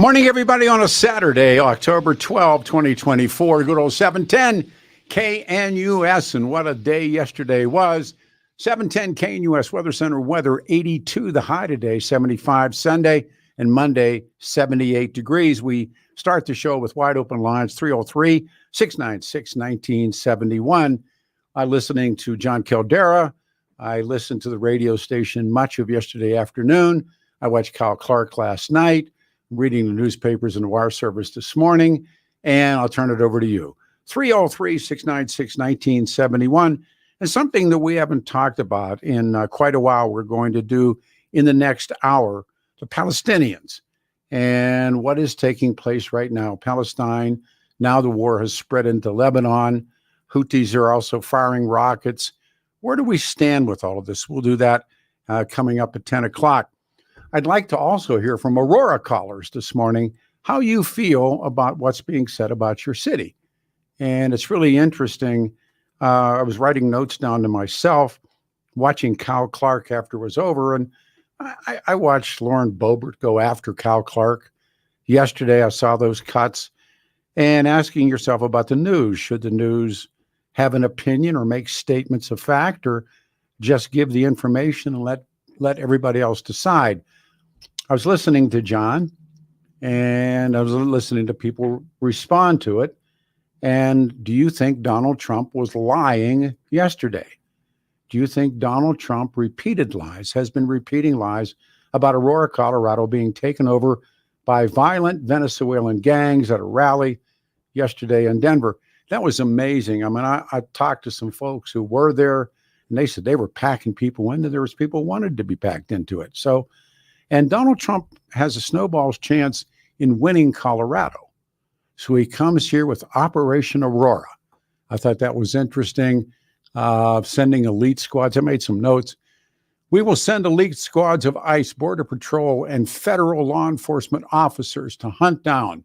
Morning, everybody, on a Saturday, October 12, 2024. Good old 710 KNUS. And what a day yesterday was. 710 KNUS Weather Center weather, 82 the high today, 75 Sunday, and Monday, 78 degrees. We start the show with wide open lines, 303-696-1971. I'm listening to John Caldera. I listened to the radio station much of yesterday afternoon. I watched Kyle Clark last night, reading the newspapers and the wire service this morning, and I'll turn it over to you. 303-696-1971. And something that we haven't talked about in quite a while, we're going to do in the next hour, the Palestinians and what is taking place right now. Palestine, now the war has spread into Lebanon. Houthis are also firing rockets. Where do we stand with all of this? We'll do that coming up at 10 o'clock. I'd like to also hear from Aurora callers this morning, how you feel about what's being said about your city. And it's really interesting. I was writing notes down to myself, watching Kyle Clark after it was over. And I watched Lauren Boebert go after Kyle Clark. Yesterday, I saw those cuts and asking yourself about the news. Should the news have an opinion or make statements of fact, or just give the information and let everybody else decide? I was listening to John, and I was listening to people respond to it. And do you think Donald Trump was lying yesterday? Do you think Donald Trump has been repeating lies about Aurora, Colorado being taken over by violent Venezuelan gangs at a rally yesterday in Denver? That was amazing. I mean, I talked to some folks who were there, and they said they were packing people in, and there was people who wanted to be packed into it. And Donald Trump has a snowball's chance in winning Colorado. So he comes here with Operation Aurora. I thought that was interesting. Sending elite squads. I made some notes. We will send elite squads of ICE, Border Patrol, and federal law enforcement officers to hunt down,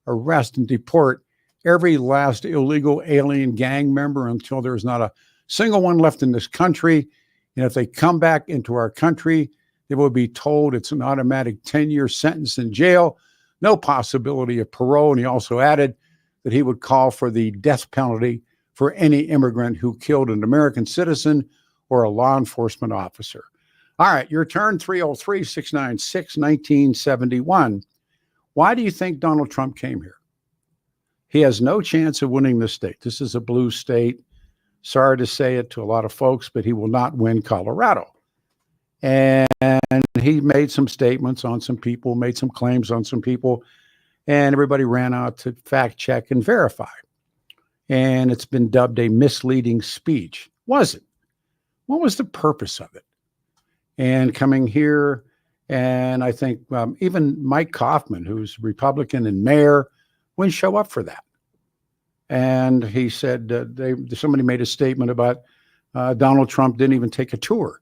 arrest, and deport every last illegal alien gang member until there's not a single one left in this country. And if they come back into our country, they will be told it's an automatic 10-year sentence in jail, no possibility of parole. And he also added that he would call for the death penalty for any immigrant who killed an American citizen or a law enforcement officer. All right, your turn, 303-696-1971. Why do you think Donald Trump came here? He has no chance of winning this state. This is a blue state. Sorry to say it to a lot of folks, but he will not win Colorado. And he made some statements on some people, made some claims on some people, and everybody ran out to fact check and verify. And it's been dubbed a misleading speech. Was it? What was the purpose of it? And coming here, and I think even Mike Kaufman, who's Republican and mayor, wouldn't show up for that. And he said somebody made a statement about Donald Trump didn't even take a tour.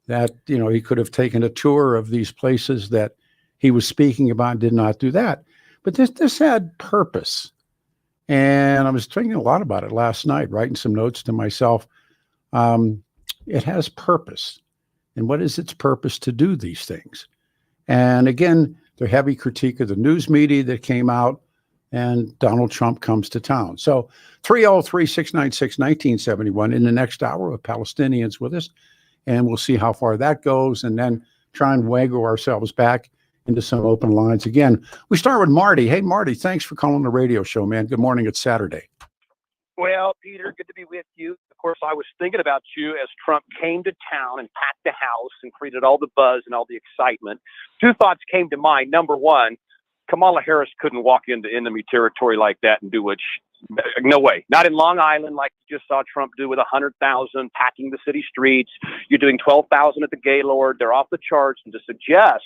That, he could have taken a tour of these places that he was speaking about, did not do that. But this had purpose. And I was thinking a lot about it last night, writing some notes to myself. It has purpose. And what is its purpose to do these things? And again, the heavy critique of the news media that came out, and Donald Trump comes to town. So 303-696-1971 in the next hour with Palestinians with us. And we'll see how far that goes, and then try and waggle ourselves back into some open lines again. We start with Marty. Hey, Marty, thanks for calling the radio show, man. Good morning. It's Saturday. Well, Peter, good to be with you. Of course, I was thinking about you as Trump came to town and packed the house and created all the buzz and all the excitement. Two thoughts came to mind. Number one, Kamala Harris couldn't walk into enemy territory like that and do what no way. Not in Long Island like you just saw Trump do with 100,000 packing the city streets. You're doing 12,000 at the Gaylord. They're off the charts. And to suggest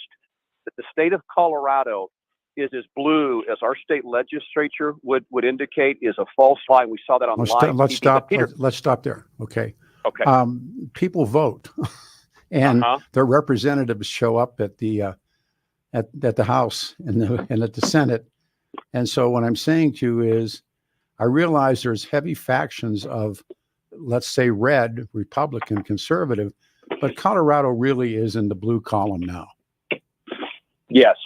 that the state of Colorado is as blue as our state legislature would indicate is a false lie. We saw that on live TV. Let's stop there. Okay. Okay. People vote, and their representatives show up at the House and at the Senate. And so what I'm saying to you is, I realize there's heavy factions of, let's say, red, Republican, conservative, but Colorado really is in the blue column now. Yes.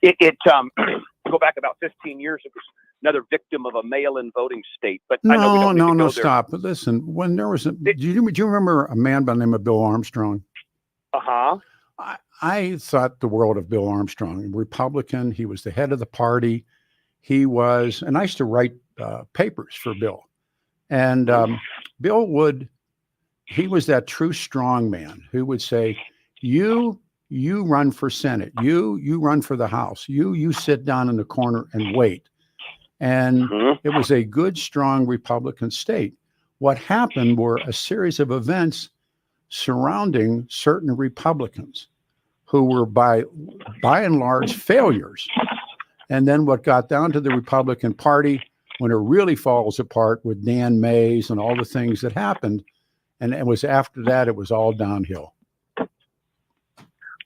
Go back about 15 years, it was another victim of a mail-in voting state. But No, I know we don't need to go there. stop. But listen, when there was do you remember a man by the name of Bill Armstrong? Uh-huh. I thought the world of Bill Armstrong, Republican. He was the head of the party. He was, and I used to write papers for Bill. And Bill he was that true strong man who would say, you run for Senate, you run for the House, you sit down in the corner and wait. And it was a good, strong Republican state. What happened were a series of events surrounding certain Republicans who were by and large failures. And then what got down to the Republican Party, when it really falls apart with Dan Mays and all the things that happened, and it was after that, it was all downhill.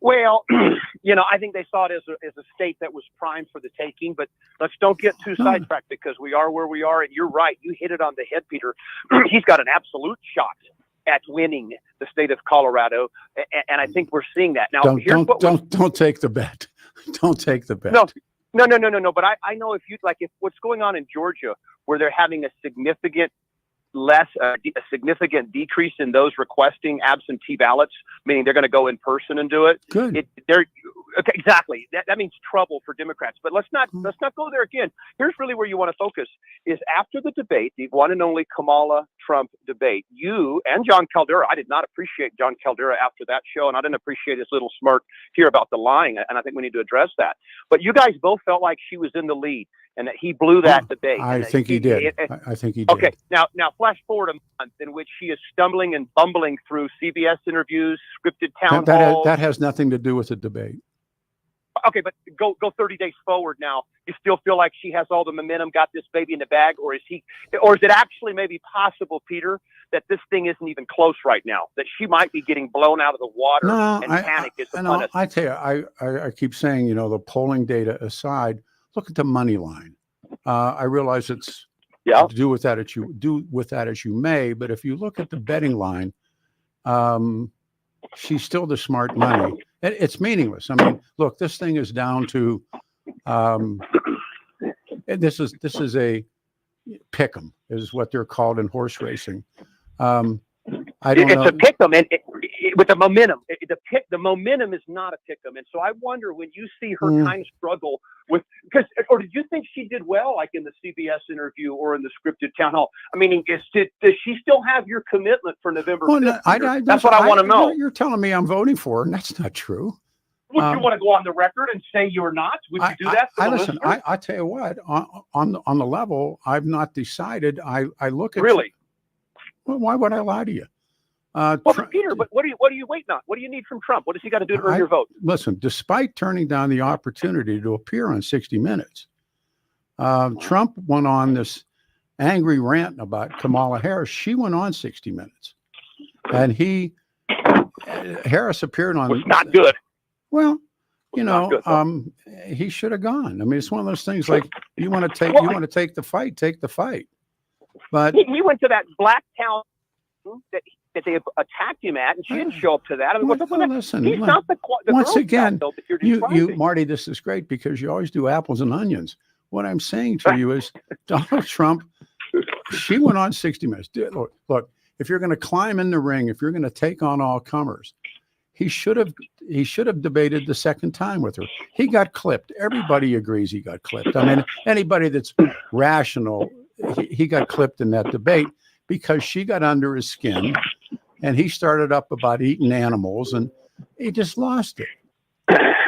Well, I think they saw it as a state that was primed for the taking, but let's don't get too sidetracked because we are where we are. And you're right. You hit it on the head, Peter. He's got an absolute shot at winning the state of Colorado. And I think we're seeing that. Now, don't take the bet. Don't take the bet. No. But I know if what's going on in Georgia, where they're having a significant decrease in those requesting absentee ballots, meaning they're going to go in person and do it. Good. Okay, exactly. That means trouble for Democrats. But let's not go there again. Here's really where you want to focus: is after the debate, the one and only Kamala Trump debate. You and John Caldera. I did not appreciate John Caldera after that show, and I didn't appreciate his little smirk here about the lying. And I think we need to address that. But you guys both felt like she was in the lead, and that he blew that debate. I think he did. I think he did. Okay, now flash forward a month in which she is stumbling and bumbling through CBS interviews, scripted town halls. That has nothing to do with the debate. Okay, but go 30 days forward now. You still feel like she has all the momentum, got this baby in the bag, or is it actually maybe possible, Peter, that this thing isn't even close right now, that she might be getting blown out of the water panic is upon us? I tell you, I keep saying, the polling data aside, look at the money line. I realize it's do with that as you may, but if you look at the betting line, she's still the smart money. It's meaningless. I mean, look, this thing is down to this is a pick'em is what they're called in horse racing. I don't know. It's a pick'em, and with the momentum. The momentum is not a pick'em, and so I wonder when you see her kind of struggle with or did you think she did well, like in the CBS interview or in the scripted town hall? I mean, does she still have your commitment for November 5th? That's what I want to know. You're telling me I'm voting for her, and that's not true. Would you want to go on the record and say you're not? Would you do that? Listen. I tell you what. On the level, I've not decided. I look at really. Well, why would I lie to you? But Peter, but what are you waiting on? What do you need from Trump? What does he got to do to earn your vote? Listen, despite turning down the opportunity to appear on 60 Minutes, Trump went on this angry rant about Kamala Harris. She went on 60 Minutes, and Harris appeared on. Was not good. Well, he should have gone. I mean, it's one of those things like you want to take the fight, take the fight. But he went to that black town that they attacked him at, and she didn't show up to that. I mean, listen, he's not the once again, that you're Marty, this is great because you always do apples and onions. What I'm saying to you is Donald Trump, she went on 60 Minutes. Look, if you're going to climb in the ring, if you're going to take on all comers, he should have debated the second time with her. He got clipped. Everybody agrees he got clipped. I mean, anybody that's rational, he got clipped in that debate because she got under his skin and he started up about eating animals and he just lost it.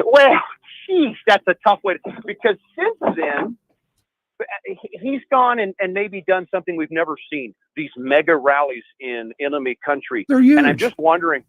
Well, geez, that's a tough way because since then, he's gone and maybe done something we've never seen. These mega rallies in enemy country. They're huge. And I'm just wondering,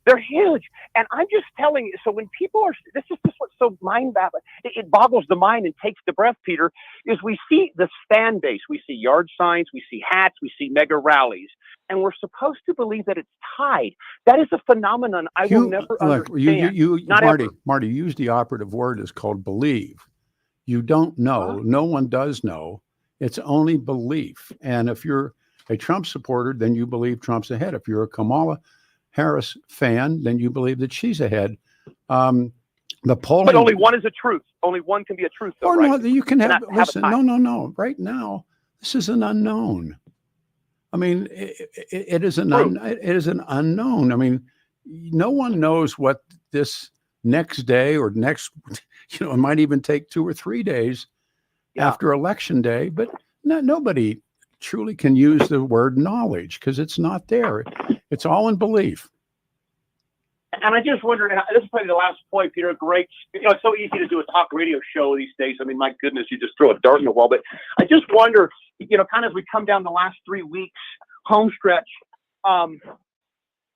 they're huge. And I'm just telling you, so when people are, this is just what's so mind-baffling, it boggles the mind and takes the breath, Peter, is we see this fan base. We see yard signs, we see hats, we see mega rallies. And we're supposed to believe that it's tied. That is a phenomenon I will never understand. Marty, use the operative word is called believe. You don't know. No one does know. It's only belief. And if you're a Trump supporter, then you believe Trump's ahead. If you're a Kamala Harris fan, then you believe that she's ahead. The polling, but only one is a truth. Only one can be a truth, though, or right? no, you can have. Have Listen, no. Right now, this is an unknown. I mean, it is an unknown. I mean, no one knows what this next day or next. It might even take 2 or 3 days after election day. But nobody truly can use the word knowledge because it's not there. It's all in belief. And I just wonder, and this is probably the last point, Peter, great, it's so easy to do a talk radio show these days. I mean, my goodness, you just throw a dart in the wall. But I just wonder, kind of as we come down the last 3 weeks, home stretch,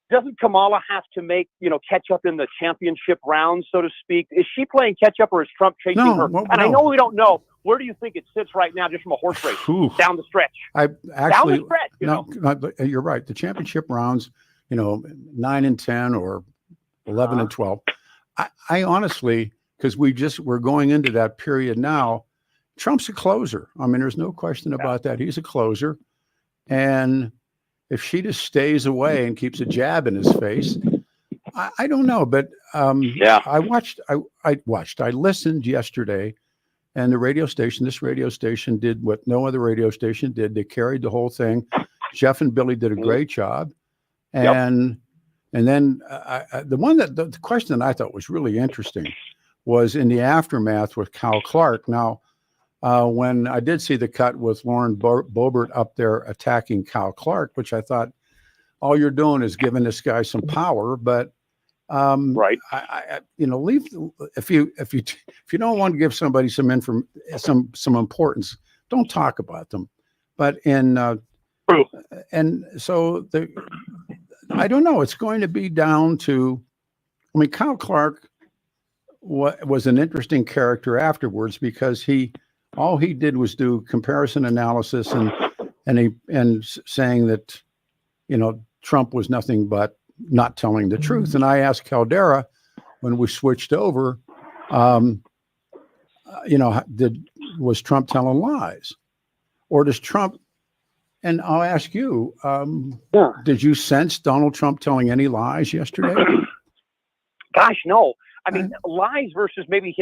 doesn't Kamala have to make, catch up in the championship round, so to speak? Is she playing catch up or is Trump chasing her? I know we don't know. Where do you think it sits right now, just from a horse race down the stretch? Down the stretch, No, you're right. The championship rounds, 9 and 10 or 11 and 12. I honestly, because we're going into that period now, Trump's a closer. I mean, there's no question about that. He's a closer. And if she just stays away and keeps a jab in his face, I don't know. But I listened yesterday, and this radio station did what no other radio station did. They carried the whole thing. Jeff and Billy did a great job. And then the question that I thought was really interesting was in the aftermath with Cal Clark. Now, when I did see the cut with Lauren Boebert up there attacking Cal Clark, which I thought all you're doing is giving this guy some power, but right. Leave if you don't want to give somebody some importance, don't talk about them. But and so I don't know. It's going to be down to, Kyle Clark was an interesting character afterwards because all he did was do comparison analysis and saying that, Trump was nothing but not telling the truth. And I asked Caldera when we switched over, was Trump telling lies, or does Trump? And I'll ask you, did you sense Donald Trump telling any lies yesterday? Gosh, no. I mean, lies versus maybe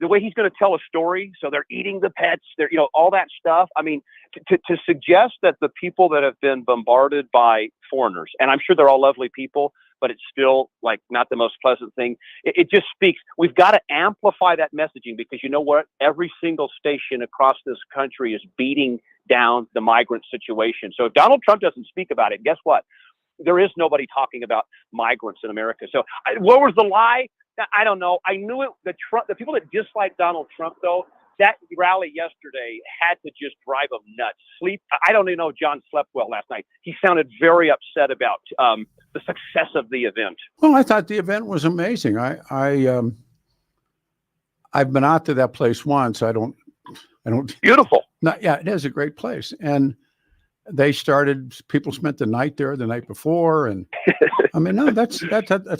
the way he's going to tell a story. So they're eating the pets, they're, all that stuff. I mean, to suggest that the people that have been bombarded by foreigners, and I'm sure they're all lovely people, but it's still like not the most pleasant thing. It just speaks. We've got to amplify that messaging because you know what? Every single station across this country is beating down the migrant situation. So if Donald Trump doesn't speak about it, guess what? There is nobody talking about migrants in America. So what was the lie? I don't know. I knew it. The people that dislike Donald Trump, though, that rally yesterday had to just drive them nuts. I don't even know if John slept well last night. He sounded very upset about the success of the event. Well, I thought the event was amazing. I've been out to that place once. I don't. Beautiful. It is a great place, and people spent the night there the night before, and I mean, no, that's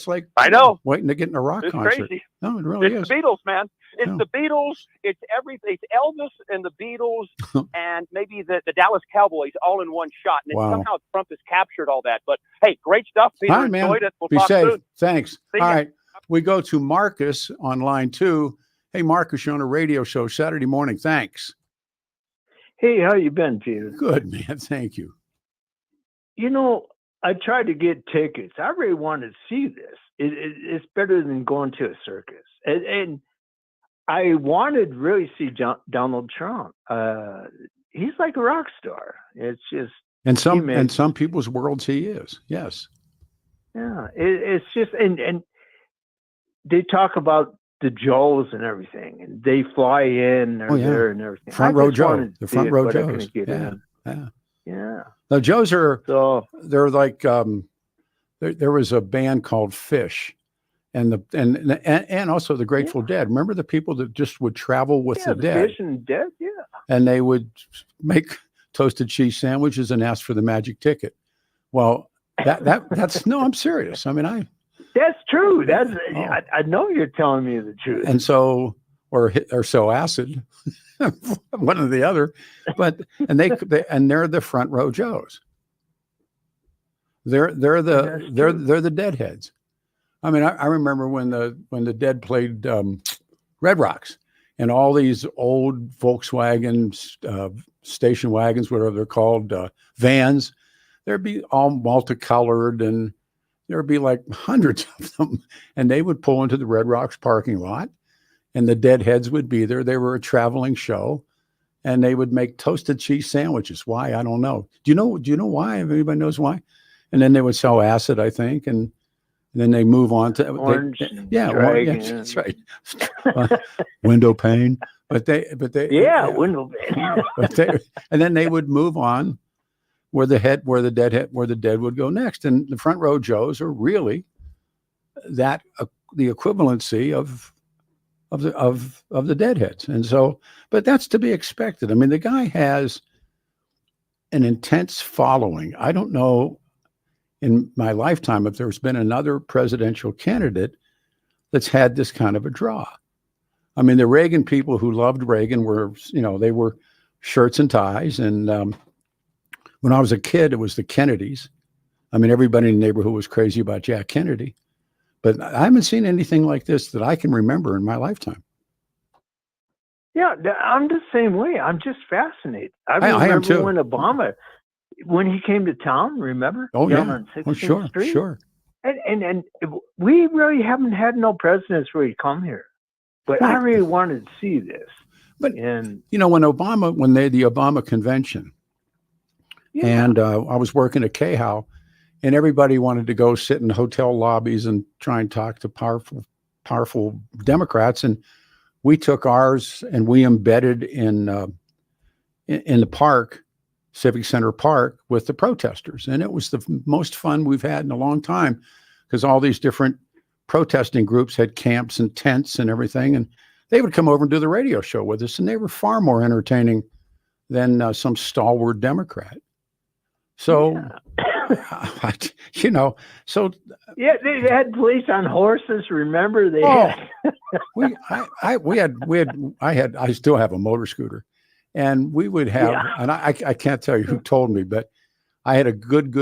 like I know waiting to get in a rock concert. Crazy. No, it really is. It's the Beatles, man. It's the Beatles. It's everything. It's Elvis and the Beatles, and maybe the Dallas Cowboys all in one shot. And somehow Trump has captured all that. But hey, great stuff, Peter. All right, man. Enjoyed it. We'll Be talk safe. soon. Thanks. All right, we go to Marcus on line 2. Hey, Marcus, you're on a radio show Saturday morning. Thanks. Hey, how you been, Peter? Good, man. Thank you. I tried to get tickets. I really want to see this. It's better than going to a circus. And I wanted to really see Donald Trump. He's like a rock star. It's just in some people's worlds he is. Yes. Yeah. It's just and they talk about the Joes and everything, and they fly in there and everything. Front row Joe. The front row Joes. Yeah. The Joes they're like there was a band called Fish, and also the Grateful Dead. Remember the people that just would travel with the dead? Fish and Dead, and they would make toasted cheese sandwiches and ask for the magic ticket. Well, that's no, I'm serious. I mean, that's true. I know you're telling me the truth. And so, or so acid, one or the other, but they're the front row Joes. They're the deadheads. I mean, I remember when the Dead played Red Rocks, and all these old Volkswagen station wagons, whatever they're called, vans, there'd be all multicolored, and there'd be like hundreds of them, and they would pull into the Red Rocks parking lot, and the Deadheads would be there. They were a traveling show, and they would make toasted cheese sandwiches. Why? I don't know. Do you know why? If anybody knows why? And then they would sell acid, I think, and then they move on to Orange. yeah, that's right. Window pane, but they window pane. and then they would move on where the Dead would go next, and the Front Row Joes are really that the equivalency of the Deadheads, and so, but that's to be expected. I mean, the guy has an intense following. I don't know in my lifetime if there's been another presidential candidate that's had this kind of a draw. I mean, the Reagan people who loved Reagan were, they were shirts and ties. And when I was a kid, it was the Kennedys. I mean, everybody in the neighborhood was crazy about Jack Kennedy. But I haven't seen anything like this that I can remember in my lifetime. Yeah, I'm the same way. I'm just fascinated. I am too. When Obama, when he came to town, remember? Oh, yeah. On 16th Street? Sure. And we really haven't had no presidents really come here. But I really wanted to see this. But, when the Obama convention, and I was working at KHOW, and everybody wanted to go sit in hotel lobbies and try and talk to powerful Democrats. And we took ours and we embedded in the park, Civic Center Park, with the protesters. And it was the most fun we've had in a long time, because all these different protesting groups had camps and tents and everything. And they would come over and do the radio show with us. And they were far more entertaining than some stalwart Democrat. So, so. Yeah, they had police on horses. Remember they had. I still have a motor scooter, and we would have, and I can't tell you who told me, but I had a good,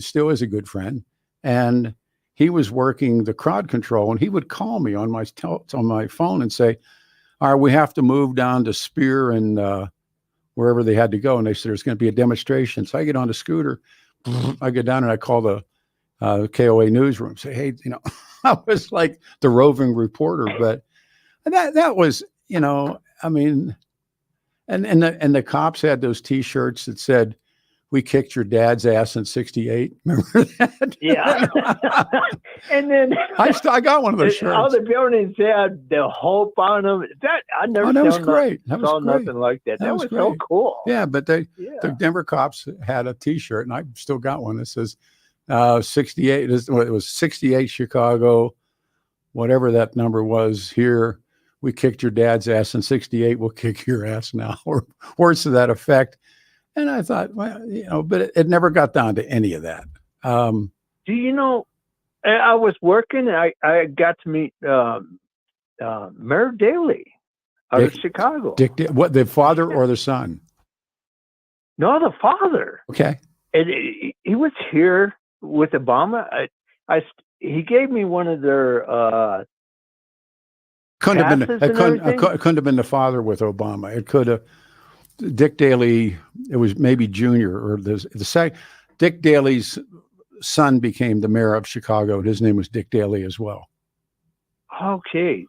still is a good friend. And he was working the crowd control, and he would call me on my phone and say, all right, we have to move down to Spear and wherever they had to go. And they said, there's going to be a demonstration. So I get on the scooter, I get down and I call the KOA newsroom, say, hey, I was like the roving reporter, but that was, I mean, and the cops had those T-shirts that said, we kicked your dad's ass in '68. Remember that? Yeah. And then I got one of those shirts. All the buildings had the hope on them. That was great. Saw nothing like that. That was so cool. Yeah, but the Denver cops had a T-shirt, and I still got one that says 68. It was 68 Chicago, whatever that number was here. We kicked your dad's ass in '68. We'll kick your ass now, or words to that effect. And I thought, well, but it never got down to any of that. Do you know, I was working, and I got to meet Mayor Daley out of Chicago. What, the father or the son? No, the father. Okay. And he was here with Obama. He gave me one of their couldn't have been the father with Obama. It could have. Dick Daley, it was maybe Junior, or Dick Daley's son became the mayor of Chicago, and his name was Dick Daley as well. Okay,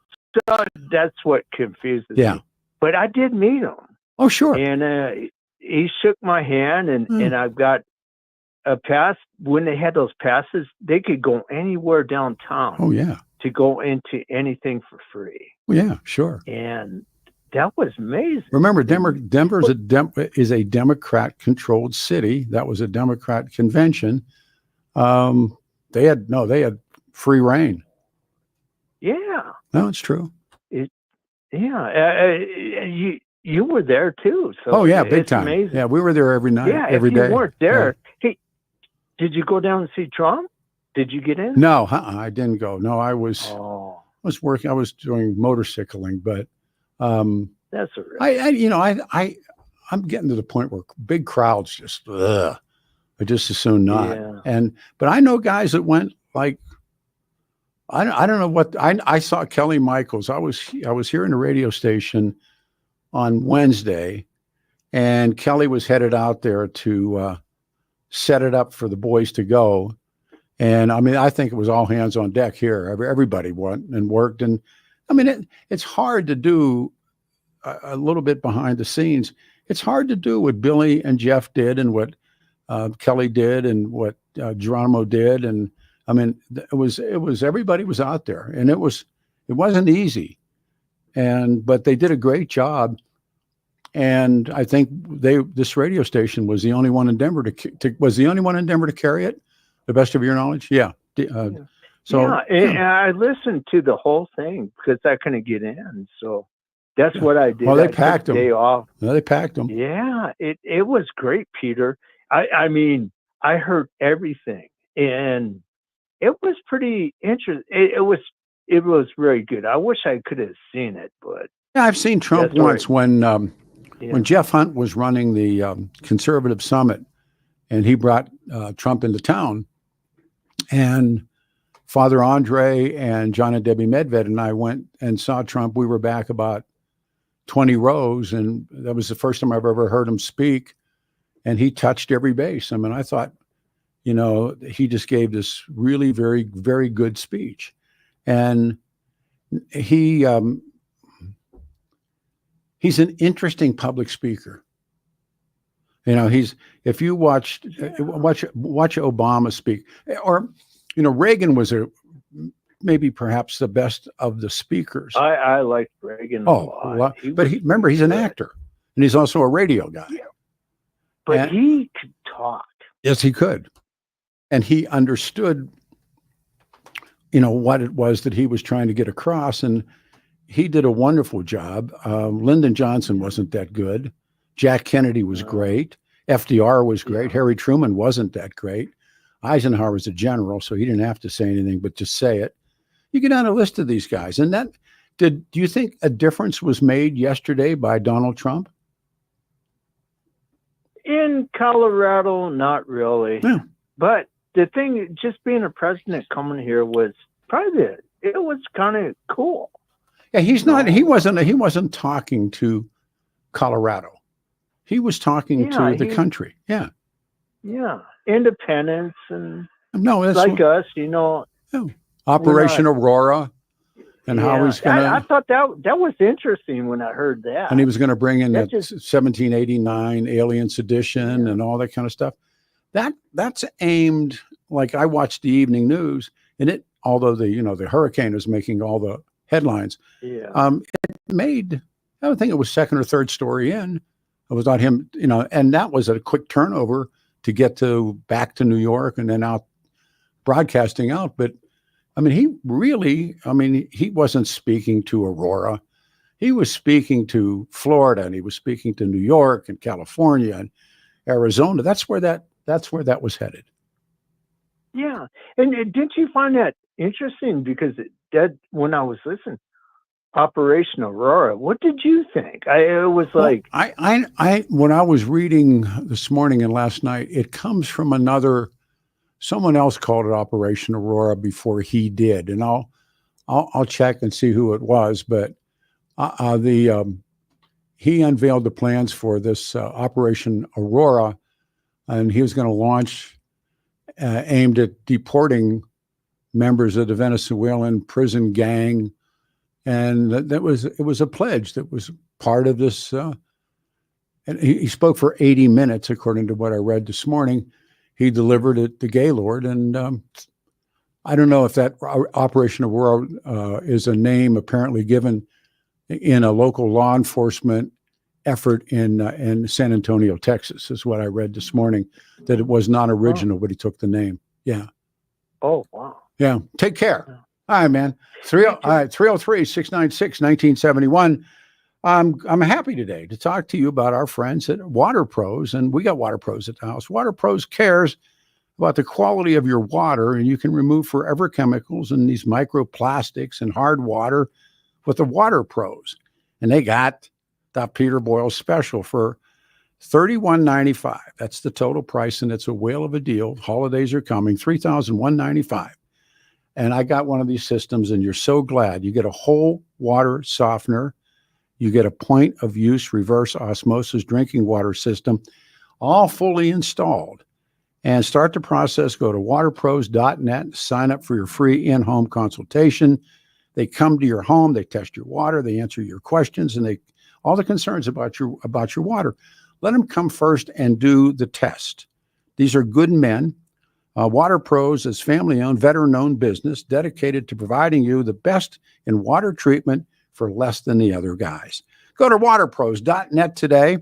so that's what confuses me. But I did meet him. Oh, sure. And he shook my hand, and I've got a pass. When they had those passes, they could go anywhere downtown. Oh, yeah. To go into anything for free. Yeah, sure. And that was amazing. Remember, Denver is a Democrat-controlled city. That was a Democrat convention. They had free reign. Yeah. No, it's true. You were there too. So big time. Amazing. Yeah, we were there every night, every day. If you weren't there, hey, did you go down and see Trump? Did you get in? No, I didn't go. No, I was working. I was doing motorcycling, but. That's a risk. I'm getting to the point where big crowds just, I just as soon not. Yeah. But I know guys that went like I don't know what I saw Kelly Michaels. I was here in the radio station on Wednesday, and Kelly was headed out there to set it up for the boys to go. And I mean, I think it was all hands on deck here. Everybody went and worked. And I mean, it's hard to do a little bit behind the scenes. It's hard to do what Billy and Jeff did and what Kelly did and what Geronimo did. And I mean, it was everybody was out there, and it wasn't easy. But they did a great job. And I think this radio station was the only one in Denver to carry it. The best of your knowledge, yeah. And I listened to the whole thing because I couldn't get in, so that's what I did. Well, they packed them. Day off. No, they packed them. Yeah, it was great, Peter. I mean, I heard everything, and it was pretty interesting. It was very good. I wish I could have seen it, but yeah, I've seen Trump once when Jeff Hunt was running the conservative summit, and he brought Trump into town. And Father Andre and John and Debbie Medved and I went and saw Trump. We were back about 20 rows, and that was the first time I've ever heard him speak. And he touched every base. I mean, I thought, he just gave this really very, very good speech. And he's an interesting public speaker. If you watch Obama speak, or, Reagan was maybe perhaps the best of the speakers. I liked Reagan a lot. But remember, he's an actor, and he's also a radio guy. Yeah. But he could talk. Yes, he could. And he understood, what it was that he was trying to get across. And he did a wonderful job. Lyndon Johnson wasn't that good. Jack Kennedy was great. FDR was great. Yeah. Harry Truman wasn't that great. Eisenhower was a general, so he didn't have to say anything but just say it. You get on a list of these guys. And do you think a difference was made yesterday by Donald Trump? In Colorado, not really. Yeah. But the thing, just being a president coming here was private. It was kind of cool. Yeah, he wasn't talking to Colorado. He was talking to the country. Yeah. Yeah. Independence and that's like us, Operation Aurora and how he's going to. I thought that was interesting when I heard that. And he was going to bring in that 1789 alien sedition and all that kind of stuff. That's aimed, like I watched the evening news, and although the hurricane was making all the headlines, it made, I would think it was second or third story in. It was not him, and that was a quick turnover to get back to New York and then out broadcasting out. But I mean, he wasn't speaking to Aurora. He was speaking to Florida, and he was speaking to New York and California and Arizona. That's where that was headed. Yeah. And didn't you find that interesting? Because when I was listening, Operation Aurora, what did you think? It was like, I when I was reading this morning and last night, it comes from someone else called it Operation Aurora before he did. And I'll check and see who it was, but he unveiled the plans for this Operation Aurora, and he was going to launch aimed at deporting members of the Venezuelan prison gang. And it was a pledge that was part of this. And he spoke for 80 minutes, according to what I read this morning. He delivered it to Gaylord. And I don't know if that Operation Aurora is a name apparently given in a local law enforcement effort in San Antonio, Texas, is what I read this morning, that it was not original, but he took the name. Yeah. Oh, wow. Yeah. Take care. Yeah. All right, man. 303-696-1971. I'm happy today to talk to you about our friends at Water Pros, and we got Water Pros at the house. Water Pros cares about the quality of your water, and you can remove forever chemicals and these microplastics and hard water with the Water Pros. And they got the Peter Boyles special for $31.95. That's the total price, and it's a whale of a deal. Holidays are coming. $3,195. And I got one of these systems, and you're so glad. You get a whole water softener. You get a point of use reverse osmosis drinking water system, all fully installed. And start the process. Go to waterpros.net, sign up for your free in-home consultation. They come to your home, they test your water, they answer your questions, and all the concerns about your water. Let them come first and do the test. These are good men. Water Pros is family-owned, veteran-owned business dedicated to providing you the best in water treatment for less than the other guys. Go to waterpros.net today.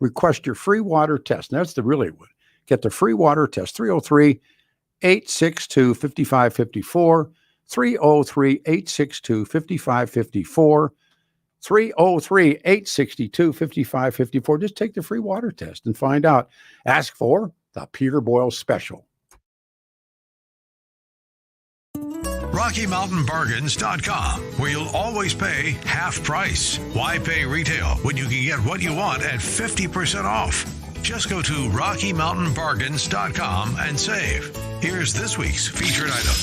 Request your free water test. That's the really one. Get the free water test, 303-862-5554, 303-862-5554, 303-862-5554. Just take the free water test and find out. Ask for the Peter Boyles Special. RockyMountainBargains.com, where you'll always pay half price. Why pay retail when you can get what you want at 50% off? Just go to RockyMountainBargains.com and save. Here's this week's featured item.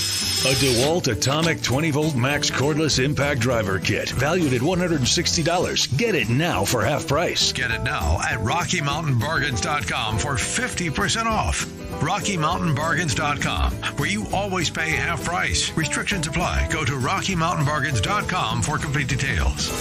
A DeWalt Atomic 20-volt max cordless impact driver kit, valued at $160. Get it now for half price. Get it now at RockyMountainBargains.com for 50% off. RockyMountainBargains.com, where you always pay half price. Restrictions apply. Go to RockyMountainBargains.com for complete details.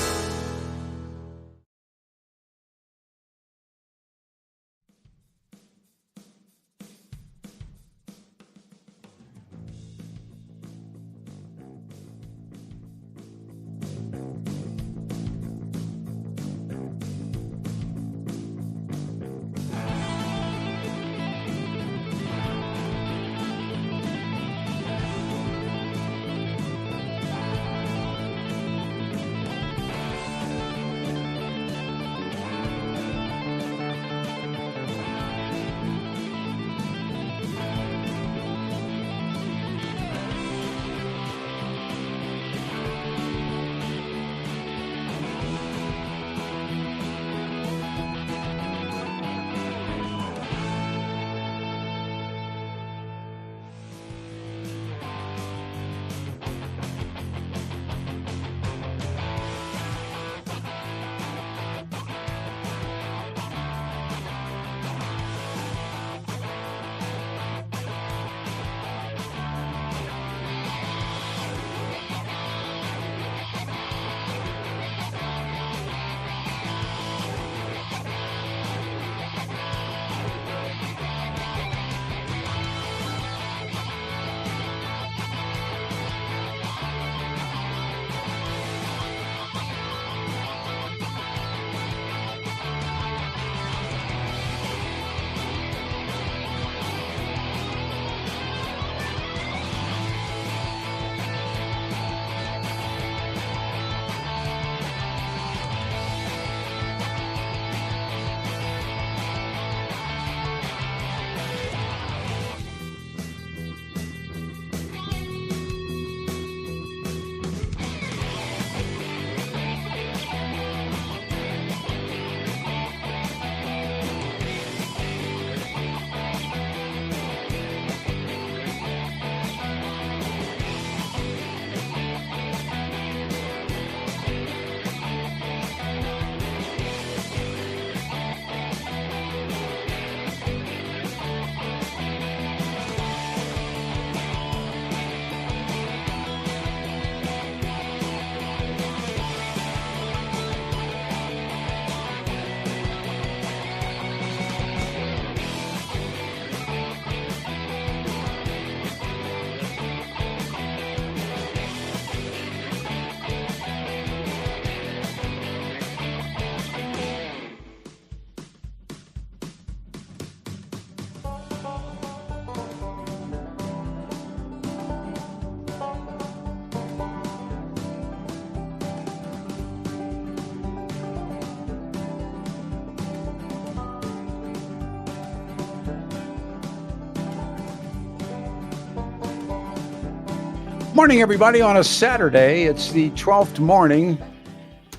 Morning, everybody, on a Saturday. It's the 12th morning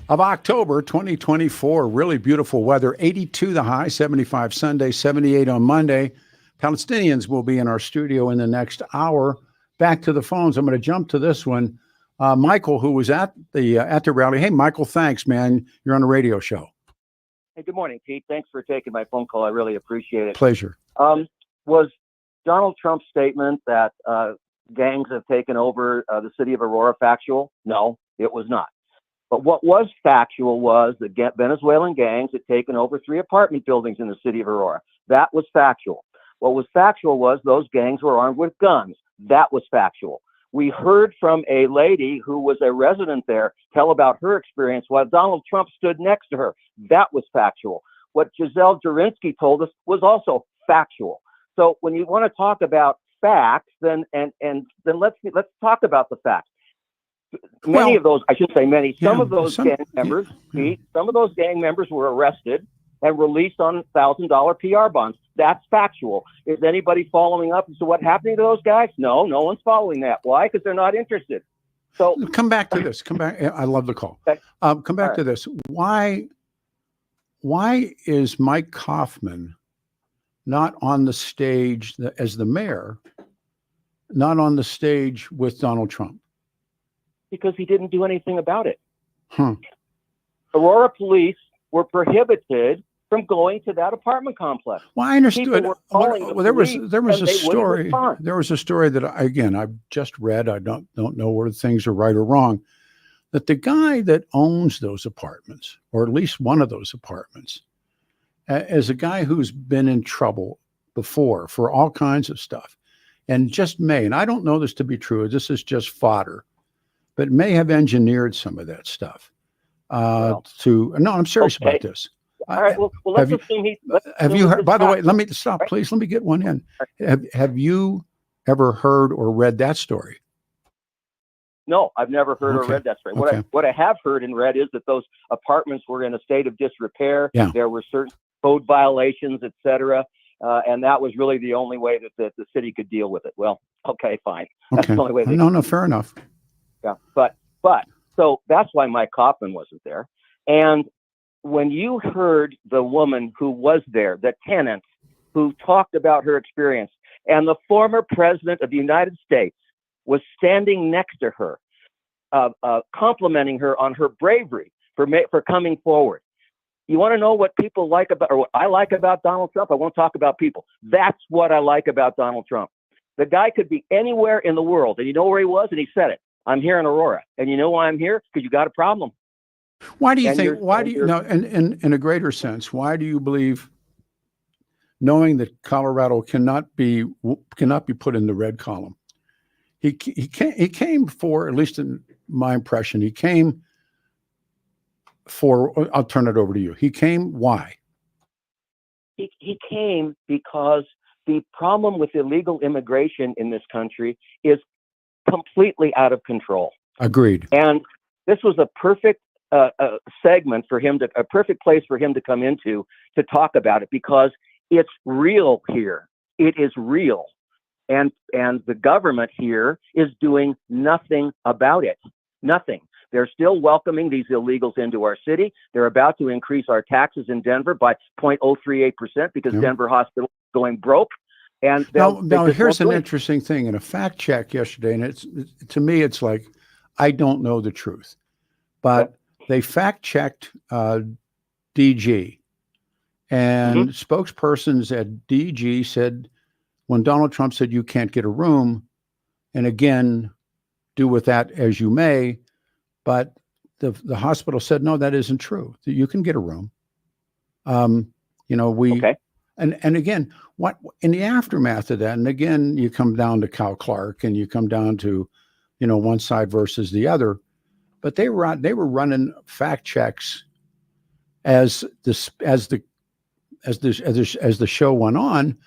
of October 2024. Really beautiful weather. 82 the high, 75 Sunday, 78 on Monday. Palestinians will be in our studio in the next hour back to the phones. I'm going to jump to this one. Michael, who was at the rally. Hey, Michael, thanks, man. You're on a radio show. Hey, good morning, Pete. Thanks for taking my phone call. I really appreciate it. Pleasure. Was Donald Trump's statement that gangs have taken over the city of Aurora factual? No, it was not. But what was factual was that Venezuelan gangs had taken over 3 apartment buildings in the city of Aurora. That was factual. What was factual was those gangs were armed with guns. That was factual. We heard from a lady who was a resident there tell about her experience while Donald Trump stood next to her. That was factual. What Giselle Durinsky told us was also factual. So when you want to talk about facts, then let's talk about the facts. Many of those, I should say many, some of those gang members, Pete, some of those gang members were arrested and released on $1,000 PR bonds. That's factual. Is anybody following up as to what's happening to those guys? No, no one's following that. Why? Because they're not interested. So come back to this. Come back. I love the call. Okay. Come back to this. Why is Mike Kaufman not on the stage as the mayor, not on the stage with Donald Trump? Because he didn't do anything about it. Aurora police were prohibited from going to that apartment complex. Well, I understood. Well, there was a story. There was a story that I've just read. I don't know whether things are right or wrong. That the guy that owns those apartments, or at least one of those apartments, as a guy who's been in trouble before for all kinds of stuff, and and I don't know this to be true. This is just fodder, but may have engineered some of that stuff. No, I'm serious about this. All right. Well, let's assume he. Have you heard? By the way, let me stop, please. Let me get one in. Have you ever heard or read that story? No, I've never heard or read that story. What I have heard and read is that those apartments were in a state of disrepair. Yeah. There were certain code violations, et cetera, and that was really the only way that the city could deal with it. Well, okay, fine. That's the only way. No, fair enough. Yeah, but so that's why Mike Kaufman wasn't there. And when you heard the woman who was there, the tenant who talked about her experience, and the former president of the United States was standing next to her, complimenting her on her bravery for coming forward. You want to know what people like about, or what I like about Donald Trump? I won't talk about people. That's what I like about Donald Trump. The guy could be anywhere in the world, and you know where he was, and he said it. I'm here in Aurora, and you know why I'm here? Because you got a problem. Why do you think? Why do you know? In a greater sense, why do you believe, knowing that Colorado cannot be put in the red column, he came for, at least in my impression, he came for. I'll turn it over to you. He came. Why? He came because the problem with illegal immigration in this country is completely out of control. Agreed. And this was a perfect segment for him a perfect place for him to come into to talk about it, because it's real here. It is real. And the government here is doing nothing about it. Nothing. They're still welcoming these illegals into our city. They're about to increase our taxes in Denver by 0.038% because Denver Hospital is going broke. And now here's an interesting thing. In a fact check yesterday, and to me, it's like, I don't know the truth, but they fact checked DG, and spokespersons at DG said, when Donald Trump said you can't get a room, and again, do with that as you may, but the hospital said, no, that isn't true. That you can get a room. And again, what in the aftermath of that, and again, you come down to Cal Clark, and you come down to, one side versus the other, but they were running fact checks as the show went on,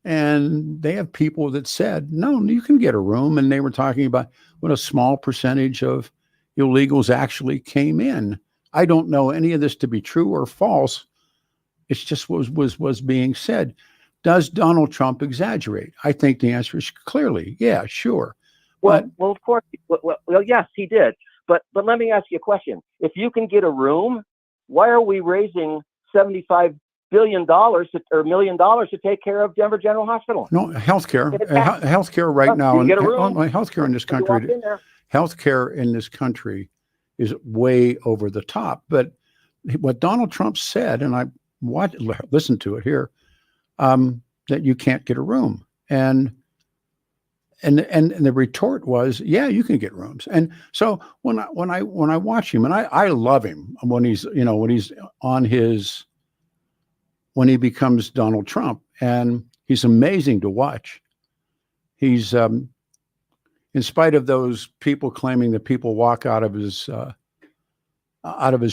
and they have people that said, no, you can get a room, and they were talking about what a small percentage of illegals actually came in. I don't know any of this to be true or false. It's just was being said. Does Donald Trump exaggerate? I think the answer is clearly, yeah, sure. Well, of course. Well, yes, he did. But let me ask you a question. If you can get a room, why are we raising $75 billion dollars or $1 million to take care of Denver General Hospital. No, healthcare. Get it back. Healthcare right now. You get a room. Healthcare in this You walk country. in there. Healthcare in this country is way over the top. But what Donald Trump said, and I listened to it here, that you can't get a room, and the retort was, yeah, you can get rooms. And so when I watch him, and I love him when he's when he becomes Donald Trump, and he's amazing to watch. He's in spite of those people claiming that people walk out of his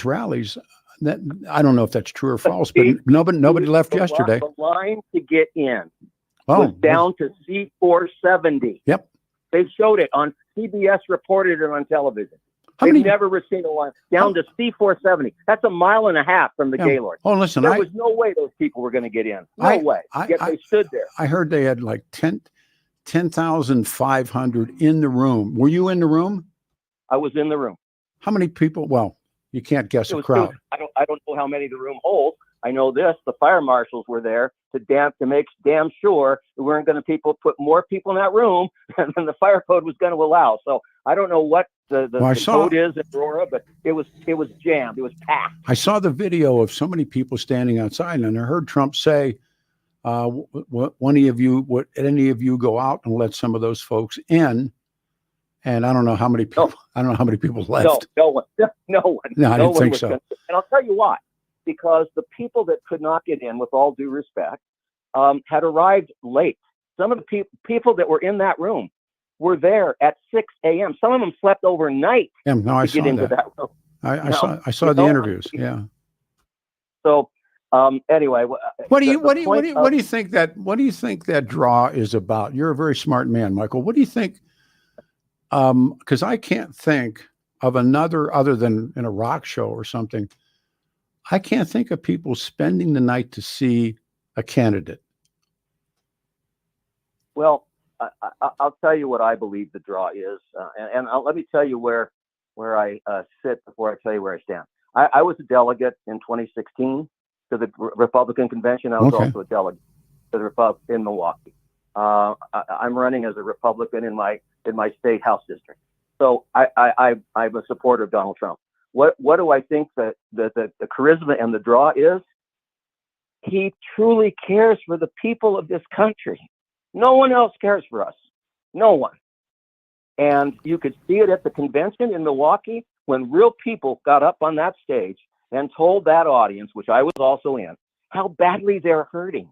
rallies. That I don't know if that's true or false, but nobody left yesterday. The line to get in was down to C470. Yep. They showed it on CBS, reported it on television. They've never seen a line down to C470. That's a mile and a half from the Gaylord. Oh, listen, there was no way those people were going to get in. No way. Yet they stood there. I heard they had like 10,500 in the room. Were you in the room? I was in the room. How many people? Well, you can't guess a crowd. I don't know how many the room holds. I know this: the fire marshals were there to make damn sure we weren't going to put more people in that room than the fire code was going to allow. So I don't know what the code is in Aurora, but it was jammed. It was packed. I saw the video of so many people standing outside, and I heard Trump say, any of you go out and let some of those folks in? And I don't know how many people. No. I don't know how many people left. No one. No, I didn't think so. And I'll tell you why. Because the people that could not get in, with all due respect, had arrived late. Some of the people that were in that room were there at 6 a.m. Some of them slept overnight to get into that room. I saw the interviews. Yeah. So anyway, what do you think that draw is about? You're a very smart man, Michael. What do you think? Because I can't think of another other than in a rock show or something. I can't think of people spending the night to see a candidate. Well, I'll tell you what I believe the draw is, and let me tell you where I sit before I tell you where I stand. I was a delegate in 2016 to the Republican convention. I was also a delegate to the Republican in Milwaukee. I'm running as a Republican in my state House district, so I'm a supporter of Donald Trump. What do I think that the charisma and the draw is? He truly cares for the people of this country. No one else cares for us. No one. And you could see it at the convention in Milwaukee when real people got up on that stage and told that audience, which I was also in, how badly they're hurting.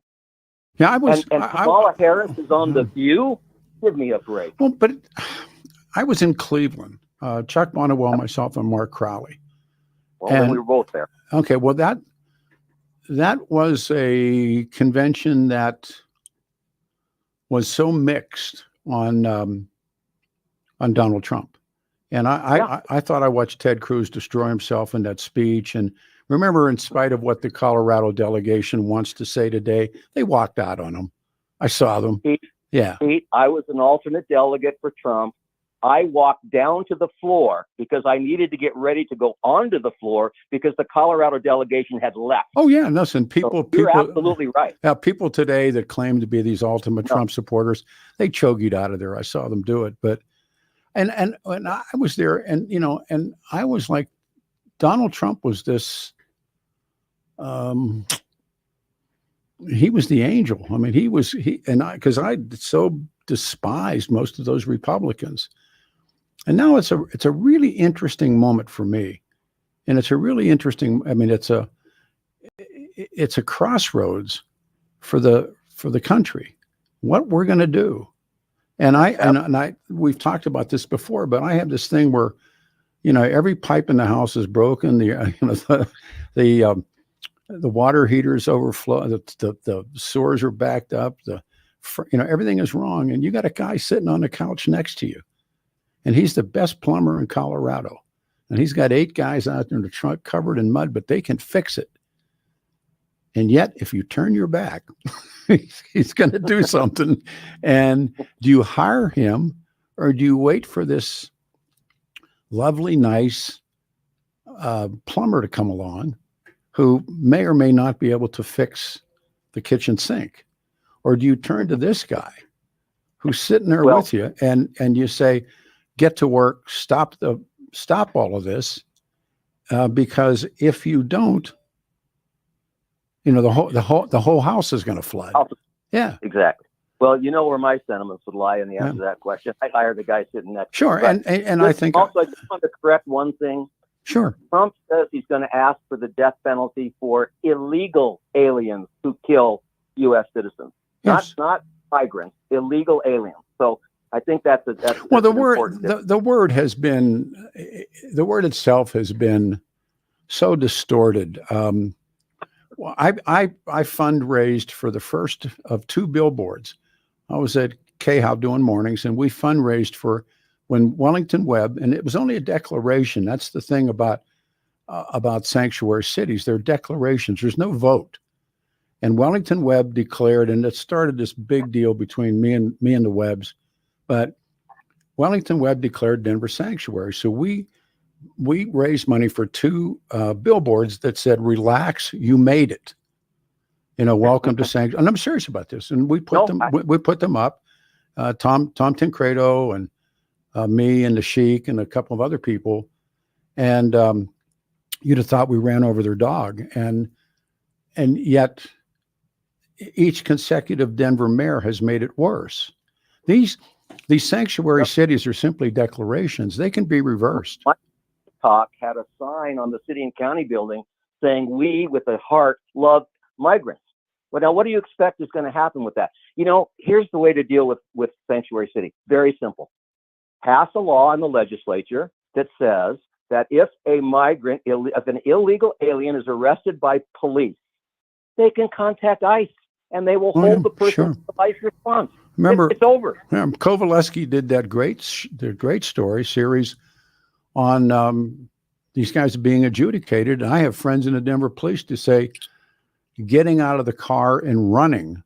Yeah, I was. And Kamala Harris is on The View. Give me a break. Well, but I was in Cleveland. Chuck Bonewell, myself, and Mark Crowley. Well, we were both there. Okay, well that was a convention that was so mixed on Donald Trump, and I thought I watched Ted Cruz destroy himself in that speech. And remember, in spite of what the Colorado delegation wants to say today, they walked out on him. I saw them. Pete, I was an alternate delegate for Trump. I walked down to the floor because I needed to get ready to go onto the floor because the Colorado delegation had left. Oh yeah, listen, people. You're absolutely right. Yeah, people today that claim to be these ultimate Trump supporters, they chogied out of there. I saw them do it, but and I was there, and and I was like, Donald Trump was this. He was the angel. I mean, because I so despised most of those Republicans. And now it's a really interesting moment for me. And it's a really interesting, I mean, it's a crossroads for the country, what we're going to do. And I we've talked about this before, but I have this thing where, every pipe in the house is broken. The water heaters overflow. The sewers are backed up. Everything is wrong. And you got a guy sitting on the couch next to you. And he's the best plumber in Colorado. And he's got 8 guys out there in the trunk covered in mud, but they can fix it. And yet, if you turn your back, he's going to do something. And do you hire him, or do you wait for this lovely, nice plumber to come along who may or may not be able to fix the kitchen sink? Or do you turn to this guy who's sitting there with you and you say, get to work, stop all of this, because if you don't, the whole house is going to flood. Yeah, exactly. Well, you know where my sentiments would lie in the answer to that question. I hired the guy sitting next. Sure, to me. And I think also I just want to correct one thing. Sure. Trump says he's going to ask for the death penalty for illegal aliens who kill U.S. citizens, not migrants, illegal aliens. So I think that's well. The word has been, the word itself has been so distorted. Well, I fundraised for the first of 2 billboards. I was at K-How doing mornings, and we fundraised for when Wellington Webb, and it was only a declaration. That's the thing about sanctuary cities. They're declarations. There's no vote. And Wellington Webb declared, and it started this big deal between me and the Webbs, but Wellington Webb declared Denver sanctuary. So we raised money for 2 billboards that said, "Relax, you made it." Welcome to sanctuary. And I'm serious about this. And we put them up. Tom Tancredo and me and the Sheik and a couple of other people, and you'd have thought we ran over their dog, and yet each consecutive Denver mayor has made it worse. These sanctuary cities are simply declarations. They can be reversed. My talk had a sign on the city and county building saying, "We with a heart love migrants." Well, now what do you expect is going to happen with that? Here's the way to deal with sanctuary city. Very simple. Pass a law in the legislature that says that if an illegal alien is arrested by police, they can contact ICE and they will hold the person to the ICE response. Remember, it's over. Kovaleski did that great story series on these guys being adjudicated. And I have friends in the Denver police to say getting out of the car and running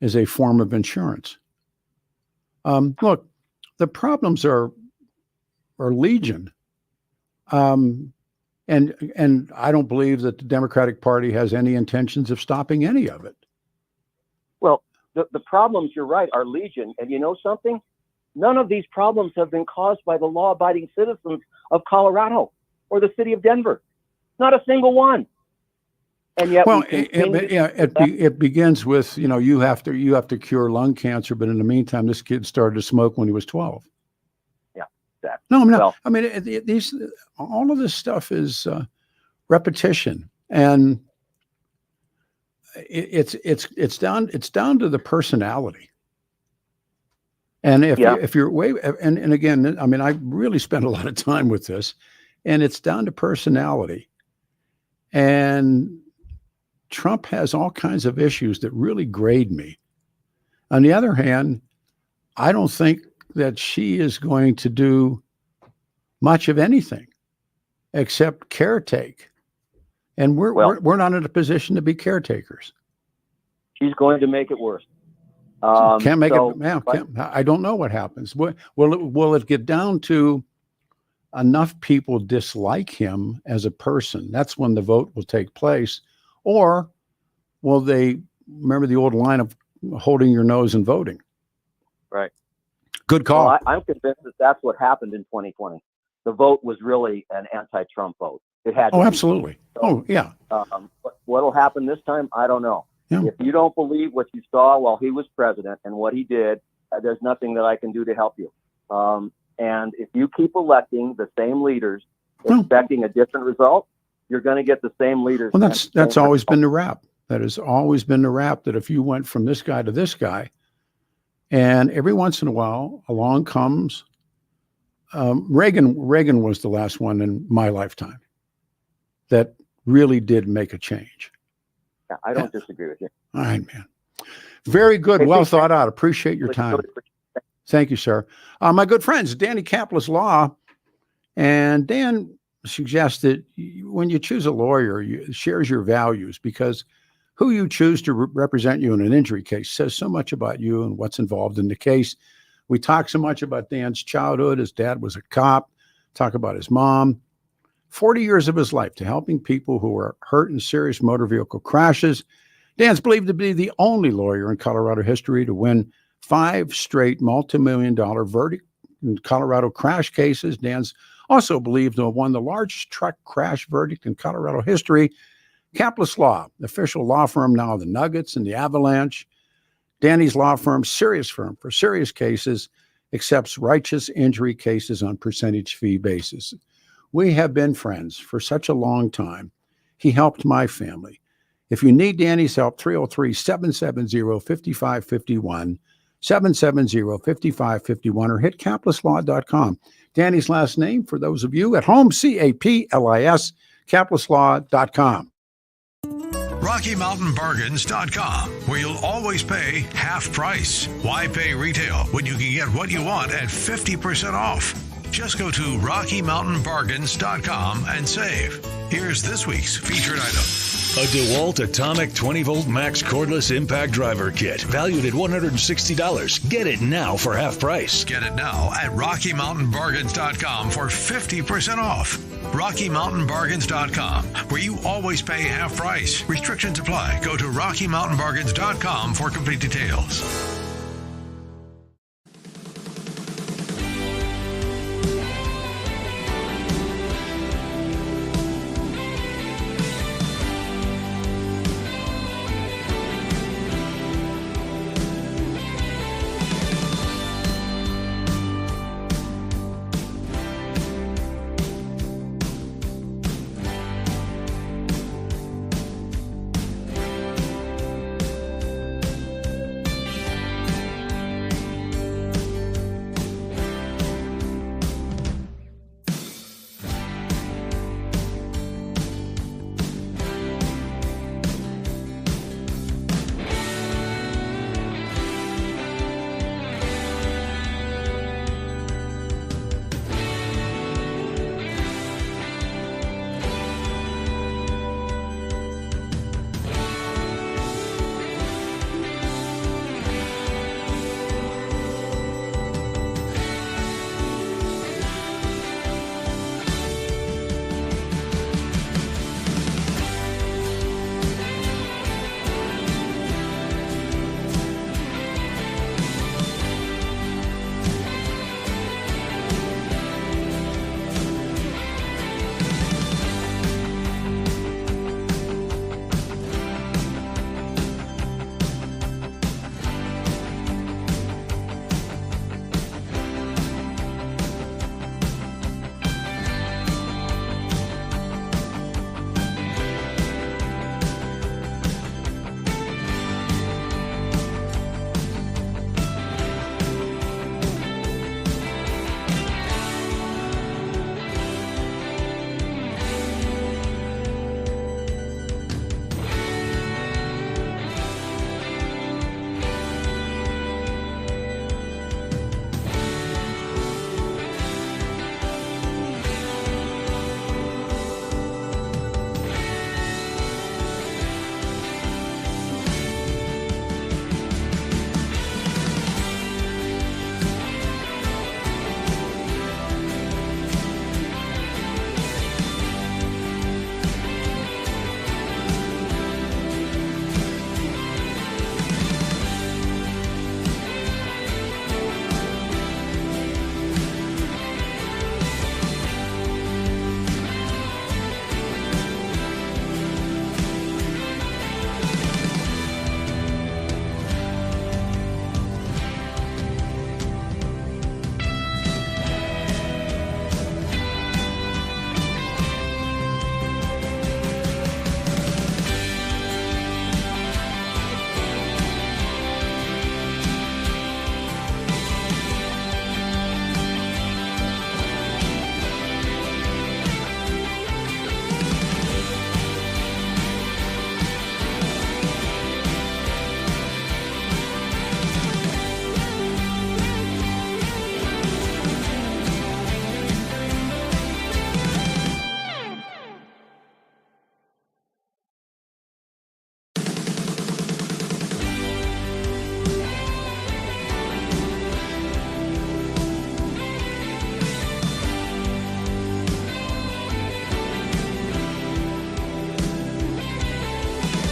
is a form of insurance. Look, the problems are legion. And I don't believe that the Democratic Party has any intentions of stopping any of it. Well, the problems, you're right, are legion. And you know something? None of these problems have been caused by the law-abiding citizens of Colorado or the city of Denver. Not a single one. And yet, it begins with you have to cure lung cancer, but in the meantime, this kid started to smoke when he was 12. Yeah, exactly. No, I'm not. All of this stuff is repetition, and it's down to the personality. And if you're way and again, I really spent a lot of time with this, and it's down to personality. And Trump has all kinds of issues that really grade me. On the other hand, I don't think that she is going to do much of anything except caretake. And we're not in a position to be caretakers. She's going to make it worse. Can't make it. I don't know what happens. Will it get down to enough people dislike him as a person? That's when the vote will take place. Or will they remember the old line of holding your nose and voting? Right. Good call. Well, I'm convinced that that's what happened in 2020. The vote was really an anti-Trump vote. It had. Oh, absolutely. So, yeah. What'll happen this time? I don't know. Yeah. If you don't believe what you saw while he was president and what he did, there's nothing that I can do to help you. And if you keep electing the same leaders, expecting a different result, you're going to get the same leaders. Well, that's always been the rap. That has always been the rap, that if you went from this guy to this guy, and every once in a while along comes Reagan. Reagan was the last one in my lifetime that really did make a change. Yeah, I don't disagree with you. All right, man. Very good. Well thought out. Appreciate your time. Thank you, sir. My good friends, Danny Kaplis Law, and Dan suggests that when you choose a lawyer, you shares your values, because who you choose to represent you in an injury case says so much about you and what's involved in the case. We talk so much about Dan's childhood. His dad was a cop. Talk about his mom. 40 years of his life to helping people who were hurt in serious motor vehicle crashes. Dan's believed to be the only lawyer in Colorado history to win 5 straight multi-million-dollar verdict in Colorado crash cases. Dan's also believed to have won the largest truck crash verdict in Colorado history. Capless Law, the official law firm now of the Nuggets and the Avalanche. Danny's law firm, serious firm for serious cases, accepts righteous injury cases on percentage fee basis. We have been friends for such a long time. He helped my family. If you need Danny's help, 303-770-5551, 770-5551, or hit caplesslaw.com. Danny's last name, for those of you at home, CAPLIS, caplesslaw.com. RockyMountainBargains.com, where you'll always pay half price. Why pay retail when you can get what you want at 50% off? Just go to RockyMountainBargains.com and save. Here's this week's featured item. A DeWalt Atomic 20-volt max cordless impact driver kit, valued at $160. Get it now for half price. Get it now at RockyMountainBargains.com for 50% off. RockyMountainBargains.com, where you always pay half price. Restrictions apply. Go to RockyMountainBargains.com for complete details.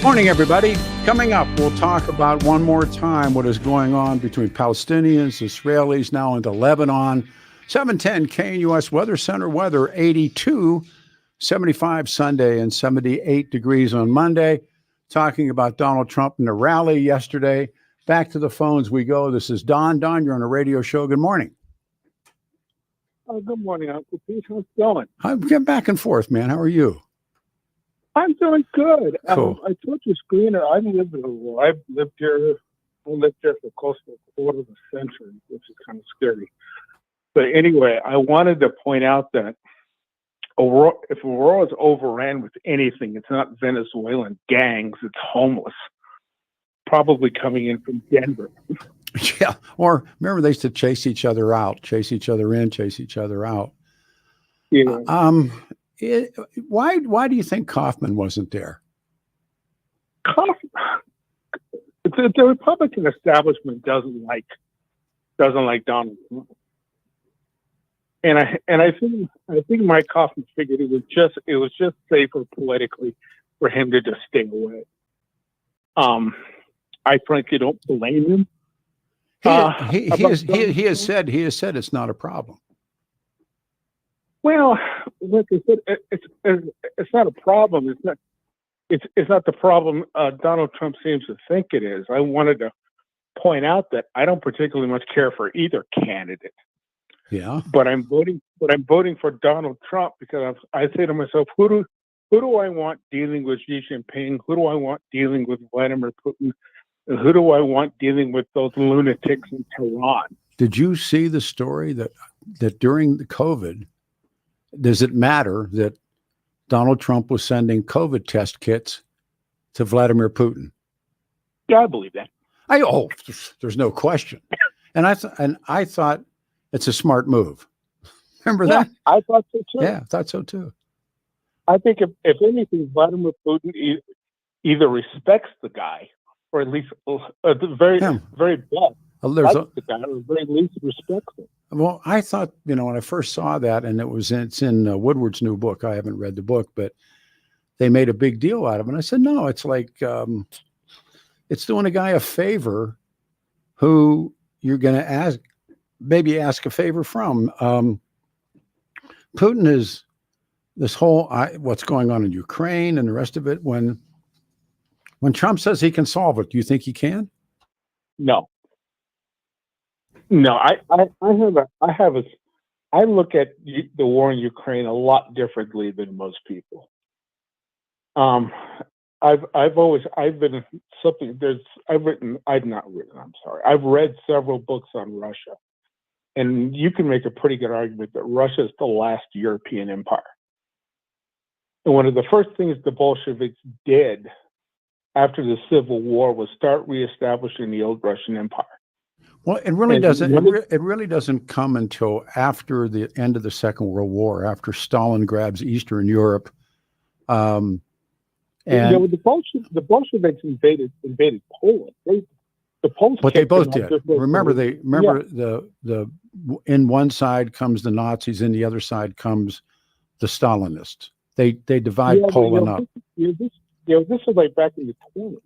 Morning, everybody. Coming up, we'll talk about one more time what is going on between Palestinians, Israelis, now into Lebanon. 710 KNUS Weather Center weather, 82, 75 Sunday, and 78 degrees on Monday. Talking about Donald Trump and the rally yesterday. Back to the phones we go. This is Don. Don, you're on a radio show. Good morning. Good morning, Uncle Pete. How's it going? I'm getting back and forth, man. How are you? I'm doing good. Cool. I told you, Screener, I lived in Aurora. I lived here for close to a quarter of a century, which is kind of scary. But anyway, I wanted to point out that Aurora, if Aurora is overran with anything, it's not Venezuelan gangs, it's homeless. Probably coming in from Denver. Yeah. Or remember, they used to chase each other out, chase each other in, chase each other out. Yeah. Why do you think Kaufman wasn't there? The Republican establishment doesn't like Donald Trump, and I think Mike Kaufman figured it was just safer politically for him to just stay away. I frankly don't blame him. He has said it's not a problem. Well, like I said, it's not a problem. It's not the problem Donald Trump seems to think it is. I wanted to point out that I don't particularly much care for either candidate. Yeah. But I'm voting for Donald Trump because I say to myself, who do I want dealing with Xi Jinping? Who do I want dealing with Vladimir Putin? And who do I want dealing with those lunatics in Tehran? Did you see the story that during the COVID, does it matter that Donald Trump was sending COVID test kits to Vladimir Putin? Yeah, I believe that. There's no question. And I thought it's a smart move. Remember that? I thought so too. Yeah, I thought so too. I think if anything, Vladimir Putin either respects the guy, or at least at the very best, likes the guy, or at very least respects him. Well, I thought, when I first saw that, and it's in Woodward's new book. I haven't read the book, but they made a big deal out of it. And I said, no, it's like it's doing a guy a favor who you're going to maybe ask a favor from. Putin is this whole what's going on in Ukraine and the rest of it. When Trump says he can solve it, do you think he can? No. I look at the war in Ukraine a lot differently than most people. I've read several books on Russia, and you can make a pretty good argument that Russia is the last European empire. And one of the first things the Bolsheviks did after the Civil War was start reestablishing the old Russian Empire. Well, it really doesn't. It really doesn't come until after the end of the Second World War, after Stalin grabs Eastern Europe. And the Bolsheviks invaded Poland. The Poles. But they both did. Remember the in one side comes the Nazis, in the other side comes the Stalinists. They divide Poland up. This was like back in the 20s.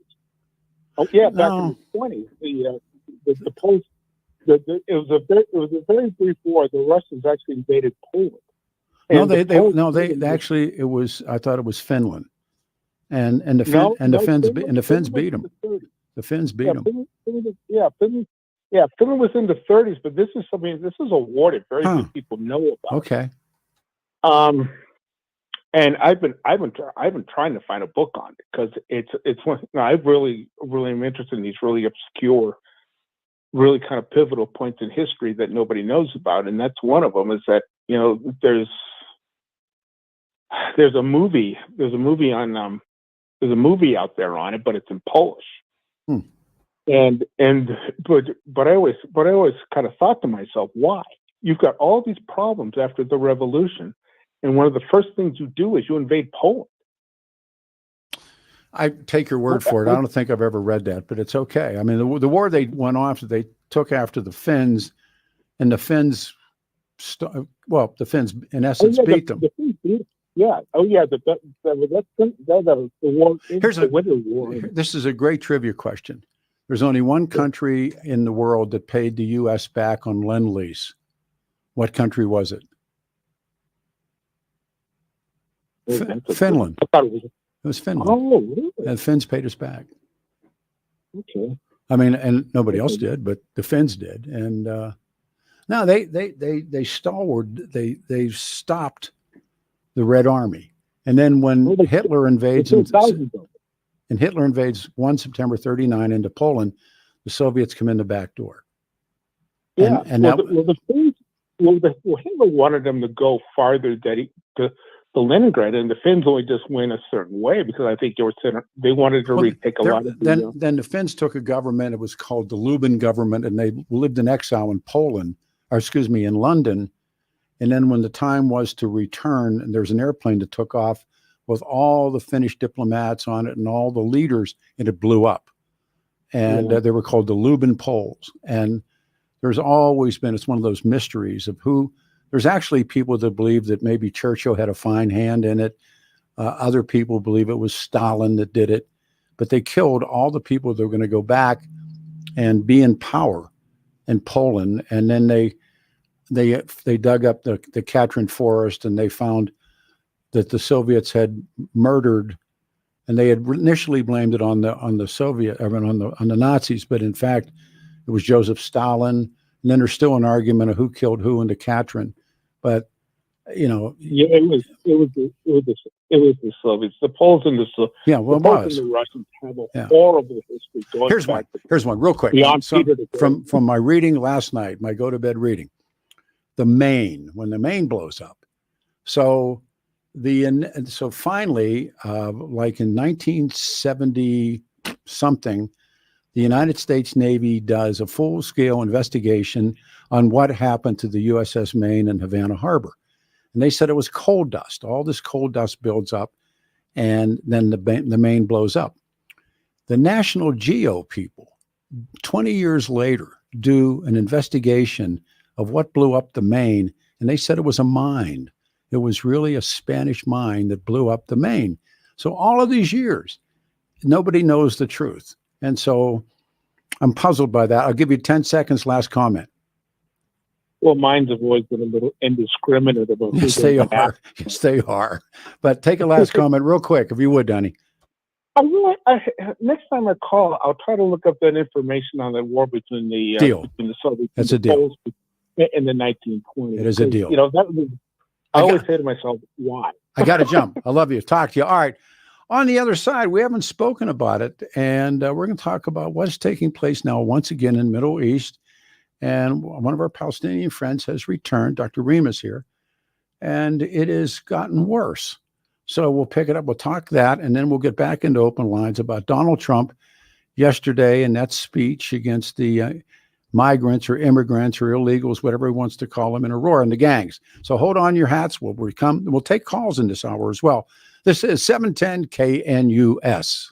Oh yeah, back in the 20s. The Poles. It was a very brief war. The Russians actually invaded Poland. They actually, it was. I thought it was Finland, and the Finns beat them. The Finns beat them. Finland was in the 30s, but this is a war that very few people know about. Okay. And I've been trying to find a book on it because it's one. I really am interested in these really obscure, really kind of pivotal points in history that nobody knows about, and that's one of them. Is that there's a movie out there on it, but it's in Polish. But I always kind of thought to myself, why? You've got all these problems after the revolution, and one of the first things you do is you invade Poland. I take your word for it. I don't think I've ever read that, but it's okay. I mean, the war they went after, they took after the Finns, and the Finns, the Finns in essence beat them. Yeah. Oh, yeah. The war. Here's The a Winter War. This is a great trivia question. There's only one country in the world that paid the U.S. back on Lend-Lease. What country was it? Finland. I thought it was. It was Finland. Oh, really? And Finns paid us back. Okay. I mean, and nobody else did, but the Finns did. And no, they stalwart. They stopped the Red Army. And then when Hitler invades and Hitler invades 1 September 39 into Poland, the Soviets come in the back door. Yeah. And Hitler wanted them to go farther to Leningrad, and the Finns only just went a certain way because I think they wanted to retake a lot of the... Then the Finns took a government. It was called the Lubin government, and they lived in exile in in London. And then when the time was to return, and there's an airplane that took off with all the Finnish diplomats on it and all the leaders, and it blew up. And they were called the Lubin Poles. And there's always been, it's one of those mysteries of who, there's actually people that believe that maybe Churchill had a fine hand in it. Other people believe it was Stalin that did it. But they killed all the people that were going to go back and be in power in Poland. And then they dug up the Katyn forest, and they found that the Soviets had murdered, and they had initially blamed it on the Soviet, I mean, on the Nazis, but in fact it was Joseph Stalin. And then there's still an argument of who killed who in the Katyn, but it was the Soviets, the Poles and the Soviets. Yeah, well, the Poles and the Russians have a horrible history. Here's one real quick. From my reading last night, my go to bed reading, when the Maine blows up. So finally, like in 1970 something, the United States Navy does a full-scale investigation on what happened to the USS Maine in Havana Harbor. And they said it was coal dust. All this coal dust builds up, and then the Maine blows up. The National Geo people, 20 years later, do an investigation of what blew up the Maine, and they said it was a mine. It was really a Spanish mine that blew up the Maine. So all of these years, nobody knows the truth. And so I'm puzzled by that. I'll give you 10 seconds, last comment. Well, mines have always been a little indiscriminate about Yes, they are. Yes, they are. But take a last comment real quick, if you would, Donnie. Next time I call, I'll try to look up that information on the war between the Soviets and the deal. Poles in the 1920s. It is a deal. I always say to myself, why? I got to jump. I love you. Talk to you. All right. On the other side, we haven't spoken about it, and we're going to talk about what's taking place now once again in Middle East. And one of our Palestinian friends has returned. Dr. Reema's here, and it has gotten worse. So we'll pick it up. We'll talk that, and then we'll get back into open lines about Donald Trump yesterday and that speech against the migrants or immigrants or illegals, whatever he wants to call them, in Aurora and the gangs. So hold on your hats. We'll take calls in this hour as well. This is 710 KNUS.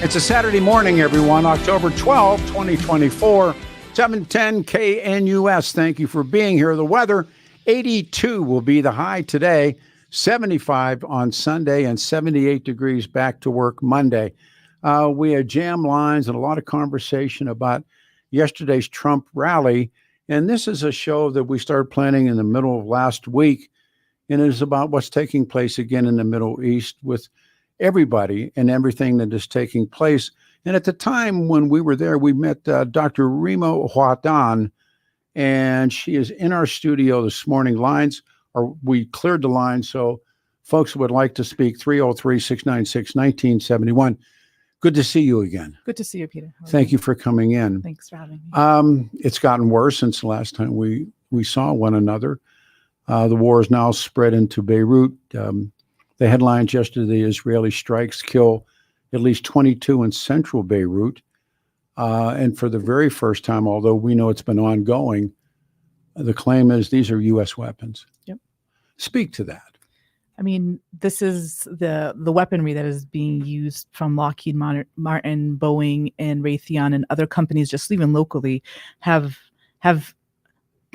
It's a Saturday morning, everyone, October 12, 2024, 710 KNUS. Thank you for being here. The weather, 82 will be the high today, 75 on Sunday, and 78 degrees back to work Monday. We had jam lines and a lot of conversation about yesterday's Trump rally. And this is a show that we started planning in the middle of last week. And it is about what's taking place again in the Middle East with everybody and everything that is taking place. And at the time when we were there, we met Dr. Reema Wahdan, and she is in our studio this morning. We cleared the line, so folks who would like to speak, 303-696-1971. Good to see you again. Good to see you, Peter. Thank you for coming in. Thanks for having me. It's gotten worse since the last time we saw one another. The war is now spread into Beirut. The headlines yesterday, Israeli strikes kill at least 22 in central Beirut. And for the very first time, although we know it's been ongoing, the claim is these are U.S. weapons. Yep. Speak to that. I mean, this is the weaponry that is being used from Lockheed Martin, Boeing, and Raytheon, and other companies, just even locally, have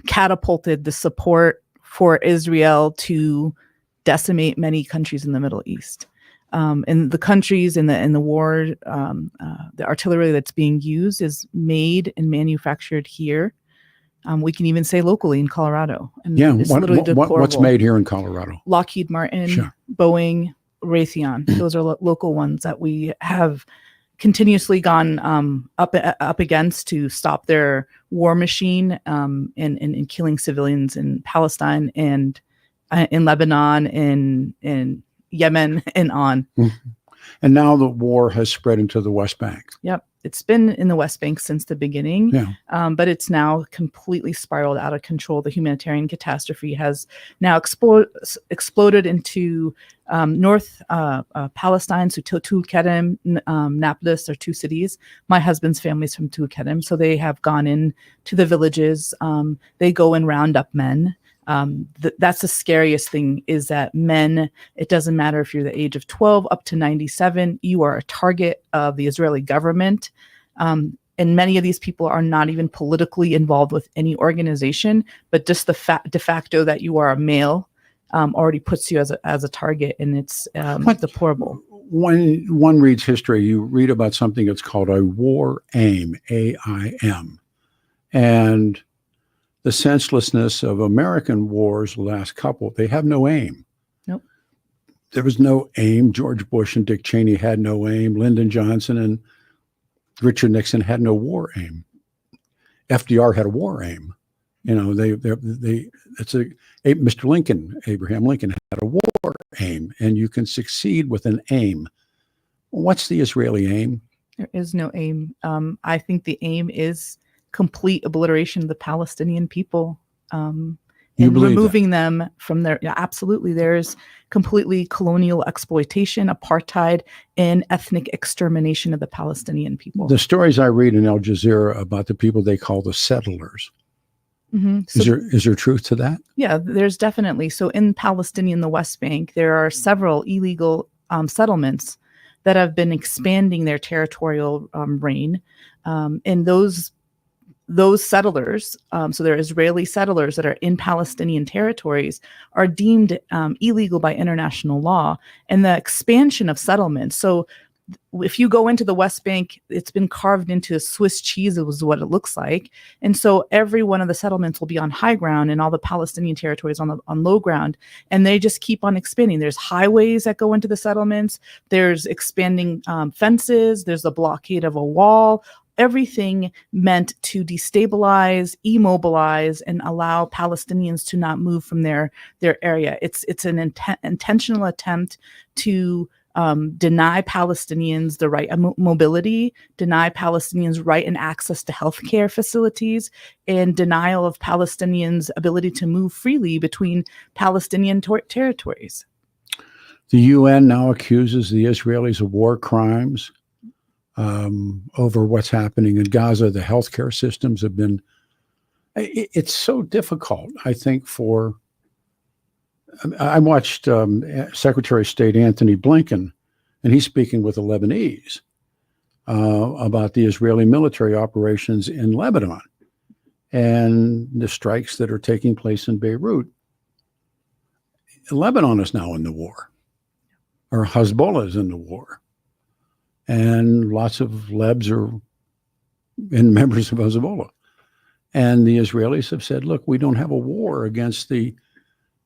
catapulted the support for Israel to decimate many countries in the Middle East. And the countries in the war, the artillery that's being used is made and manufactured here. We can even say locally in Colorado. And yeah, it's literally deplorable. What's made here in Colorado? Lockheed Martin, sure. Boeing, Raytheon. Those are local ones that we have continuously gone up against to stop their war machine and killing civilians in Palestine and in Lebanon, in Yemen, and on. And now the war has spread into the West Bank. Yep. It's been in the West Bank since the beginning, yeah. But it's now completely spiraled out of control. The humanitarian catastrophe has now exploded into North Palestine, so Tul Kedem, Nablus are two cities. My husband's family's from Tul Kedem, so they have gone in to the villages. They go and round up men. That's the scariest thing, is that men, it doesn't matter if you're the age of 12 up to 97, you are a target of the Israeli government. And many of these people are not even politically involved with any organization, but just the de facto that you are a male already puts you as a target, and it's deplorable. When one reads history, you read about something that's called a war aim, AIM. And the senselessness of American wars, the last couple, they have no aim. Nope. There was no aim. George Bush and Dick Cheney had no aim. Lyndon Johnson and Richard Nixon had no war aim. FDR had a war aim. You know, Mr. Lincoln, Abraham Lincoln, had a war aim, and you can succeed with an aim. What's the Israeli aim? There is no aim. I think the aim is complete obliteration of the Palestinian people, and removing them from their, absolutely. There's completely colonial exploitation, apartheid, and ethnic extermination of the Palestinian people. The stories I read in Al Jazeera about the people they call the settlers. Mm-hmm. Is there truth to that? Yeah, there's definitely. So in Palestinian, the West Bank, there are several illegal settlements that have been expanding their territorial reign, and those settlers, so they're Israeli settlers that are in Palestinian territories, are deemed illegal by international law. And the expansion of settlements, so if you go into the West Bank, it's been carved into Swiss cheese, is what it looks like. And so every one of the settlements will be on high ground and all the Palestinian territories on low ground. And they just keep on expanding. There's highways that go into the settlements. There's expanding fences. There's a blockade of a wall. Everything meant to destabilize, immobilize, and allow Palestinians to not move from their area. It's an intentional attempt to deny Palestinians the right of mobility, deny Palestinians right and access to healthcare facilities, and denial of Palestinians' ability to move freely between Palestinian territories. The UN now accuses the Israelis of war crimes over what's happening in Gaza. The healthcare systems have been, it's so difficult, I think, I watched Secretary of State Anthony Blinken, and he's speaking with the Lebanese. about the Israeli military operations in Lebanon and the strikes that are taking place in Beirut. Lebanon is now in the war, or Hezbollah is in the war. And lots of Lebs are members of Hezbollah. And the Israelis have said, look, we don't have a war against the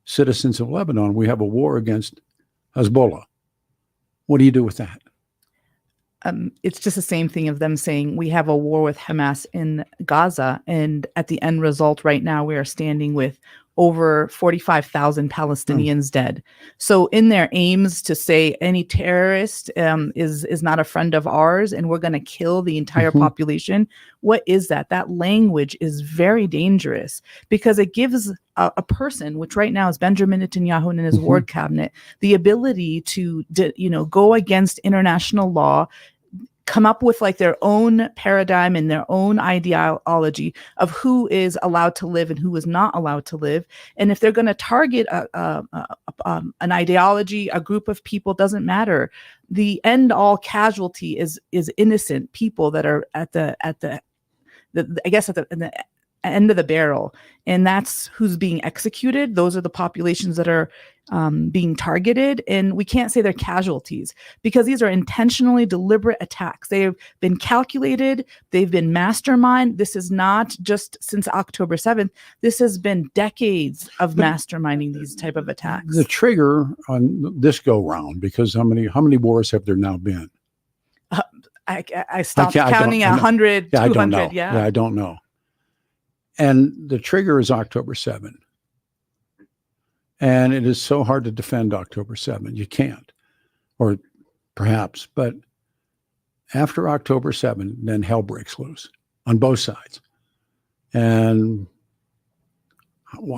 citizens of Lebanon. We have a war against Hezbollah. What do you do with that? It's just the same thing of them saying we have a war with Hamas in Gaza. And at the end result right now, we are standing with over 45,000 Palestinians dead. So in their aims to say any terrorist is not a friend of ours and we're going to kill the entire population, what is that? That language is very dangerous because it gives a person, which right now is Benjamin Netanyahu and his war cabinet, the ability to go against international law, come up with like their own paradigm and their own ideology of who is allowed to live and who is not allowed to live. And if they're going to target an ideology, a group of people, doesn't matter. The end all casualty is innocent people that are at the end of the barrel, and that's who's being executed. Those are the populations that are being targeted, and we can't say they're casualties because these are intentionally deliberate attacks. They have been calculated. They've been mastermind. This is not just since October 7th. This has been decades of masterminding these type of attacks. The trigger on this go round, because how many wars have there now been? I stopped counting 100, 200. I don't know. I don't know. And the trigger is October 7. And it is so hard to defend October 7. You can't, or perhaps, but after October 7, then hell breaks loose on both sides. And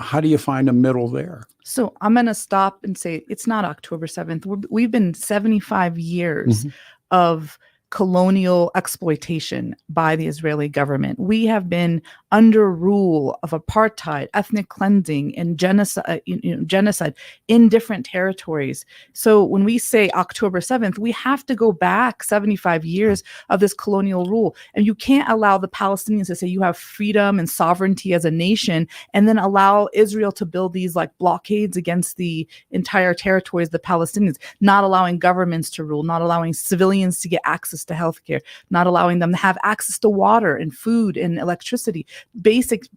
how do you find a middle there? So I'm going to stop and say it's not October 7th. We've been 75 years of colonial exploitation by the Israeli government. We have been under rule of apartheid, ethnic cleansing, and genocide in different territories. So when we say October 7th, we have to go back 75 years of this colonial rule. And you can't allow the Palestinians to say you have freedom and sovereignty as a nation and then allow Israel to build these like blockades against the entire territories of the Palestinians, not allowing governments to rule, not allowing civilians to get access to healthcare, not allowing them to have access to water and food and electricity, basic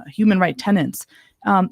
human right tenets.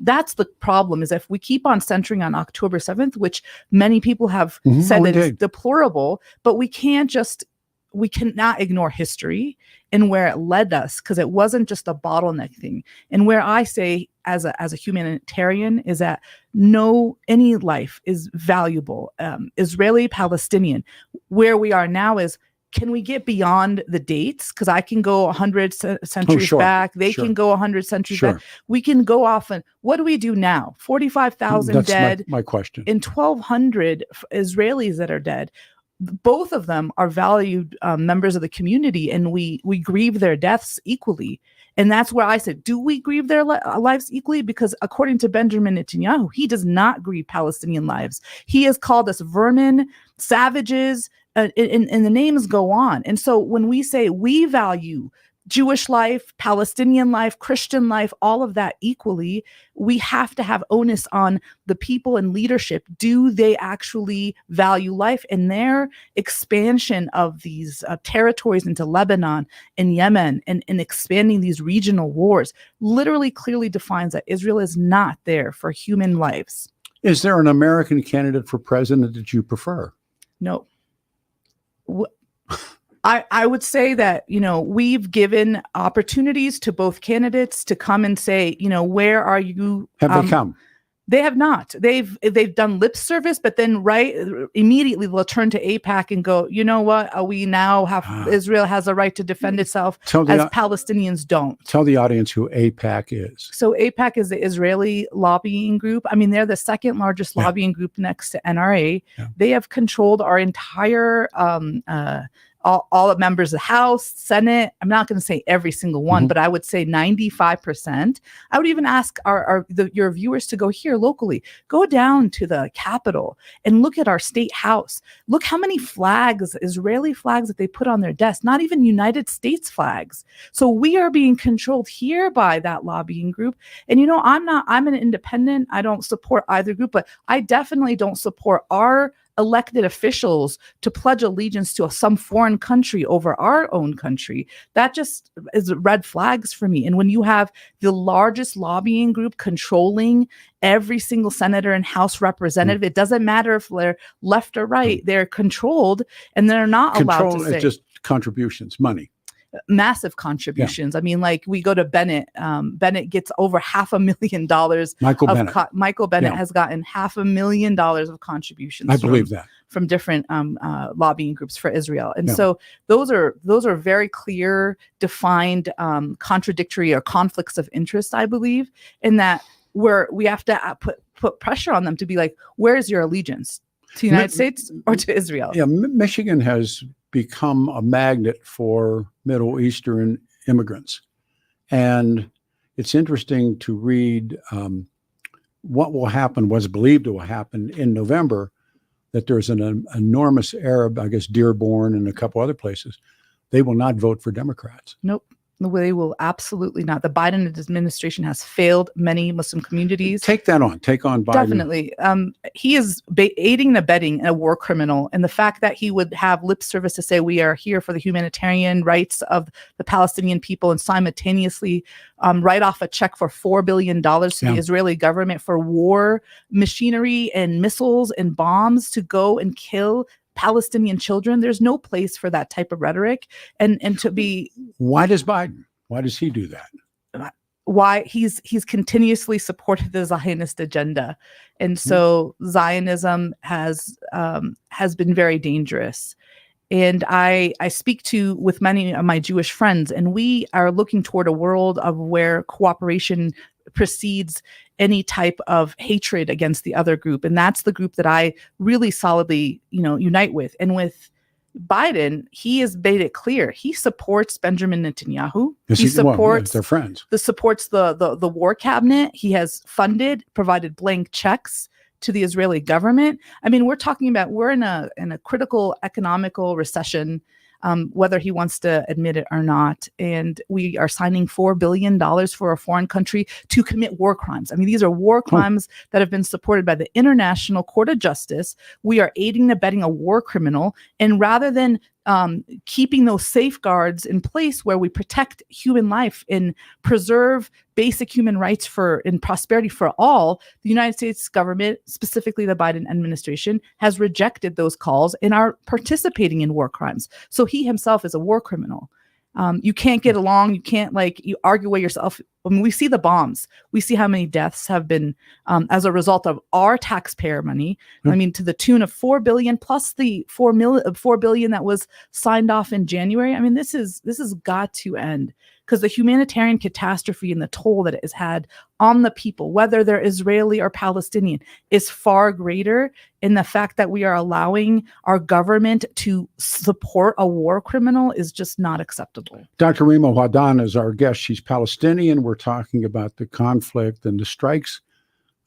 That's the problem, is if we keep on centering on October 7th, which many people have said that is deplorable, but we cannot ignore history and where it led us, because it wasn't just a bottleneck thing. And where I say as a humanitarian is that any life is valuable, Israeli, Palestinian. Where we are now is, can we get beyond the dates? Because I can go 100 centuries back. They can go 100 centuries back. We can go off and what do we do now? 45,000 dead. My question. And 1,200 Israelis that are dead. Both of them are valued members of the community, and we grieve their deaths equally. And that's where I said, do we grieve their lives equally? Because according to Benjamin Netanyahu, he does not grieve Palestinian lives. He has called us vermin, savages, and the names go on. And so when we say we value Jewish life, Palestinian life, Christian life, all of that equally, we have to have onus on the people in leadership. Do they actually value life? And their expansion of these territories into Lebanon and Yemen and expanding these regional wars literally clearly defines that Israel is not there for human lives. Is there an American candidate for president that you prefer? No. I would say that, we've given opportunities to both candidates to come and say, where are you? Have they come? They have not. They've done lip service, but then immediately they'll turn to AIPAC and go, you know what? We now have Israel has a right to defend itself as Palestinians don't. Tell the audience who AIPAC is. So AIPAC is the Israeli lobbying group. I mean, they're the second largest lobbying group next to NRA. Yeah. They have controlled our entire all the members of the House, Senate. I'm not going to say every single one, but I would say 95%. I would even ask your viewers to go here locally, go down to the Capitol and look at our state house. Look how many flags, Israeli flags that they put on their desk, not even United States flags. So we are being controlled here by that lobbying group. And, I'm an independent. I don't support either group, but I definitely don't support our elected officials to pledge allegiance to some foreign country over our own country. That just is red flags for me. And when you have the largest lobbying group controlling every single senator and House representative, it doesn't matter if they're left or right, they're controlled and they're not allowed to say. It's just contributions, money. Massive contributions. I mean, like we go to Bennett. Bennett gets over $500,000. Michael Bennett has gotten $500,000 of contributions. I believe that from different lobbying groups for Israel, and so those are very clear, defined, contradictory or conflicts of interest. I believe in that we have to put pressure on them to be like, where is your allegiance? To the United States or to Israel? Yeah, Michigan has become a magnet for Middle Eastern immigrants. And it's interesting to read what will happen, was believed to happen in November, that there's an enormous Arab, I guess Dearborn and a couple other places, they will not vote for Democrats. Nope. They will absolutely not. The Biden administration has failed many Muslim communities. Take on Biden. Definitely. He is aiding and abetting a war criminal. And the fact that he would have lip service to say we are here for the humanitarian rights of the Palestinian people and simultaneously write off a check for $4 billion to the Israeli government for war machinery and missiles and bombs to go and kill Palestinian children. There's no place for that type of rhetoric. And to be. Why does he do that? Why he's continuously supported the Zionist agenda. And so Zionism has been very dangerous. And I speak with many of my Jewish friends, and we are looking toward a world of where cooperation precedes any type of hatred against the other group. And that's the group that I really solidly, unite with. And with Biden, he has made it clear he supports Benjamin Netanyahu. He supports their friends. Supports the war cabinet. He has provided blank checks to the Israeli government. I mean, we're talking about we're in a critical economical recession, whether he wants to admit it or not. And we are signing $4 billion for a foreign country to commit war crimes. I mean, these are war crimes that have been supported by the International Court of Justice. We are aiding and abetting a war criminal. And rather than keeping those safeguards in place where we protect human life and preserve basic human rights and prosperity for all, the United States government, specifically the Biden administration, has rejected those calls and are participating in war crimes. So he himself is a war criminal. You can't get along. You can't you argue with yourself. I mean, we see the bombs. We see how many deaths have been as a result of our taxpayer money. I mean, to the tune of $4 billion plus the $4 billion that was signed off in January. I mean, this has got to end, because the humanitarian catastrophe and the toll that it has had on the people, whether they're Israeli or Palestinian, is far greater. In the fact that we are allowing our government to support a war criminal is just not acceptable. Dr. Reema Wahdan is our guest. She's Palestinian. We're talking about the conflict and the strikes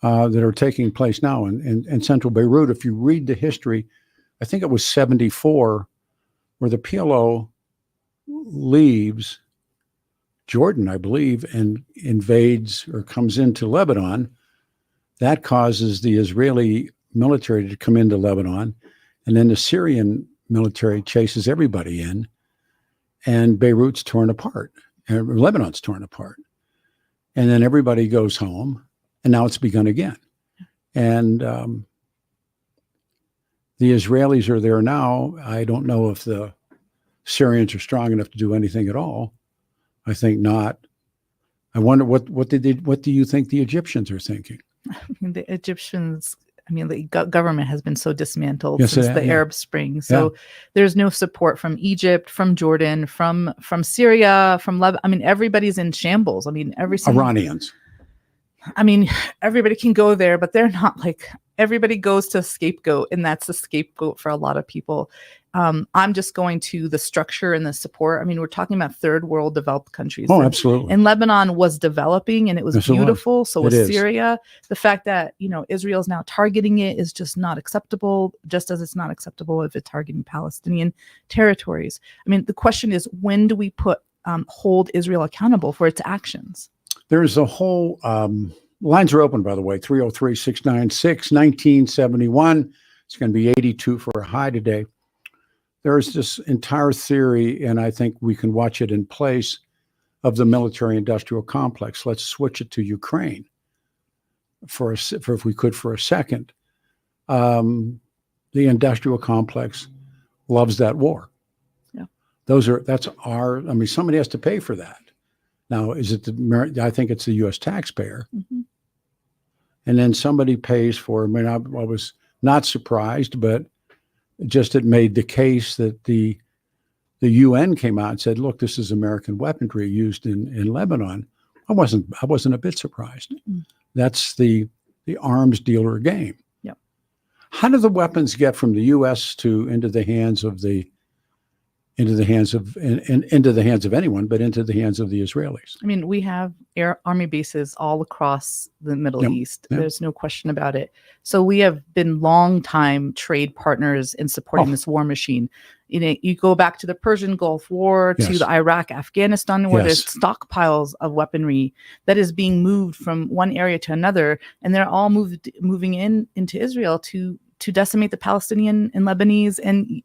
that are taking place now in central Beirut. If you read the history, I think it was 1974, where the PLO leaves Jordan, I believe, and invades or comes into Lebanon. That causes the Israeli military to come into Lebanon, and then the Syrian military chases everybody in, and Beirut's torn apart, and Lebanon's torn apart. And then everybody goes home, and now it's begun again. And the Israelis are there now. I don't know if the Syrians are strong enough to do anything at all. I think not. I wonder what do you think the Egyptians are thinking? The Egyptians, the government has been so dismantled since the Arab Spring. So there's no support from Egypt, from Jordan, from Syria, from Lebanon. Everybody's in shambles. Iranians. I mean, everybody can go there, but they're not like everybody goes to a scapegoat, and that's the scapegoat for a lot of people. I'm just going to the structure and the support. I mean, we're talking about third world developed countries. Oh, absolutely. And Lebanon was developing, and it was Yes, it was. beautiful. So was It is. Syria. The fact that, Israel is now targeting it is just not acceptable, just as it's not acceptable if it's targeting Palestinian territories. I mean, the question is, when do we hold Israel accountable for its actions? There's a whole, lines are open, by the way, 303-696-1971. It's going to be 82 for a high today. There's this entire theory, and I think we can watch it in place, of the military-industrial complex. Let's switch it to Ukraine for if we could for a second. The industrial complex loves that war. Yeah. Somebody has to pay for that. Now, I think it's the U.S. taxpayer. Mm-hmm. And then somebody pays for it. I mean, I was not surprised, but just it made the case that the UN came out and said, look, this is American weaponry used in Lebanon. I wasn't a bit surprised. Mm-hmm. That's the arms dealer game. Yep. How do the weapons get from the U.S. into the hands of anyone, but into the hands of the Israelis? I mean, we have army bases all across the Middle East. Yep. There's no question about it. So we have been long-time trade partners in supporting this war machine. You go back to the Persian Gulf War, to the Iraq-Afghanistan War. There's stockpiles of weaponry that is being moved from one area to another, and they're all moving into Israel to decimate the Palestinian and Lebanese and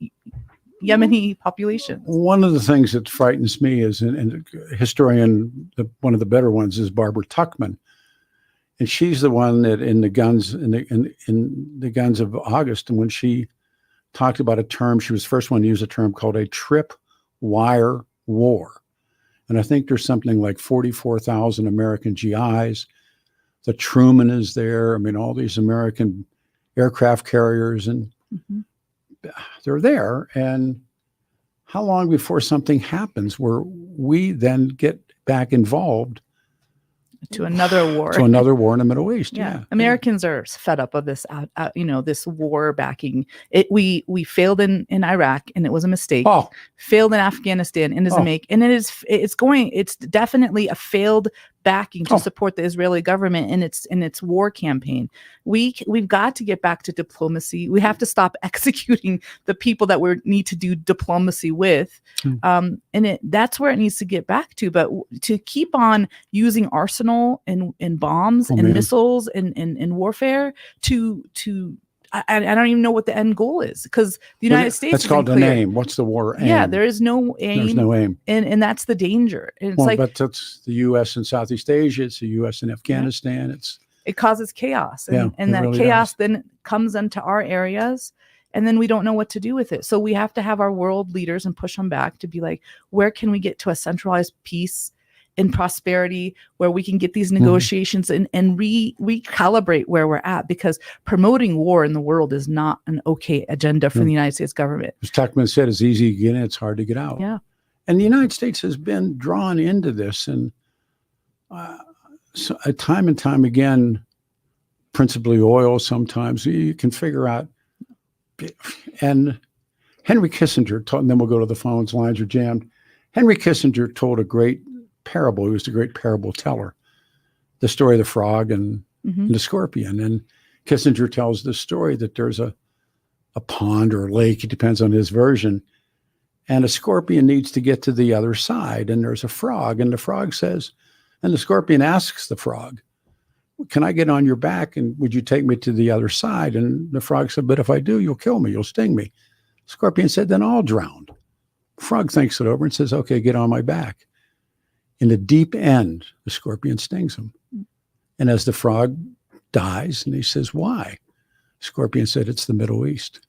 Yemeni population. One of the things that frightens me is, and a historian, one of the better ones is Barbara Tuchman, and she's the one that in the guns of August, and when she talked about a term, she was the first one to use a term called a trip-wire war, and I think there's something like 44,000 American GIs. The Truman is there. I mean, all these American aircraft carriers, and they're there. And how long before something happens where we then get back involved to another war? To another war in the Middle East. Yeah. Americans are fed up of this, this war backing. We failed in Iraq, and it was a mistake. Oh. Failed in Afghanistan, and is a make, and it's definitely a failed backing to support the Israeli government in its war campaign. We've got to get back to diplomacy. We have to stop executing the people that we need to do diplomacy with. And that's where it needs to get back to. But to keep on using arsenal and bombs and missiles and warfare I don't even know what the end goal is, because the United States. That's called the name. What's the war aim? Yeah, there is no aim. There's no aim, and that's the danger. And it's but that's the U.S. in Southeast Asia. It's the U.S. in Afghanistan. It causes chaos, and that really chaos then comes into our areas, and then we don't know what to do with it. So we have to have our world leaders and push them back to be like, where can we get to a centralized peace and prosperity where we can get these negotiations and recalibrate where we're at, because promoting war in the world is not an okay agenda for the United States government. As Tuchman said, it's easy to get in, it's hard to get out. Yeah. And the United States has been drawn into this, and time and time again, principally oil sometimes, you can figure out. And Henry Kissinger taught, and then we'll go to the phones, lines are jammed. Henry Kissinger told a great parable. He was the great parable teller, the story of the frog and the scorpion. And Kissinger tells the story that there's a pond or a lake, it depends on his version, and a scorpion needs to get to the other side, and there's a frog, and the frog says, and the scorpion asks the frog, can I get on your back, and would you take me to the other side? And the frog said, but if I do, you'll kill me, you'll sting me. Scorpion said, then I'll drown. Frog thinks it over and says, okay, get on my back. In the deep end, the scorpion stings him. And as the frog dies, and he says, why? Scorpion said, it's the Middle East.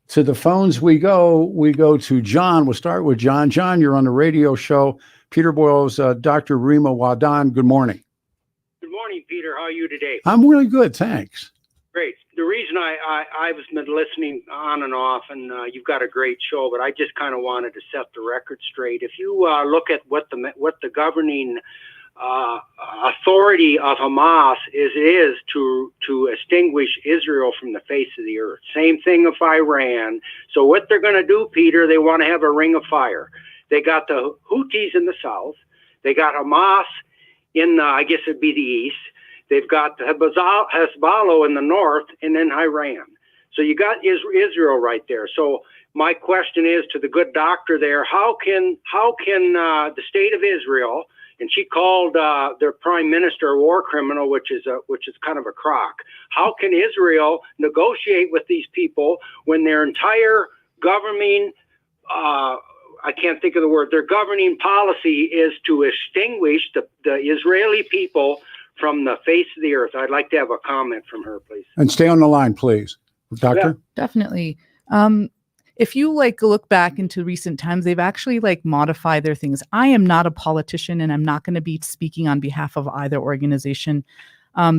To the phones we go to John. We'll start with John. John, you're on the radio show. Peter Boyles, Dr. Reema Wahdan, good morning. Good morning, Peter. How are you today? I'm really good, thanks. Great. The reason I've been listening on and off, and you've got a great show, but I just kind of wanted to set the record straight. If you look at what the governing authority of Hamas is to extinguish Israel from the face of the earth. Same thing of Iran. So what they're going to do, Peter, they want to have a ring of fire. They got the Houthis in the south. They got Hamas in the, I guess it'd be the east. They've got Hezbollah in the north, and then Iran. So you got Israel right there. So my question is to the good doctor there: how can the state of Israel, and she called their prime minister a war criminal, which is kind of a crock. How can Israel negotiate with these people when their entire governing I can't think of the word. Their governing policy is to extinguish the Israeli people from the face of the earth? I'd like to have a comment from her, please. And stay on the line, please. Doctor? Yeah, definitely. If you look back into recent times, they've actually modified their things. I am not a politician, and I'm not going to be speaking on behalf of either organization.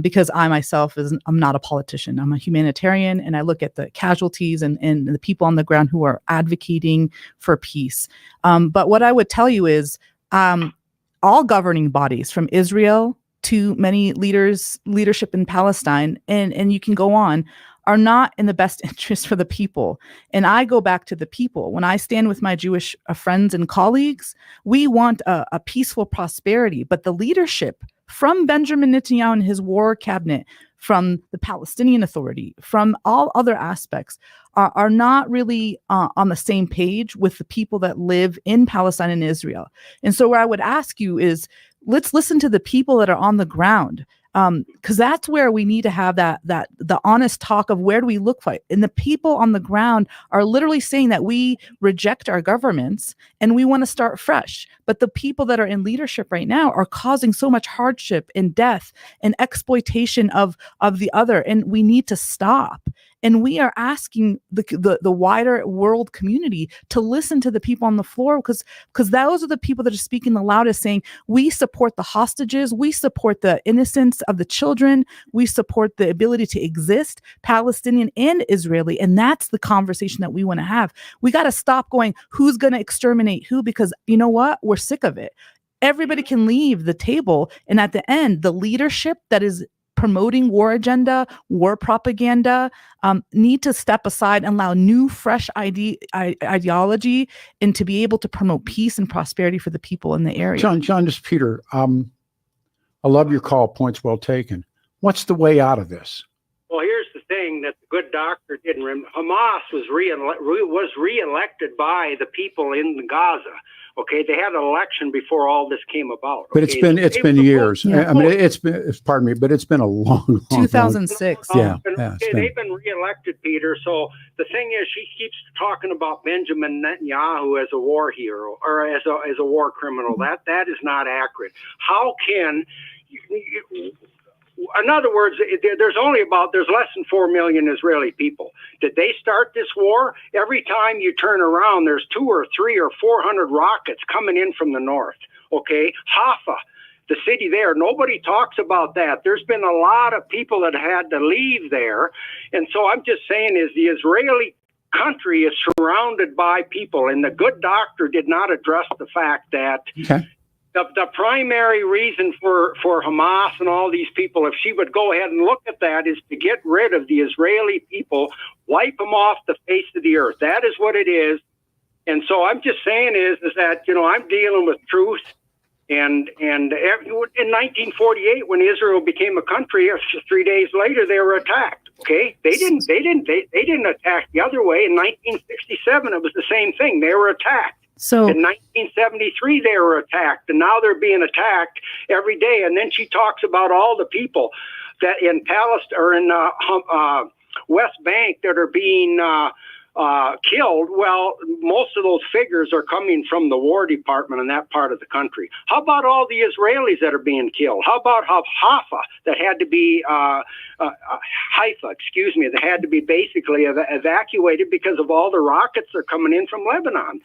Because I myself I'm not a politician. I'm a humanitarian, and I look at the casualties and the people on the ground who are advocating for peace. But what I would tell you is all governing bodies, from Israel to many leadership in Palestine, and you can go on, are not in the best interest for the people. And I go back to the people. When I stand with my Jewish friends and colleagues, we want a peaceful prosperity, but the leadership from Benjamin Netanyahu and his war cabinet, from the Palestinian Authority, from all other aspects, are not really on the same page with the people that live in Palestine and Israel. And so what I would ask you is, let's listen to the people that are on the ground. Because that's where we need to have the honest talk of where do we look like. And the people on the ground are literally saying that we reject our governments and we want to start fresh. But the people that are in leadership right now are causing so much hardship and death and exploitation of the other. And we need to stop. And we are asking the wider world community to listen to the people on the floor, because those are the people that are speaking the loudest, saying we support the hostages, we support the innocence of the children, we support the ability to exist, Palestinian and Israeli. And that's the conversation that we want to have. We got to stop going, who's going to exterminate who? Because you know what? We're sick of it. Everybody can leave the table. And at the end, the leadership that is promoting war agenda, war propaganda, need to step aside and allow new, fresh ideology, and to be able to promote peace and prosperity for the people in the area. John, this is Peter. I love your call. Points well taken. What's the way out of this? Well, here's the thing that the good doctor didn't remember. Hamas was reelected by the people in Gaza. Okay, they had an election before all this came about. But okay? it's been years. Yeah. I mean, it's pardon me, but it's been a long 2006. Yeah, they've been reelected, Peter. So the thing is, she keeps talking about Benjamin Netanyahu as a war hero or as a war criminal. That is not accurate. How can in other words, there's less than 4 million Israeli people. Did they start this war? Every time you turn around, there's 200 or 300 or 400 rockets coming in from the north. Okay, Haifa, the city there, nobody talks about that. There's been a lot of people that had to leave there, and so I'm just saying is the Israeli country is surrounded by people, and the good doctor did not address the fact that. Okay. The primary reason for Hamas and all these people, if she would go ahead and look at that, is to get rid of the Israeli people, wipe them off the face of the earth. That is what it is. And so I'm just saying is that, I'm dealing with truth. And in 1948, when Israel became a country, 3 days later, they were attacked. Okay, they didn't attack the other way. In 1967, it was the same thing. They were attacked. So in 1973, they were attacked, and now they're being attacked every day. And then she talks about all the people that in Palestine or in West Bank that are being killed. Well, most of those figures are coming from the War Department in that part of the country. How about all the Israelis that are being killed? How about Haifa that had to be that had to be basically evacuated because of all the rockets that are coming in from Lebanon?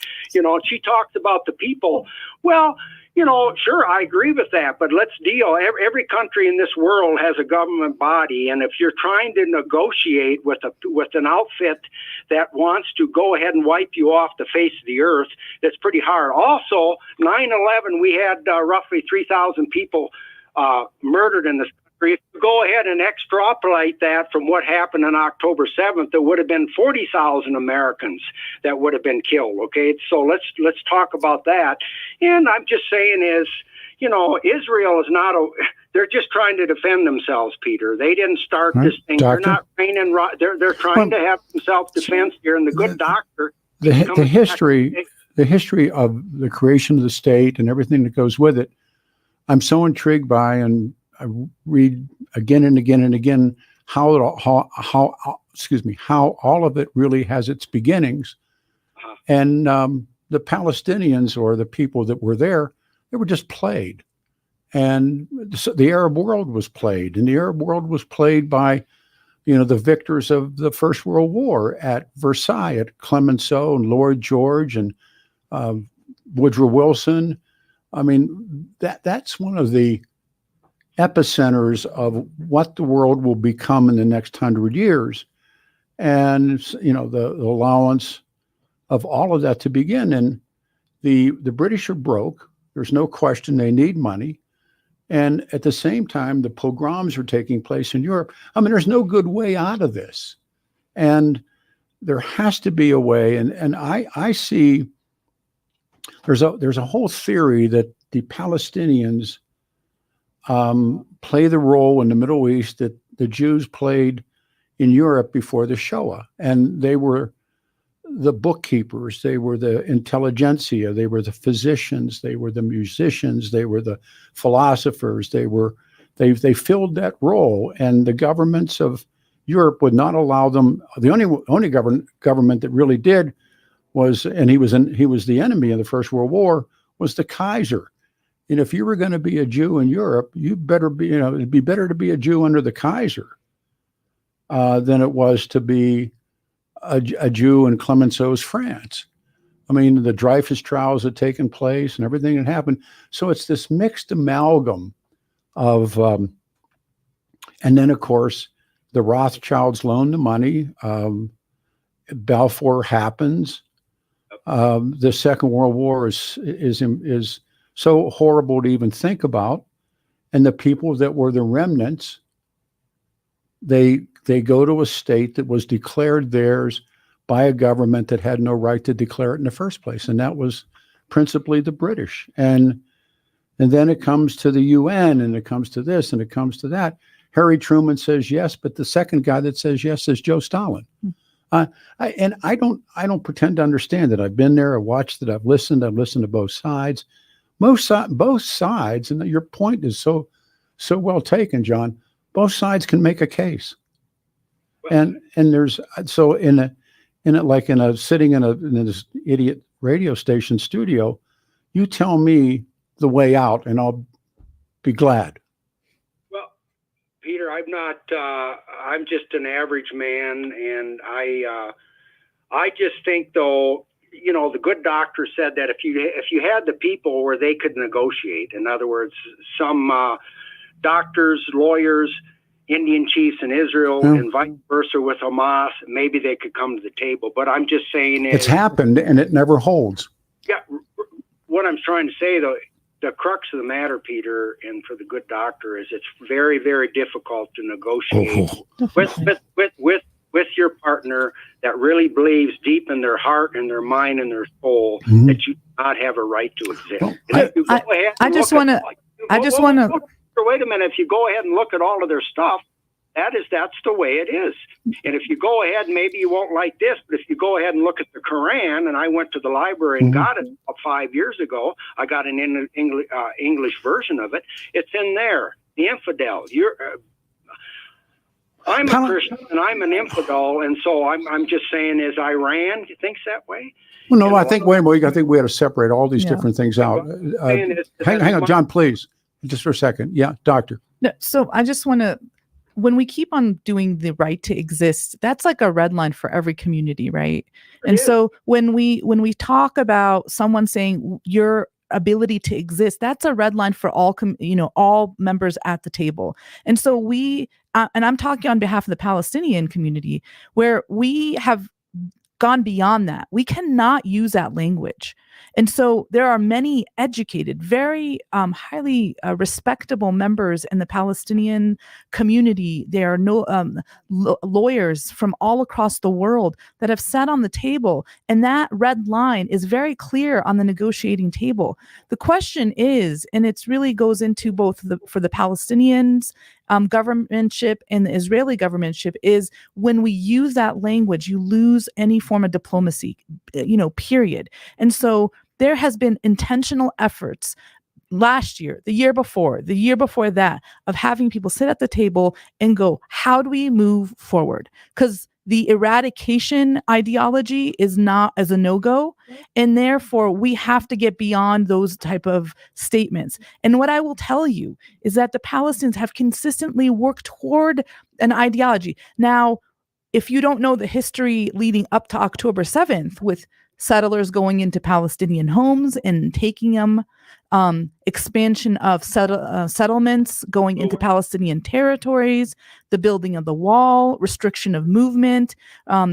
She talks about the people. Well, Sure, I agree with that, but let's deal. Every country in this world has a government body, and if you're trying to negotiate with an outfit that wants to go ahead and wipe you off the face of the earth, that's pretty hard. Also, 9/11, we had roughly 3,000 people murdered in this country. If you go ahead and extrapolate that from what happened on October 7th, there would have been 40,000 Americans that would have been killed. Okay, so let's talk about that. And I'm just saying is, Israel is not they're just trying to defend themselves, Peter. They didn't start this thing. Doctor? They're not training. They're trying to have some self-defense here. And the good doctor. The history of the creation of the state and everything that goes with it, I'm so intrigued by, and I read again and again and again how all of it really has its beginnings. And the Palestinians, or the people that were there, they were just played. And so the Arab world was played, and the Arab world was played by, the victors of the First World War at Versailles, at Clemenceau and Lloyd George and Woodrow Wilson. I mean, that's one of the epicenters of what the world will become in the next 100 years. And, the allowance of all of that to begin. And the British are broke. There's no question they need money. And at the same time, the pogroms are taking place in Europe. I mean, there's no good way out of this. And there has to be a way. And I see there's a whole theory that the Palestinians play the role in the Middle East that the Jews played in Europe before the Shoah. And they were the bookkeepers, they were the intelligentsia, they were the physicians, they were the musicians, they were the philosophers, they filled that role. And the governments of Europe would not allow them. The only government that really did was, and he was the enemy in the First World War, was the Kaiser. And if you were going to be a Jew in Europe, you better be, it'd be better to be a Jew under the Kaiser than it was to be a Jew in Clemenceau's France. I mean, the Dreyfus trials had taken place and everything had happened. So it's this mixed amalgam of, and then of course, the Rothschilds loan the money. Balfour happens. The Second World War is so horrible to even think about. And the people that were the remnants, they go to a state that was declared theirs by a government that had no right to declare it in the first place. And that was principally the British. And then it comes to the UN, and it comes to this, and it comes to that. Harry Truman says yes, but the second guy that says yes is Joe Stalin. I don't pretend to understand it. I've been there, I've watched it, I've listened to both sides. Both sides, and your point is so well taken, John. Both sides can make a case. And there's so sitting in this idiot radio station studio, you tell me the way out, and I'll be glad. Well, Peter, I'm not. I'm just an average man, and I just think, though, the good doctor said that if you had the people where they could negotiate, in other words, some doctors, lawyers, Indian chiefs in Israel, and vice versa with Hamas, maybe they could come to the table. But I'm just saying it's happened, and it never holds. Yeah, what I'm trying to say, though, the crux of the matter, Peter, and for the good doctor, is it's very, very difficult to negotiate with your partner that really believes deep in their heart and their mind and their soul that you do not have a right to exist. Wait a minute. If you go ahead and look at all of their stuff, that's the way it is. And if you go ahead, maybe you won't like this, but if you go ahead and look at the Quran, and I went to the library and got it about 5 years ago, I got an English version of it. It's in there. The infidel. I'm a Christian and I'm an infidel, and so I'm just saying, is Iran thinks that way? Well, no, I think we had to separate all these different things out. Hang on, John, please, just for a second. Yeah, doctor. No, so I just want to, when we keep on doing the right to exist, that's like a red line for every community, right? And so when we talk about someone saying you're ability to exist, that's a red line for all, all members at the table. And so we, and I'm talking on behalf of the Palestinian community, where we have gone beyond that. We cannot use that language. And so there are many educated, very highly respectable members in the Palestinian community. There are no lawyers from all across the world that have sat on the table, and that red line is very clear on the negotiating table. The question is, and it really goes into both for the Palestinians governmentship and the Israeli governmentship, is when we use that language, you lose any form of diplomacy, period. And so there has been intentional efforts last year, the year before that, of having people sit at the table and go, how do we move forward? Because the eradication ideology is not as a no-go, and therefore we have to get beyond those type of statements. And what I will tell you is that the Palestinians have consistently worked toward an ideology. Now, if you don't know the history leading up to October 7th, with settlers going into Palestinian homes and taking them, expansion of settlements going into Palestinian territories, the building of the wall, restriction of movement,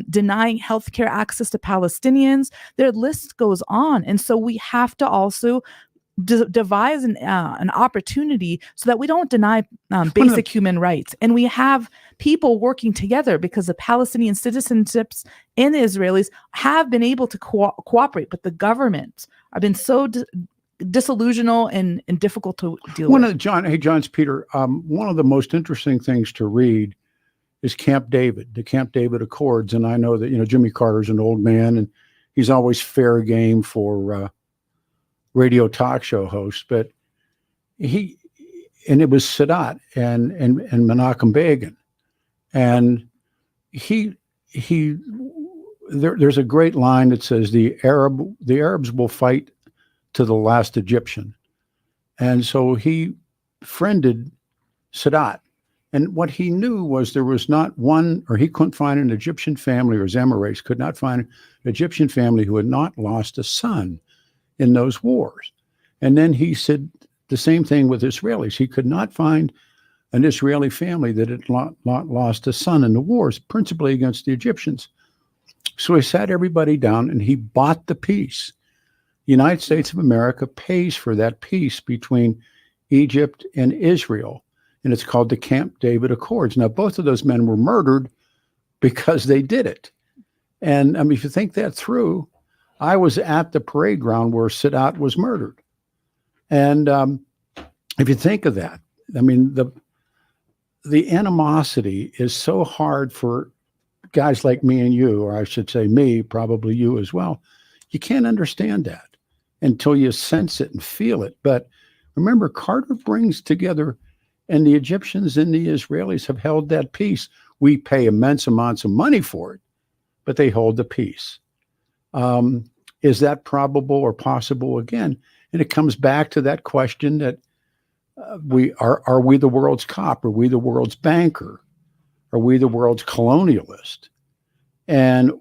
denying healthcare access to Palestinians, their list goes on. And so we have to also devise an opportunity so that we don't deny basic human rights. And we have people working together, because the Palestinian citizenships and the Israelis have been able to cooperate, but the governments have been so disillusional and difficult to deal with. John's Peter. One of the most interesting things to read is Camp David, the Camp David Accords. And I know that, Jimmy Carter's an old man and he's always fair game for radio talk show host, but it was Sadat and Menachem Begin. And there's a great line that says the Arabs will fight to the last Egyptian. And so he friended Sadat. And what he knew was there was not one, or he couldn't find an Egyptian family, or his Emirates could not find an Egyptian family who had not lost a son in those wars. And then he said the same thing with Israelis. He could not find an Israeli family that had not lost a son in the wars, principally against the Egyptians. So he sat everybody down and he bought the peace. The United States of America pays for that peace between Egypt and Israel, and it's called the Camp David Accords. Now, both of those men were murdered because they did it. And I mean, if you think that through, I was at the parade ground where Sadat was murdered. And if you think of that, I mean, the animosity is so hard for guys like me and you, or I should say me, probably you as well. You can't understand that until you sense it and feel it. But remember, Carter brings together, and the Egyptians and the Israelis have held that peace. We pay immense amounts of money for it, but they hold the peace. Is that probable or possible again? And it comes back to that question that are we the world's cop? Are we the world's banker? Are we the world's colonialist?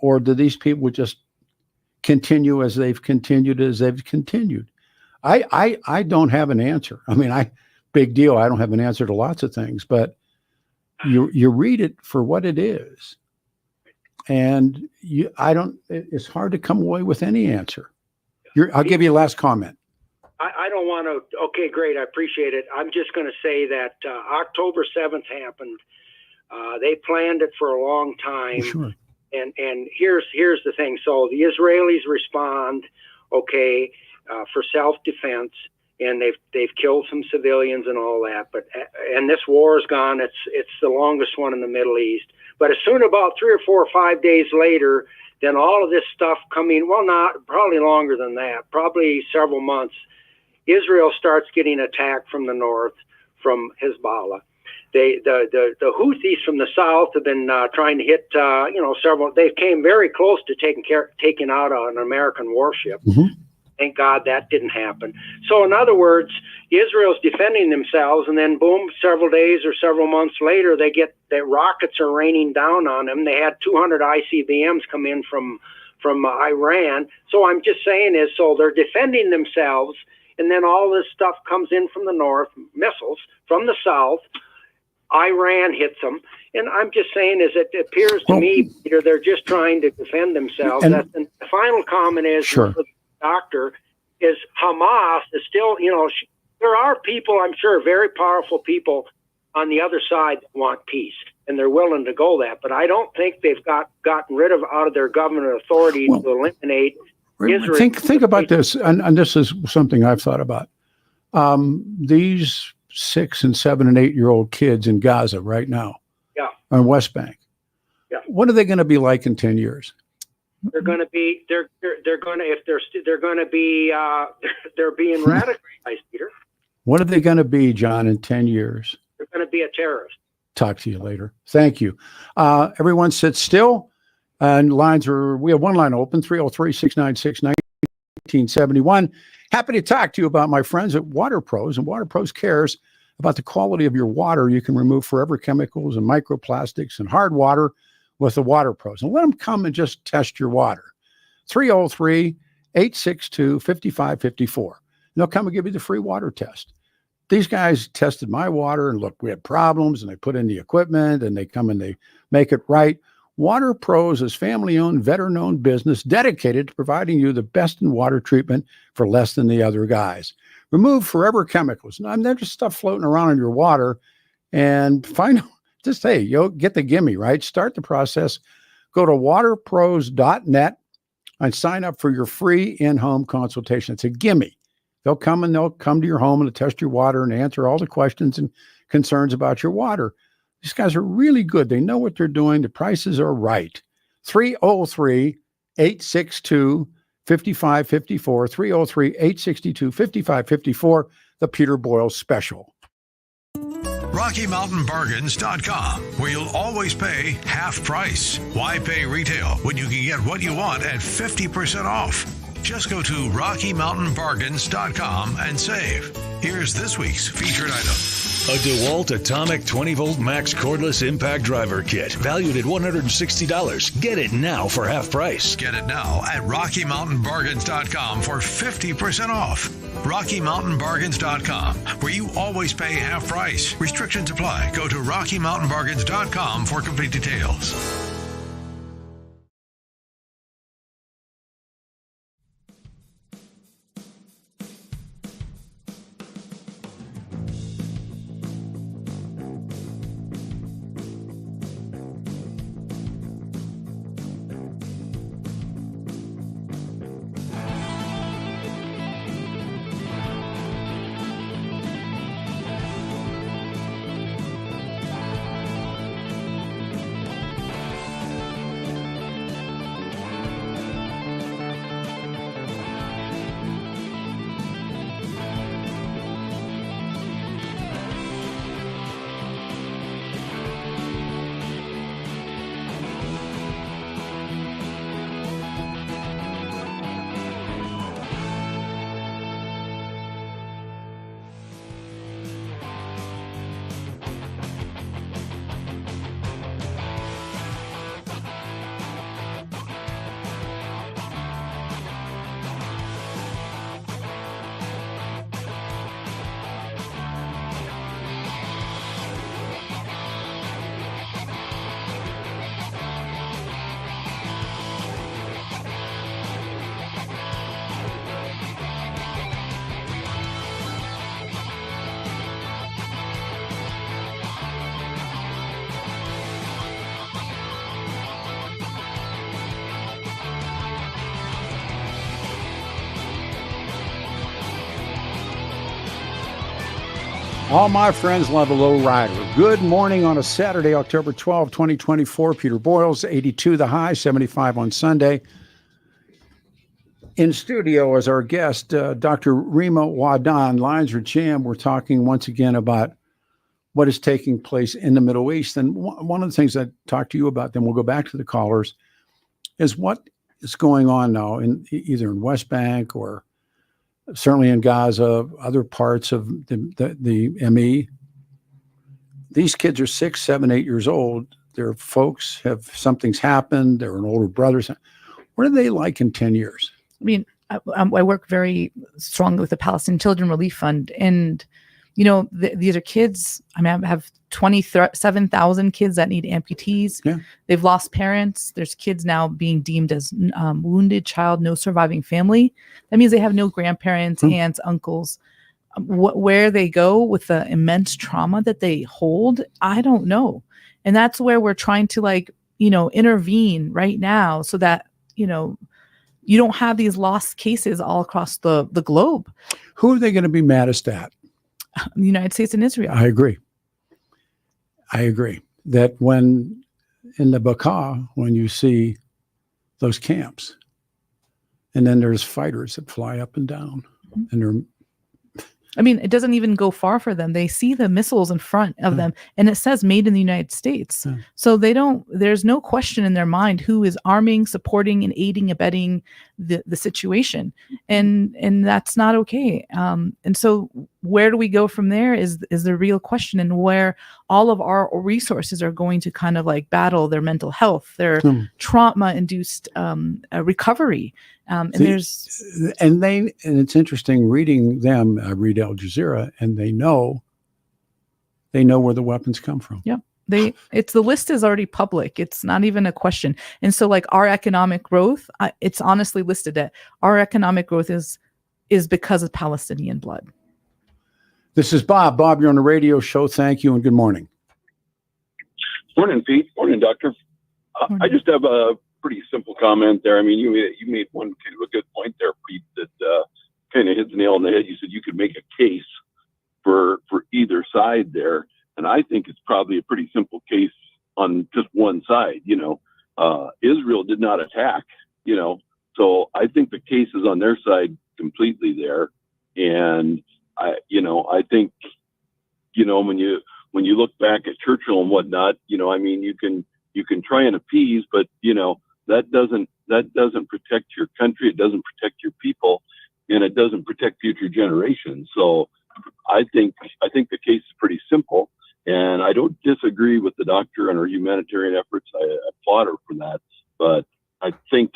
Or do these people just continue as they've continued? I don't have an answer. I mean, big deal. I don't have an answer to lots of things, but you read it for what it is. And it's hard to come away with any answer. I'll give you a last comment. I don't want to. Okay, great. I appreciate it. I'm just going to say that October 7th happened. They planned it for a long time. Sure. And here's the thing. So the Israelis respond, okay, for self-defense, and they've killed some civilians and all that. And this war is gone. It's the longest one in the Middle East. But as soon about 3 or 4 or 5 days later, then all of this stuff probably longer than that, probably several months, Israel starts getting attacked from the north, from Hezbollah. The Houthis from the south have been trying to hit, several. They came very close to taking out an American warship. Mm-hmm. Thank God that didn't happen. So in other words, Israel's defending themselves, and then boom, several days or several months later, they get that rockets are raining down on them. They had 200 ICBMs come in from Iran. So I'm just saying so they're defending themselves, and then all this stuff comes in from the north, missiles from the south. Iran hits them. And I'm just saying, is it appears to me, Peter, they're just trying to defend themselves. And the final comment is, sure, for the doctor, is Hamas is still, there are people, I'm sure, very powerful people on the other side that want peace, and they're willing to go that. But I don't think they've gotten rid of out of their government authority to eliminate Israel. Think about this, and this is something I've thought about. These 6 and 7 and 8-year-old kids in Gaza right now, on West Bank. Yeah. What are they going to be like in 10 years? They're going to be they're being radicalized, Peter. What are they going to be, John, in 10 years? They're going to be a terrorist. Talk to you later. Thank you. Everyone sit still. And we have one line open, 303-696-1971. Happy to talk to you about my friends at Water Pros, and Water Pros cares about the quality of your water. You can remove forever chemicals and microplastics and hard water with the Water Pros. And let them come and just test your water. 303-862-5554. They'll come and give you the free water test. These guys tested my water, and look, we had problems, and they put in the equipment, and they come and they make it right. Water Pros is family-owned, veteran-owned business dedicated to providing you the best in water treatment for less than the other guys. Remove forever chemicals. Now, there's just stuff floating around in your water, and find out, just, hey, you'll get the gimme, right? Start the process. Go to waterpros.net and sign up for your free in-home consultation. It's a gimme. They'll come to your home and test your water and answer all the questions and concerns about your water. These guys are really good. They know what they're doing. The prices are right. 303-862-5554. 303-862-5554. The Peter Boyles Special. RockyMountainBargains.com, where you'll always pay half price. Why pay retail when you can get what you want at 50% off? Just go to RockyMountainBargains.com and save. Here's this week's featured item. A DeWalt Atomic 20-volt max cordless impact driver kit, valued at $160. Get it now for half price. Get it now at RockyMountainBargains.com for 50% off. RockyMountainBargains.com, where you always pay half price. Restrictions apply. Go to RockyMountainBargains.com for complete details. All my friends love a low rider. Good morning on a Saturday, October 12, 2024. Peter Boyles, 82 the high, 75 on Sunday. In studio as our guest, Dr. Reema Wahdan. Lines are jammed. We're talking once again about what is taking place in the Middle East. And one of the things I talked to you about, then we'll go back to the callers, is what is going on now in either in West Bank or certainly in Gaza, other parts of the ME. These kids are 6, 7, 8 years old. Their folks something's happened. They're an older brother. What are they like in 10 years? I mean, I work very strongly with the Palestinian Children Relief Fund, and these are kids. I mean, I have 27,000 kids that need amputees. Yeah. They've lost parents. There's kids now being deemed as wounded child, no surviving family. That means they have no grandparents, aunts, uncles. Where they go with the immense trauma that they hold, I don't know. And that's where we're trying to intervene right now so that, you don't have these lost cases all across the globe. Who are they going to be maddest at? The United States and Israel. I agree that when in the Bekaa, when you see those camps, and then there's fighters that fly up and down, and it doesn't even go far for them. They see the missiles in front of them, and it says made in the United States. So there's no question in their mind who is arming, supporting, and aiding, abetting the situation. And that's not okay. And so where do we go from there is the real question, and where all of our resources are going to kind of battle their mental health, their trauma-induced recovery. And it's interesting reading them. I read Al Jazeera, and they know where the weapons come from. Yeah, the list is already public. It's not even a question. And so, our economic growth, it's honestly listed that our economic growth is because of Palestinian blood. This is Bob. Bob, you're on the radio show. Thank you, and good morning. Morning, Pete. Morning, Doctor. Morning. I just have a pretty simple comment there. I mean, you made one kind of a good point there, Pete, that kind of hit the nail on the head. You said you could make a case for either side there, and I think it's probably a pretty simple case on just one side. Israel did not attack. So I think the case is on their side completely there, and I think when you look back at Churchill and whatnot, you can try and appease, but that doesn't protect your country. It doesn't protect your people, and it doesn't protect future generations. So I think the case is pretty simple, and I don't disagree with the doctor and her humanitarian efforts. I applaud her for that, but I think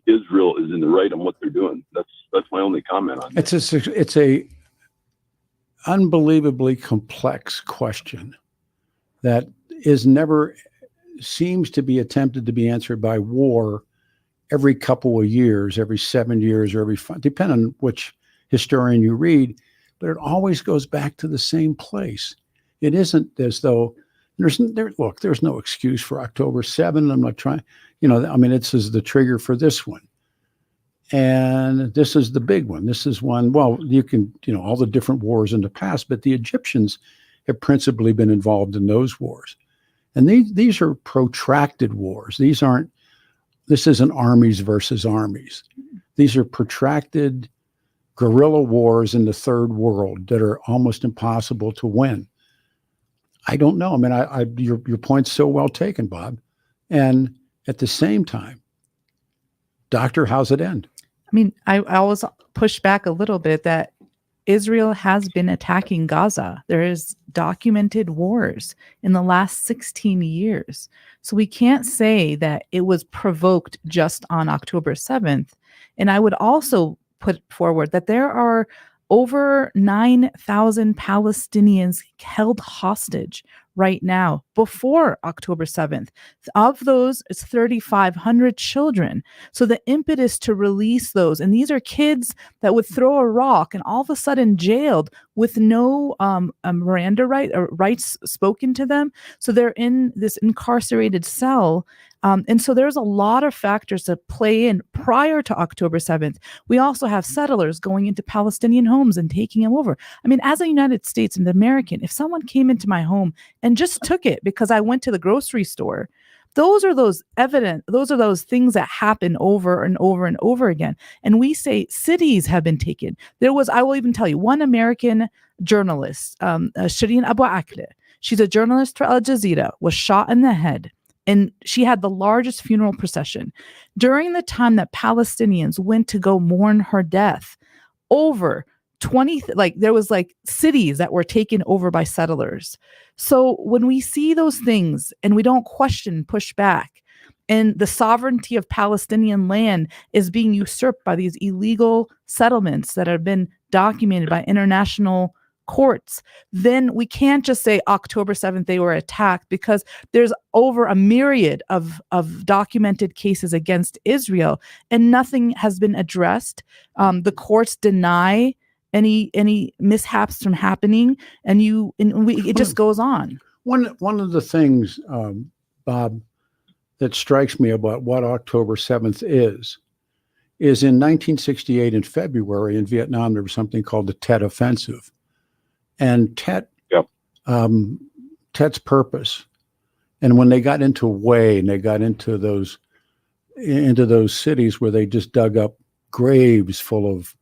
Israel is in the right on what they're doing. That's my only comment on that. It's a unbelievably complex question that is never seems to be attempted to be answered by war every couple of years, every 7 years, or every depending on which historian you read, but it always goes back to the same place. It isn't as though there's no excuse for October 7. I'm not trying, this is the trigger for this one. And this is the big one. This is one, well, you can, all the different wars in the past, but the Egyptians have principally been involved in those wars. And these are protracted wars. This isn't armies versus armies. These are protracted guerrilla wars in the third world that are almost impossible to win. I don't know. Your point's so well taken, Bob. And at the same time, Doctor, how's it end? I always push back a little bit that Israel has been attacking Gaza. There is documented wars in the last 16 years. So we can't say that it was provoked just on October 7th. And I would also put forward that there are over 9,000 Palestinians held hostage right now before October 7th. Of those, it's 3,500 children. So the impetus to release those, and these are kids that would throw a rock and all of a sudden jailed with no Miranda rights spoken to them. So they're in this incarcerated cell. And so there's a lot of factors that play in prior to October 7th. We also have settlers going into Palestinian homes and taking them over. As a United States and American, if someone came into my home and just took it because I went to the grocery store, those are those things that happen over and over and over again. And we say cities have been taken. I will even tell you, one American journalist, Shireen Abu Akleh, she's a journalist for Al Jazeera, was shot in the head. And she had the largest funeral procession. During the time that Palestinians went to go mourn her death, over 20, there was cities that were taken over by settlers. So when we see those things and we don't question, push back, And the sovereignty of Palestinian land is being usurped by these illegal settlements that have been documented by international courts. Then we can't just say October 7th they were attacked, because there's over a myriad of documented cases against Israel, and nothing has been addressed. The courts deny any mishaps from happening, it just goes on. One of the things, Bob, that strikes me about what October 7th is in 1968 in February in Vietnam, there was something called the Tet Offensive. And Tet's purpose, and when they got into Hue and they got into those cities where they just dug up graves full of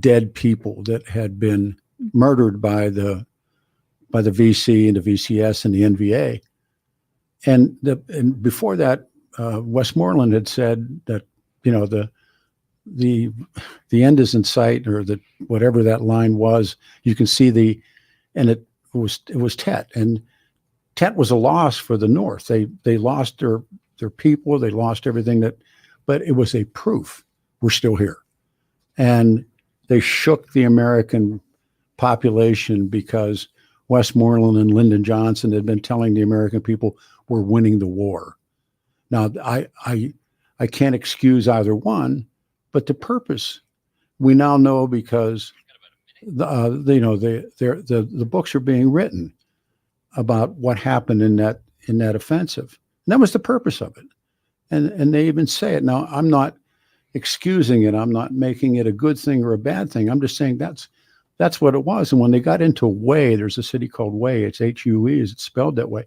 dead people that had been murdered by the VC and the VCS and the NVA. And before that, Westmoreland had said that, the end is in sight, or that whatever that line was, you can see it was Tet, and Tet was a loss for the North. They lost their people, they lost everything but it was a proof we're still here. And they shook the American population because Westmoreland and Lyndon Johnson had been telling the American people we're winning the war. Now, I can't excuse either one, but the purpose we now know, because the books are being written about what happened in that offensive. And that was the purpose of it. And they even say it. Now, I'm not excusing it. I'm not making it a good thing or a bad thing. I'm just saying that's what it was. And when they got into Hue, there's a city called Hue. It's H-U-E, it's spelled that way.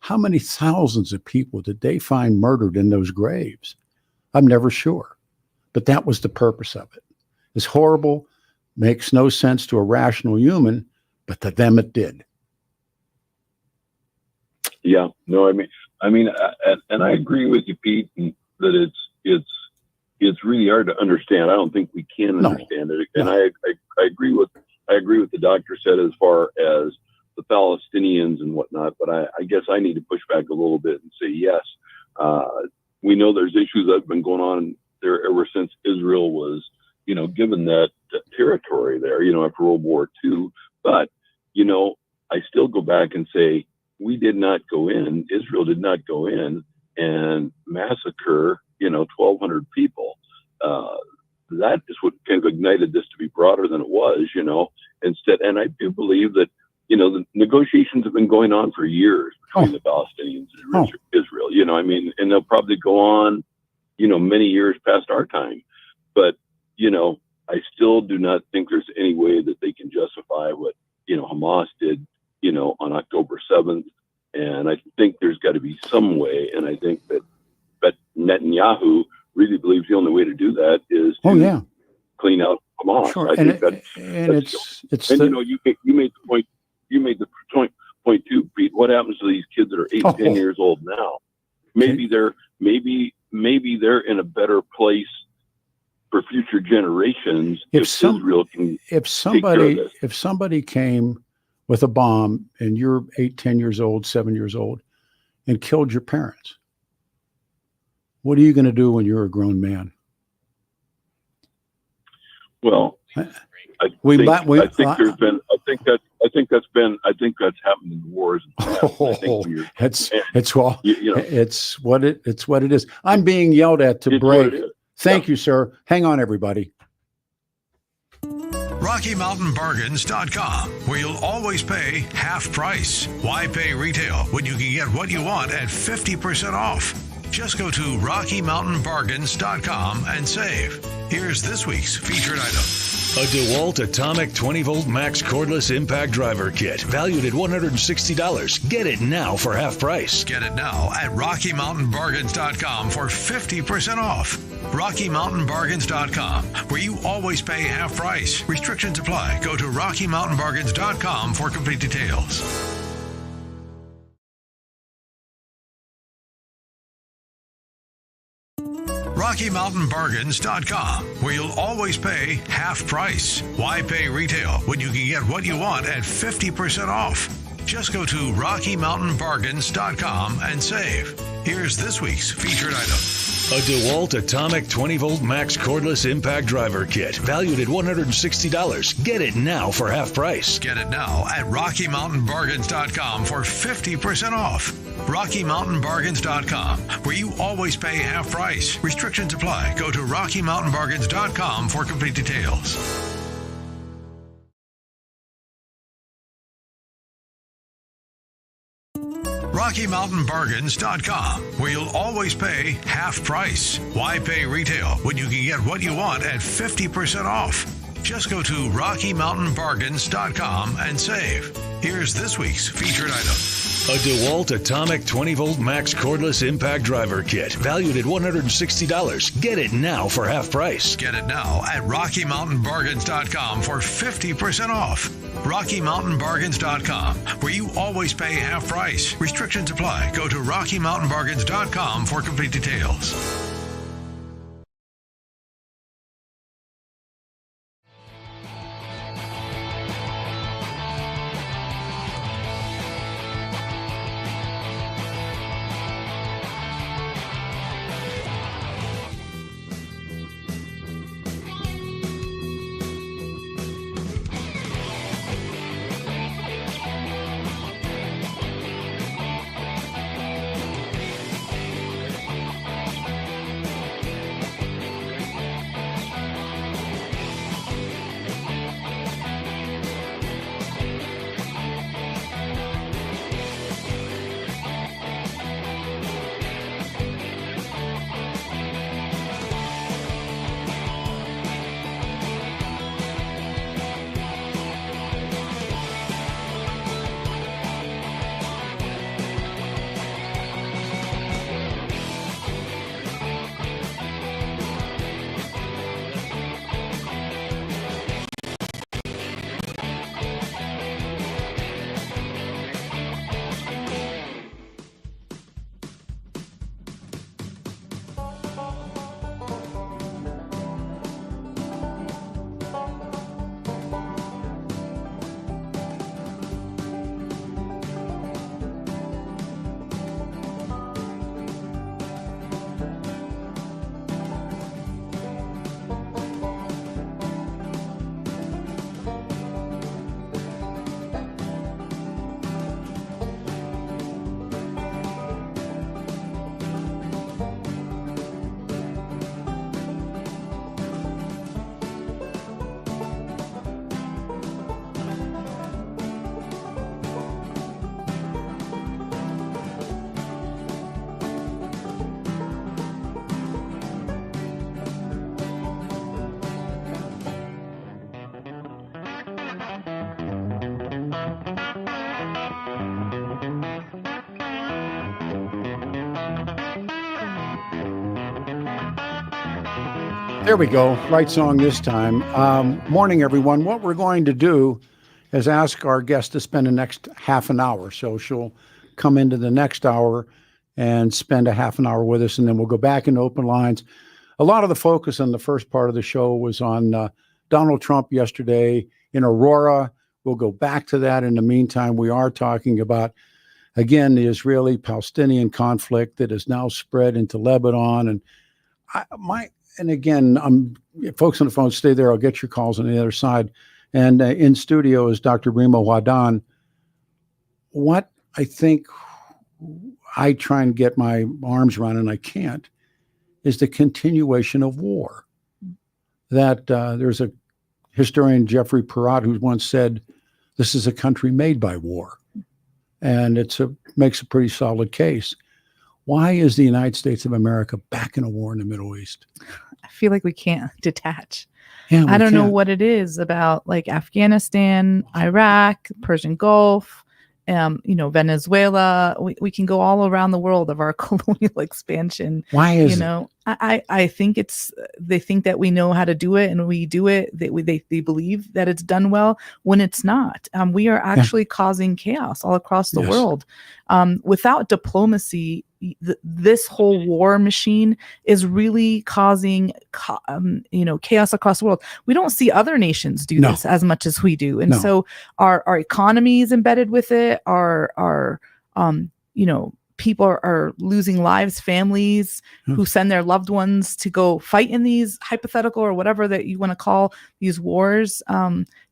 How many thousands of people did they find murdered in those graves? I'm never sure. But that was the purpose of it. It's horrible, makes no sense to a rational human, but to them it did. Yeah, no, I mean, and I agree with you, Pete, that it's really hard to understand. I don't think we can understand it. And I agree with the doctor said as far as the Palestinians and whatnot, but I guess I need to push back a little bit and say, yes, we know there's issues that have been going on there ever since Israel was, given that territory there, after World War II. But, I still go back and say, we did not go in, Israel did not go in and massacre, 1,200 people. That is what kind of ignited this to be broader than it was, instead. And I do believe that, the negotiations have been going on for years between the Palestinians and Israel, and they'll probably go on, many years past our time. But, I still do not think there's any way that they can justify what, Hamas did, on October 7th. And I think there's got to be some way. And I think that Netanyahu really believes the only way to do that is to clean out Hamas. Sure. I think you made the point too, Pete. What happens to these kids that are 8, 10 years old now? Maybe they're in a better place for future generations if somebody came with a bomb and you're 8, 10 years old, 7 years old, and killed your parents, what are you going to do when you're a grown man? Well, I think that's happened in wars. It's what it is. I'm being yelled at to break. Thank you, sir. Hang on, everybody. RockyMountainBargains.com, where you'll always pay half price. Why pay retail when you can get what you want at 50% off? Just go to RockyMountainBargains.com and save. Here's this week's featured item. A DeWalt Atomic 20-volt max cordless impact driver kit, valued at $160. Get it now for half price. Get it now at RockyMountainBargains.com for 50% off. RockyMountainBargains.com, where you always pay half price. Restrictions apply. Go to RockyMountainBargains.com for complete details. RockyMountainBargains.com, where you'll always pay half price. Why pay retail when you can get what you want at 50% off? Just go to RockyMountainBargains.com and save. Here's this week's featured item. A DeWalt Atomic 20-volt max cordless impact driver kit, valued at $160. Get it now for half price. Get it now at RockyMountainBargains.com for 50% off. RockyMountainBargains.com, where you always pay half price. Restrictions apply. Go to RockyMountainBargains.com for complete details. RockyMountainBargains.com, where you'll always pay half price. Why pay retail when you can get what you want at 50% off? Just go to RockyMountainBargains.com and save. Here's this week's featured item. A DeWalt Atomic 20-volt max cordless impact driver kit, valued at $160. Get it now for half price. Get it now at RockyMountainBargains.com for 50% off. RockyMountainBargains.com, where you always pay half price. Restrictions apply. Go to RockyMountainBargains.com for complete details. There we go. Right song this time. Morning, everyone. What we're going to do is ask our guest to spend the next half an hour. So she'll come into the next hour and spend a half an hour with us, and then we'll go back into open lines. A lot of the focus on the first part of the show was on Donald Trump yesterday in Aurora. We'll go back to that. In the meantime, we are talking about, again, the Israeli-Palestinian conflict that has now spread into Lebanon. And again, folks on the phone, stay there. I'll get your calls on the other side. And in studio is Dr. Reema Wahdan. What I think I try and get my arms around, and I can't, is the continuation of war. That there's a historian, Jeffrey Perrott, who once said, this is a country made by war. And makes a pretty solid case. Why is the United States of America back in a war in the Middle East? I feel like we can't detach. Yeah, I don't know what it is about, like Afghanistan, Iraq, Persian Gulf, Venezuela. We can go all around the world of our colonial expansion. Why is I think they think that we know how to do it, and we do it. They believe that it's done well when it's not. We are actually causing chaos all across the world. Without diplomacy, this whole war machine is really causing, chaos across the world. We don't see other nations do this as much as we do. And so our economy is embedded with it. Our people are losing lives, families who send their loved ones to go fight in these hypothetical or whatever that you want to call these wars.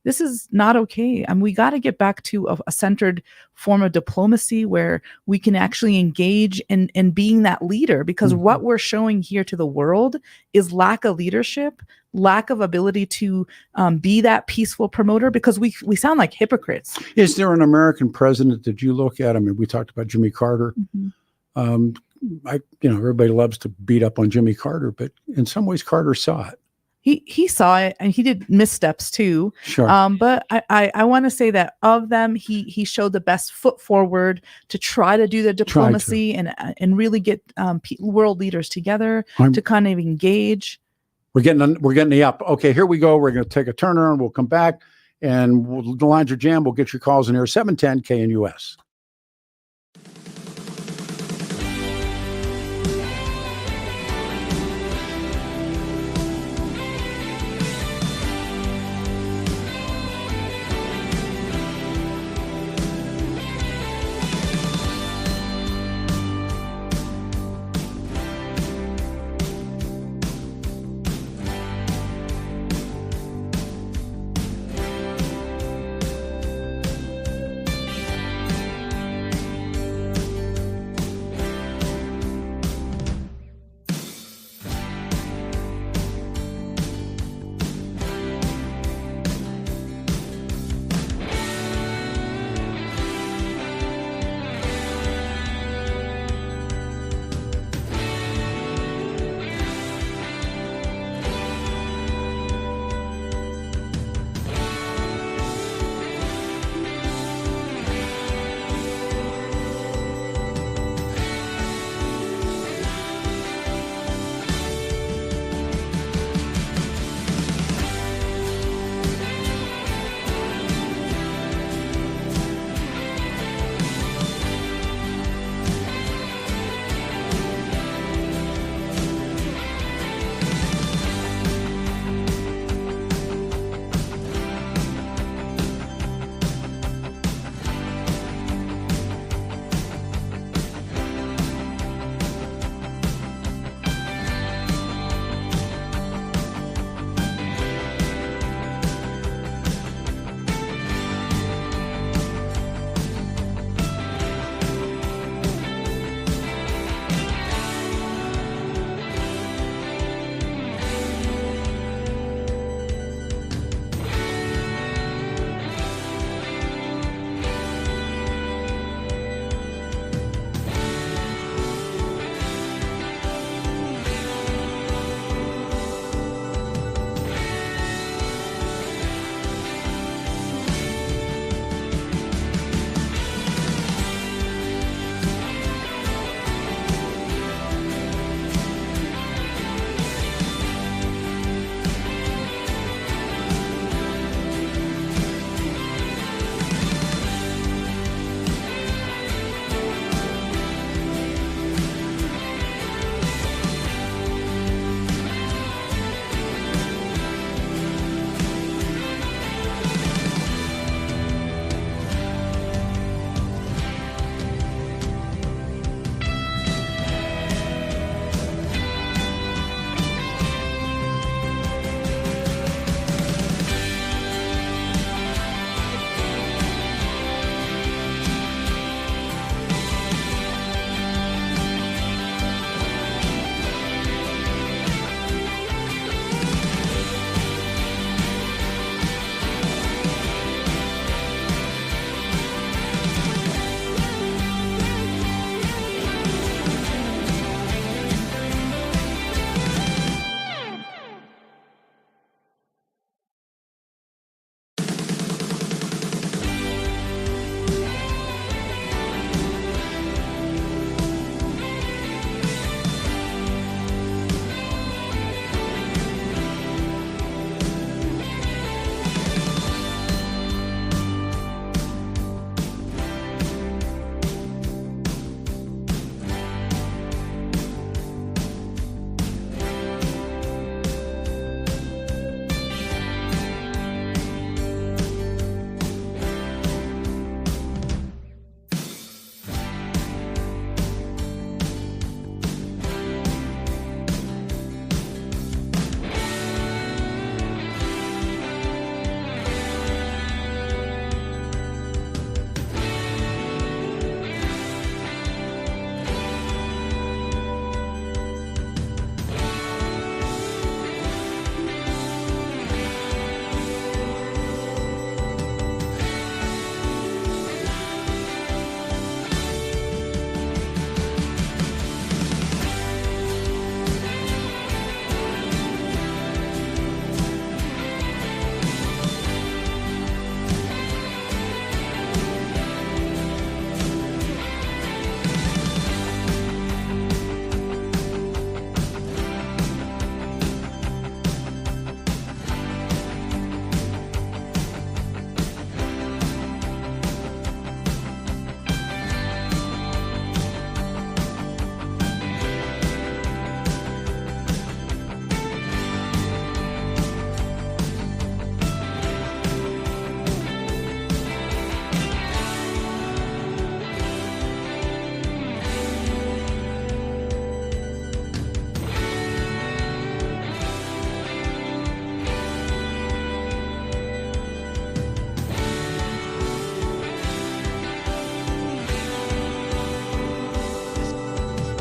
This is not okay. And we got to get back to a centered form of diplomacy where we can actually engage in being that leader, because what we're showing here to the world is lack of leadership, lack of ability to be that peaceful promoter, because we sound like hypocrites. Is there an American president that you look at? I mean, we talked about Jimmy Carter. Everybody loves to beat up on Jimmy Carter, but in some ways Carter saw it. He saw it, and he did missteps too. Sure. But I want to say that of them, he showed the best foot forward to try to do the diplomacy and really get world leaders together to kind of engage. We're getting the up. Okay, here we go. We're going to take a turner and we'll come back, and the lines are jammed. We'll get your calls in here. 710 KNUS.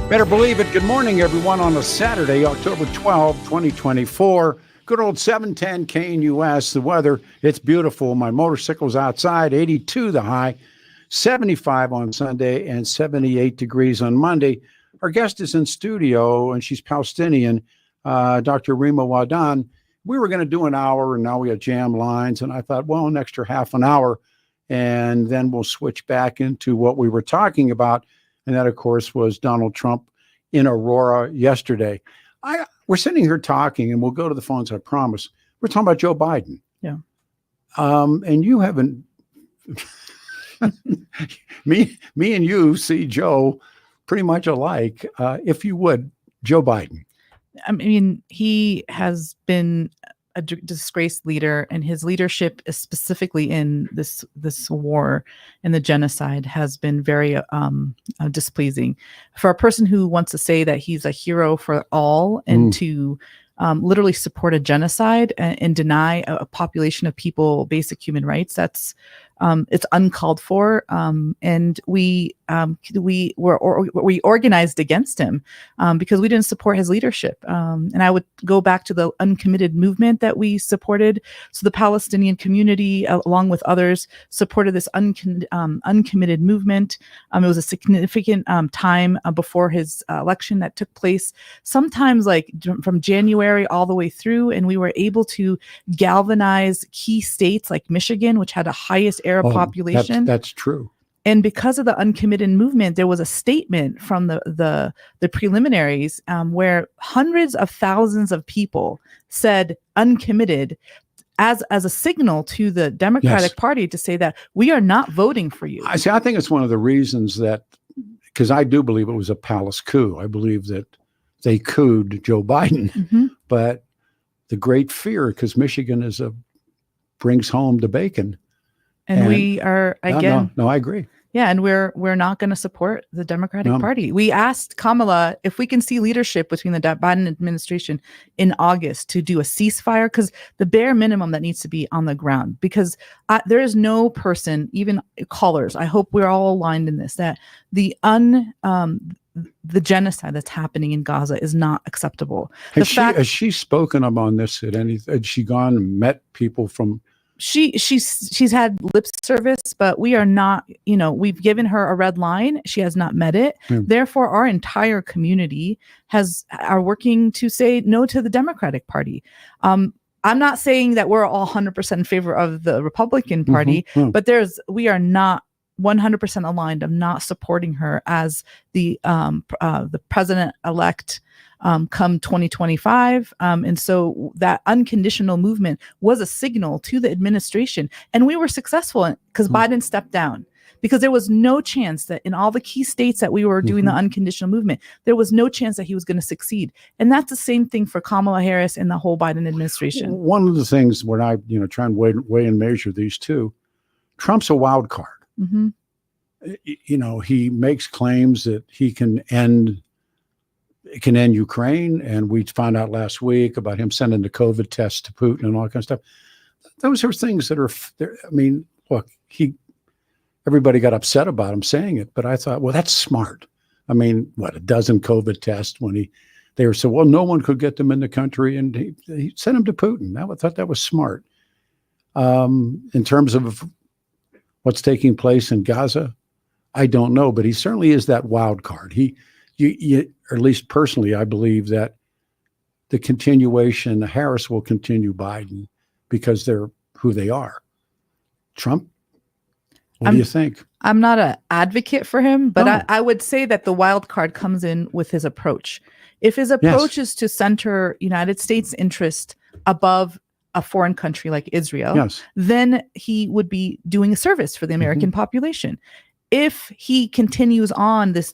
Better believe it. Good morning, everyone, on a Saturday, October 12, 2024. Good old 710 KNUS. The weather, it's beautiful. My motorcycle's outside, 82 the high, 75 on Sunday, and 78 degrees on Monday. Our guest is in studio, and she's Palestinian, Dr. Reema Wahdan. We were going to do an hour, and now we have jam lines, and I thought, well, an extra half an hour, and then we'll switch back into what we were talking about. And that, of course, was Donald Trump in Aurora yesterday. We're sitting here talking, and we'll go to the phones, I promise. We're talking about Joe Biden. Yeah. And you haven't, me and you see Joe pretty much alike. If you would, Joe Biden. I mean, he has been a disgraced leader, and his leadership is specifically in this war and the genocide has been very displeasing. For a person who wants to say that he's a hero for all and to literally support a genocide and deny a population of people basic human rights, that's it's uncalled for, and we organized against him because we didn't support his leadership. And I would go back to the uncommitted movement that we supported. So the Palestinian community, along with others, supported this uncommitted movement. It was a significant time before his election that took place, sometimes like from January all the way through, and we were able to galvanize key states like Michigan, which had the highest Arab population. That's true. And because of the uncommitted movement, there was a statement from the preliminaries where hundreds of thousands of people said uncommitted as a signal to the Democratic Party to say that we are not voting for you. I think it's one of the reasons that, because I do believe it was a palace coup. I believe that they couped Joe Biden, but the great fear, because Michigan brings home the bacon. And we are, again. No, I agree. Yeah, and we're not going to support the Democratic Party. We asked Kamala if we can see leadership between the Biden administration in August to do a ceasefire, because the bare minimum that needs to be on the ground, because there is no person, even callers, I hope we're all aligned in this, that the genocide that's happening in Gaza is not acceptable. Has she spoken on this at any? Had she gone and met people from? She's had lip service, but we are not, we've given her a red line. She has not met it. Therefore, our entire community are working to say no to the Democratic Party. I'm not saying that we're all 100% in favor of the Republican Party, but we are not 100% aligned of not supporting her as the president-elect come 2025. And so that unconditional movement was a signal to the administration. And we were successful because Biden stepped down, because there was no chance that in all the key states that we were doing the unconditional movement, there was no chance that he was going to succeed. And that's the same thing for Kamala Harris and the whole Biden administration. One of the things when I try and weigh and measure these two, Trump's a wild card. He makes claims that he can end Ukraine, and we found out last week about him sending the COVID tests to Putin and all that kind of stuff. Those are things that are, look, everybody got upset about him saying it, but I thought, well, that's smart. I mean, a dozen COVID tests when they were said, well, no one could get them in the country, and he sent them to Putin. I thought that was smart. In terms of what's taking place in Gaza, I don't know, but he certainly is that wild card. Or at least personally, I believe that the continuation, Harris will continue Biden because they're who they are. Trump, what do you think? I'm not an advocate for him, but I would say that the wild card comes in with his approach. If his approach is to center United States interest above a foreign country like Israel, then he would be doing a service for the American population. If he continues on this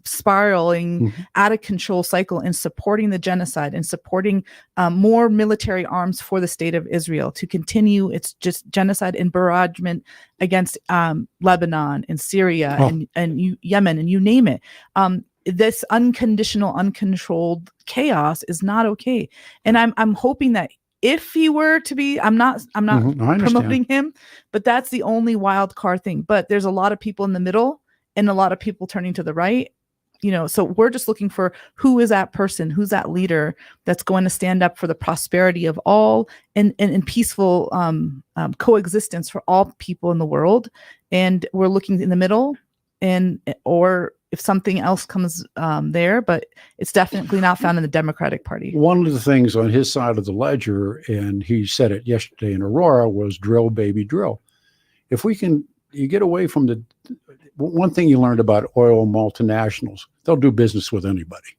spiraling out of control cycle and supporting the genocide and supporting more military arms for the state of Israel to continue its just genocide and barragement against Lebanon and Syria and Yemen and you name it, this unconditional, uncontrolled chaos is not okay. And I'm hoping that if he were to be, I'm not promoting him, but that's the only wild card thing. But there's a lot of people in the middle and a lot of people turning to the right. So we're just looking for who is that person, who's that leader that's going to stand up for the prosperity of all and peaceful coexistence for all people in the world. And we're looking in the middle, or if something else comes there, but it's definitely not found in the Democratic Party. One of the things on his side of the ledger, and he said it yesterday in Aurora, was drill, baby, drill. If you get away from one thing you learned about oil multinationals, they'll do business with anybody.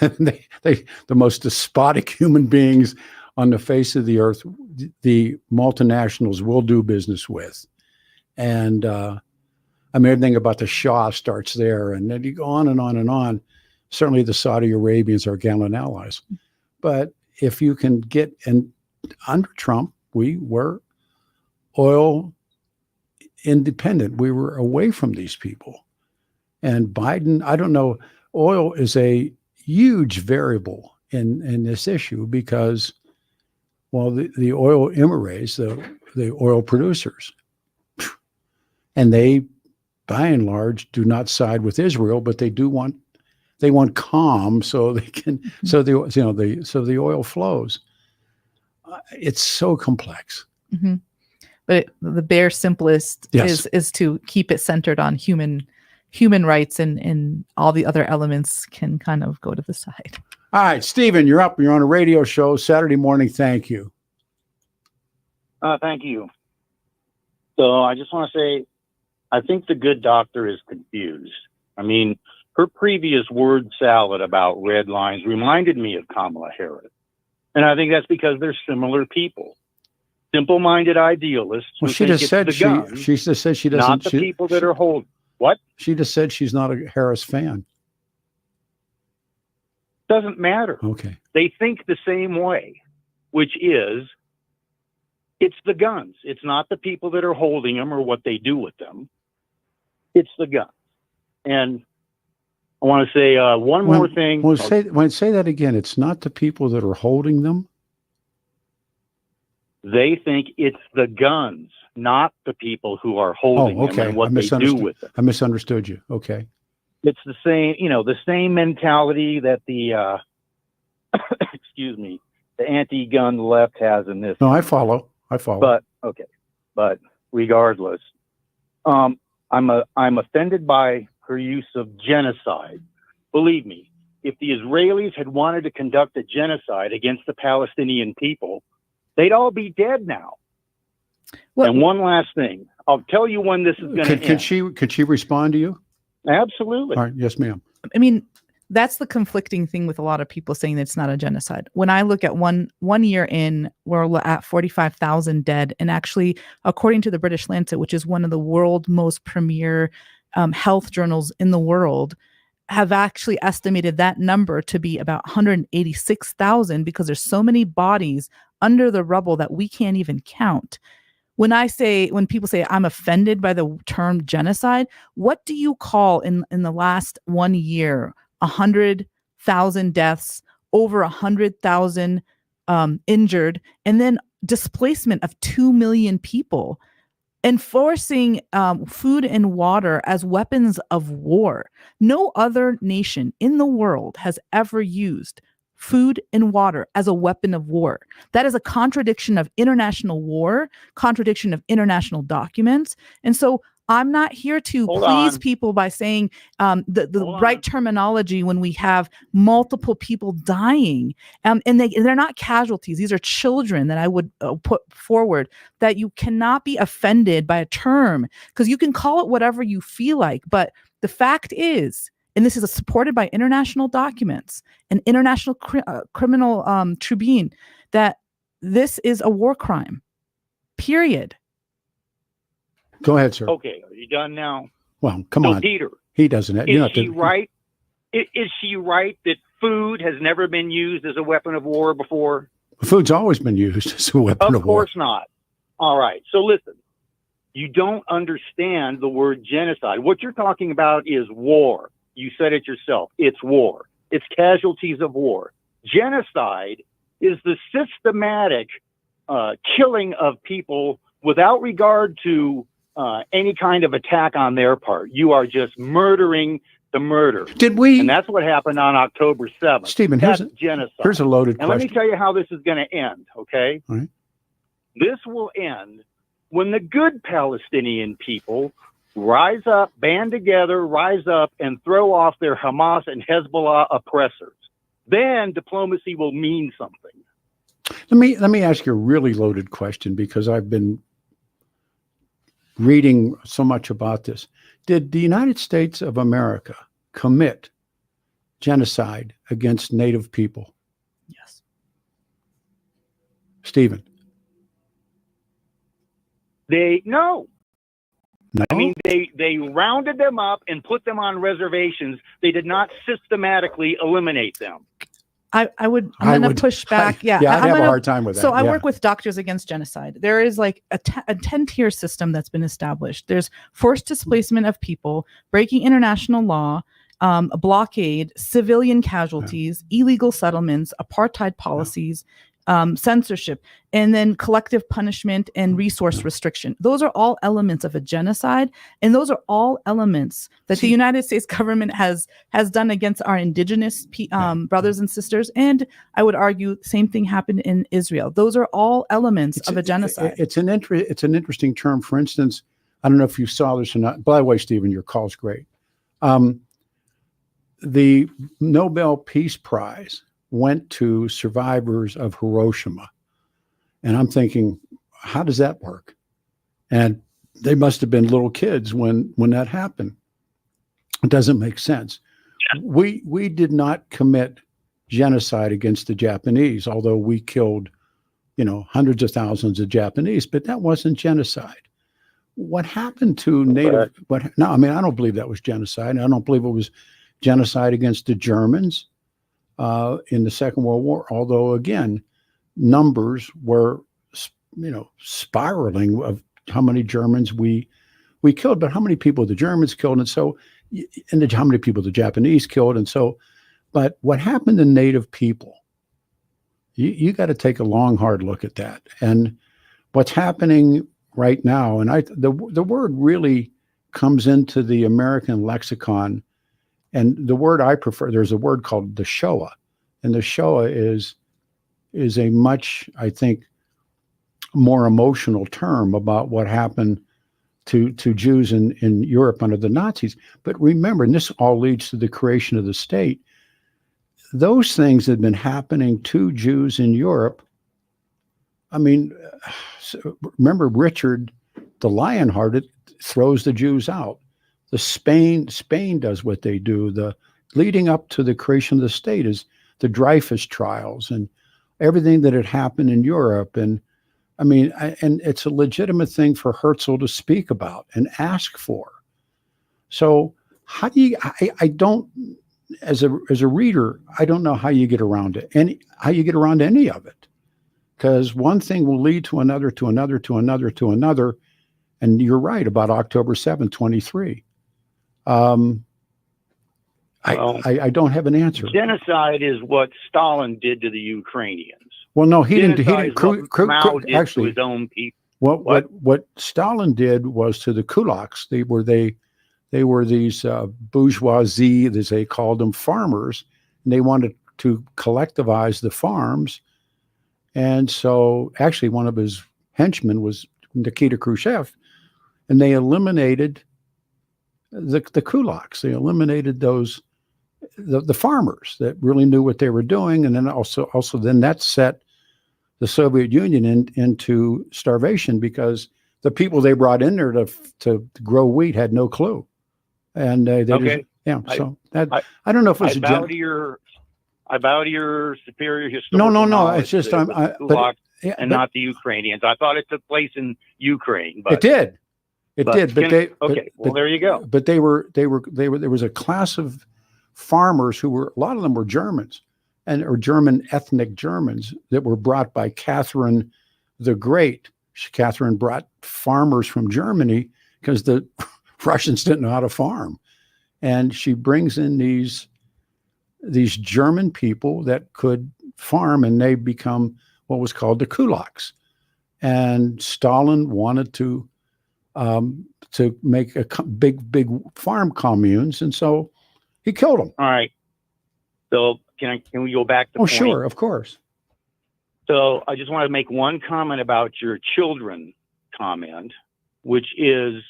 And they the most despotic human beings on the face of the earth, the multinationals will do business with. And everything about the Shah starts there, and then you go on and on and on. Certainly the Saudi Arabians are gallant allies. But if you can get, and under Trump, we were oil independent. We were away from these people. And Biden, I don't know, oil is a huge variable in this issue because, well, the oil emirates, the oil producers, and they, by and large, do not side with Israel, but they want calm so they can, so the oil flows. It's so complex. Mm-hmm. But the bare simplest is to keep it centered on human rights, and all the other elements can kind of go to the side. All right, Stephen, you're up. You're on a radio show Saturday morning. Thank you. Thank you. So I just want to say, I think the good doctor is confused. I mean, her previous word salad about red lines reminded me of Kamala Harris. And I think that's because they're similar people. Simple-minded idealists. Well, she just said she just said she doesn't. Not the people that are holding. What? She just said she's not a Harris fan. Doesn't matter. Okay. They think the same way, which is, it's the guns. It's not the people that are holding them or what they do with them. It's the guns. And I want to say one more thing. Well, say that again. It's not the people that are holding them. They think it's the guns, not the people who are holding them and what they do with them. I misunderstood you. Okay. It's the same, the same mentality that the, the anti-gun left has in this. No, I follow. But okay. But regardless, I'm offended by her use of genocide. Believe me, if the Israelis had wanted to conduct a genocide against the Palestinian people, they'd all be dead now. Well, and one last thing, I'll tell you when this is going to end. Could she respond to you? Absolutely. All right. Yes, ma'am. I mean, that's the conflicting thing with a lot of people saying that it's not a genocide. When I look at one year in, we're at 45,000 dead. And actually, according to the British Lancet, which is one of the world's most premier health journals in the world, have actually estimated that number to be about 186,000 because there's so many bodies under the rubble that we can't even count. When people say I'm offended by the term genocide, what do you call in the last 1 year 100,000 deaths, over 100,000 injured, and then displacement of 2 million people? Enforcing food and water as weapons of war. No other nation in the world has ever used food and water as a weapon of war. That is a contradiction of international war, contradiction of international documents. And so I'm not here to please people by saying the right terminology when we have multiple people dying. And they're not casualties. These are children that I would put forward, that you cannot be offended by a term because you can call it whatever you feel like. But the fact is, and this is supported by international documents and international criminal tribune, that this is a war crime, period. Go ahead, sir. Okay, are you done now? Well, come on. Peter. He doesn't. Is she right? Is she right that food has never been used as a weapon of war before? Food's always been used as a weapon of war. Of course not. All right. So listen, you don't understand the word genocide. What you're talking about is war. You said it yourself. It's war. It's casualties of war. Genocide is the systematic killing of people without regard to any kind of attack on their part. You are just murdering the murder. Did we? And that's what happened on October 7th. Stephen, that's genocide. Here's a loaded and question. let me tell you how this is going to end, okay? All right. This will end when the good Palestinian people rise up, band together, rise up, and throw off their Hamas and Hezbollah oppressors. Then diplomacy will mean something. Let me ask you a really loaded question, because I've been reading so much about this. Did the United States of America commit genocide against Native people? Yes. Stephen? No. I mean, they rounded them up and put them on reservations. They did not systematically eliminate them. I'm going to push back. I'd have a hard time with that. So I work with Doctors Against Genocide. There is like a 10-tier system that's been established. There's forced displacement of people, breaking international law, a blockade, civilian casualties, illegal settlements, apartheid policies, censorship, and then collective punishment and resource restriction. Those are all elements of a genocide, and those are all elements that the United States government has done against our indigenous brothers and sisters. And I would argue the same thing happened in Israel. Those are all elements of a genocide. It's an interesting term. For instance, I don't know if you saw this or not. By the way, Stephen, your call's great. The Nobel Peace Prize went to survivors of Hiroshima. And I'm thinking, how does that work? And they must have been little kids when that happened. It doesn't make sense. We did not commit genocide against the Japanese, although we killed, hundreds of thousands of Japanese, but that wasn't genocide. What happened to Native? I don't believe that was genocide. I don't believe it was genocide against the Germans in the Second World War, although again, numbers were, spiraling of how many Germans we killed, but how many people the Germans killed, and so, how many people the Japanese killed, and so, but what happened to Native people? You got to take a long, hard look at that, and what's happening right now, and the word really comes into the American lexicon. And the word I prefer, there's a word called the Shoah. And the Shoah is a much, I think, more emotional term about what happened to Jews in Europe under the Nazis. But remember, and this all leads to the creation of the state, those things had been happening to Jews in Europe. I mean, remember Richard the Lionhearted throws the Jews out. The Spain does what they do. The leading up to the creation of the state is the Dreyfus trials and everything that had happened in Europe. And I mean, and it's a legitimate thing for Herzl to speak about and ask for. So how do you? I don't, as a reader, I don't know how you get around it. How you get around any of it, because one thing will lead to another, to another, to another, to another. And you're right about October 7th, 23. I don't have an answer. Genocide is what Stalin did to the Ukrainians. Well, no, he didn't. Mao did to his own people. What Stalin did was to the kulaks. They were these bourgeoisie, as they called them, farmers, and they wanted to collectivize the farms. And so, actually, one of his henchmen was Nikita Khrushchev, and they eliminated the kulaks. They eliminated the farmers that really knew what they were doing, and then also then that set the Soviet Union into starvation, because the people they brought in there to grow wheat had no clue, and they okay. I don't know if it was I bow to your superior historical No. knowledge. It's just not the Ukrainians. I thought it took place in Ukraine. But it did. Well, there you go. But there was a class of farmers who were, a lot of them were Germans, or German ethnic Germans, that were brought by Catherine the Great. Catherine brought farmers from Germany because the Russians didn't know how to farm, and she brings in these German people that could farm, and they become what was called the kulaks. And Stalin wanted to make big farm communes, and so He killed them. All right. So can we go back to Oh, sure, of course. So I just want to make one comment about your children comment, which is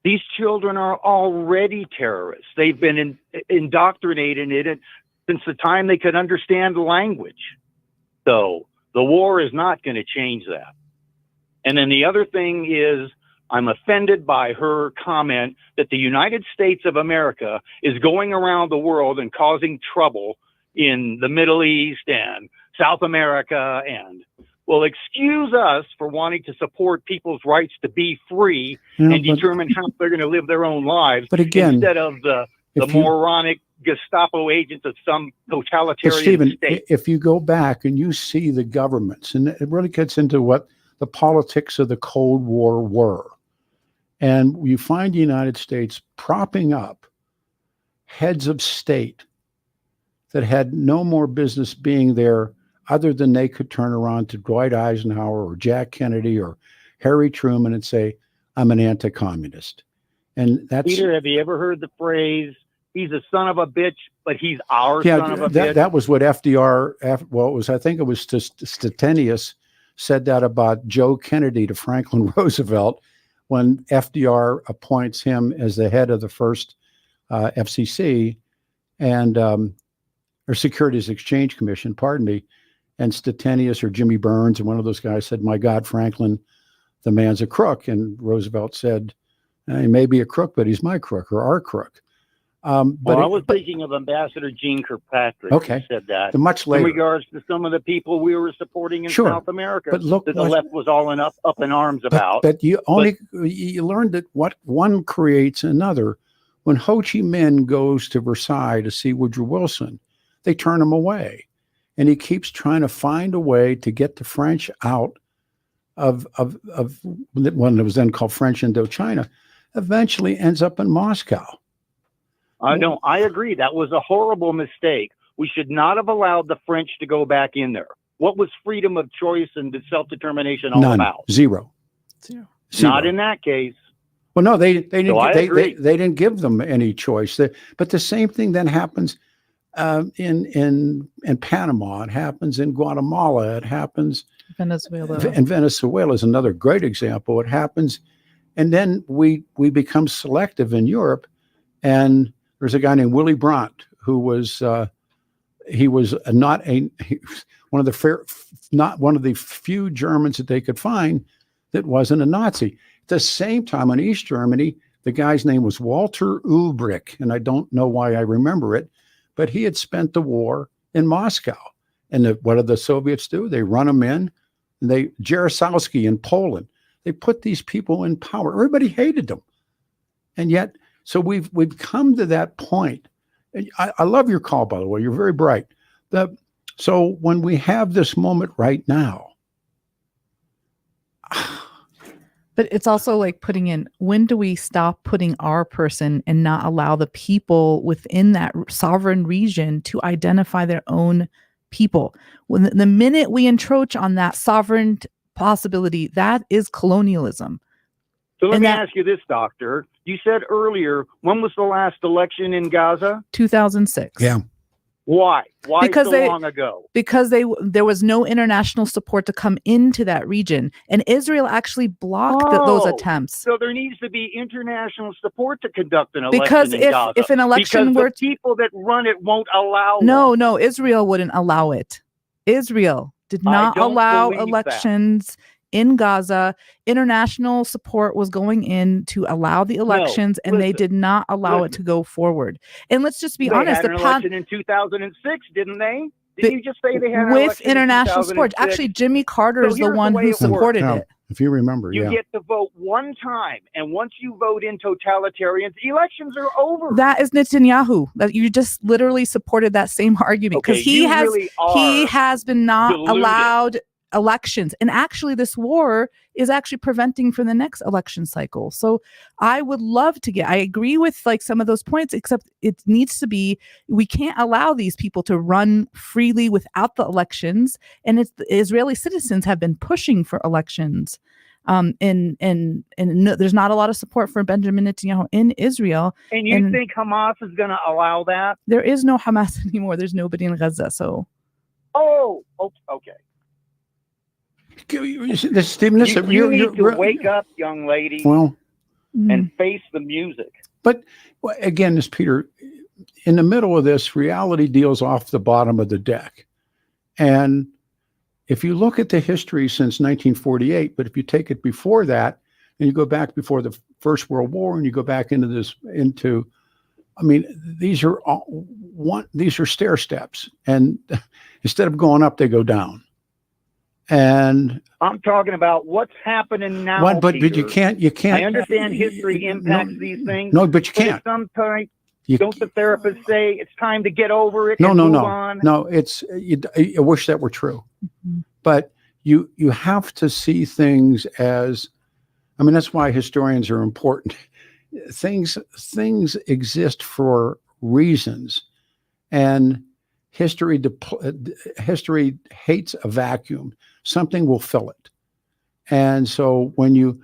these children are already terrorists. They've been indoctrinated in it since the time they could understand the language. So the war is not going to change that. And then the other thing is, I'm offended by her comment that the United States of America is going around the world and causing trouble in the Middle East and South America. And, well, excuse us for wanting to support people's rights to be free and determine how they're going to live their own lives. But again, instead of the moronic Gestapo agents of some totalitarian Stephen, state. If you go back and you see the governments, and it really gets into what the politics of the Cold War were, and you find the United States propping up heads of state that had no more business being there other than they could turn around to Dwight Eisenhower or Jack Kennedy or Harry Truman and say, I'm an anti-communist. And that's... Peter, have you ever heard the phrase, he's a son of a bitch, but he's our son of a bitch? That was what FDR, I think it was Stettinius said that about Joe Kennedy to Franklin Roosevelt when FDR appoints him as the head of the first FCC and or Securities Exchange Commission, pardon me. And Stettinius or Jimmy Burns, and one of those guys said, my God, Franklin, the man's a crook. And Roosevelt said, he may be a crook, but he's my crook or our crook. I was thinking of Ambassador Jean Kirkpatrick who said that. Much later. In regards to some of the people we were supporting in South America but look, that the left was all up in arms about. But you learned that what one creates another. When Ho Chi Minh goes to Versailles to see Woodrow Wilson, they turn him away. And he keeps trying to find a way to get the French out of what was then called French Indochina, eventually ends up in Moscow. I agree. That was a horrible mistake. We should not have allowed the French to go back in there. What was freedom of choice and self-determination all about? Zero. Not in that case. Well, no, they didn't give them any choice. But the same thing then happens in Panama. It happens in Guatemala. It happens Venezuela. And Venezuela is another great example. It happens, and then we become selective in Europe. And there's a guy named Willy Brandt who was one of the few Germans that they could find that wasn't a Nazi. At the same time, in East Germany, the guy's name was Walter Ulbricht, and I don't know why I remember it. But he had spent the war in Moscow. And what did the Soviets do? They run them in. And Jaruzelski in Poland, they put these people in power. Everybody hated them. And yet, so we've come to that point. And I love your call, by the way. You're very bright. So when we have this moment right now. But it's also like putting in, when do we stop putting our person and not allow the people within that sovereign region to identify their own people? When the minute we encroach on that sovereign possibility, that is colonialism. So let me ask you this, Doctor. You said earlier, when was the last election in Gaza? 2006. Yeah. Why? Why because so long ago? Because there was no international support to come into that region, and Israel actually blocked those attempts. So there needs to be international support to conduct an election in Gaza. If an election were the people that run it won't allow. No, Israel wouldn't allow it. Israel did not allow elections in Gaza. International support was going in to allow the elections, and they did not allow it to go forward. And let's just be honest. They had an election in 2006, didn't they? Didn't you just say they had an election with international support? Actually, Jimmy Carter is the one who supported it. If you remember, you get to vote one time, and once you vote in totalitarians, elections are over. That is Netanyahu. That you just literally supported that same argument because he has been not allowed elections, and actually this war is actually preventing for the next election cycle. So I would love to I agree with like some of those points, except it needs to be, we can't allow these people to run freely without the elections, and it's the Israeli citizens have been pushing for elections. No, there's not a lot of support for Benjamin Netanyahu in Israel. And you think Hamas is going to allow that? There is no Hamas anymore. There's nobody in Gaza. So. Oh, okay. Stephen, listen, you need to wake up, young lady, and face the music. But again, this Peter, in the middle of this, reality deals off the bottom of the deck. And if you look at the history since 1948, but if you take it before that, and you go back before the First World War, and you go back these are stair steps, and instead of going up, they go down. And I'm talking about what's happening now. But you can't. I understand history impacts these things. No, but you can't. At some point, don't the therapists say it's time to get over it? No. On? No, I wish that were true. Mm-hmm. But you have to see things as, that's why historians are important. Things exist for reasons, and history hates a vacuum. Something will fill it. And so when you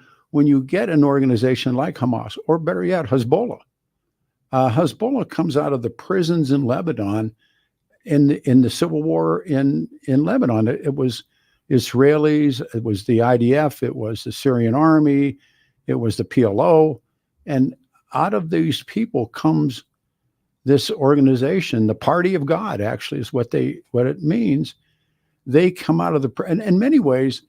get an organization like Hamas, or better yet, Hezbollah comes out of the prisons in Lebanon in the civil war in Lebanon. It was Israelis, it was the IDF, it was the Syrian army, it was the PLO. And out of these people comes this organization, the Party of God, actually is what it means. They come out of and in many ways,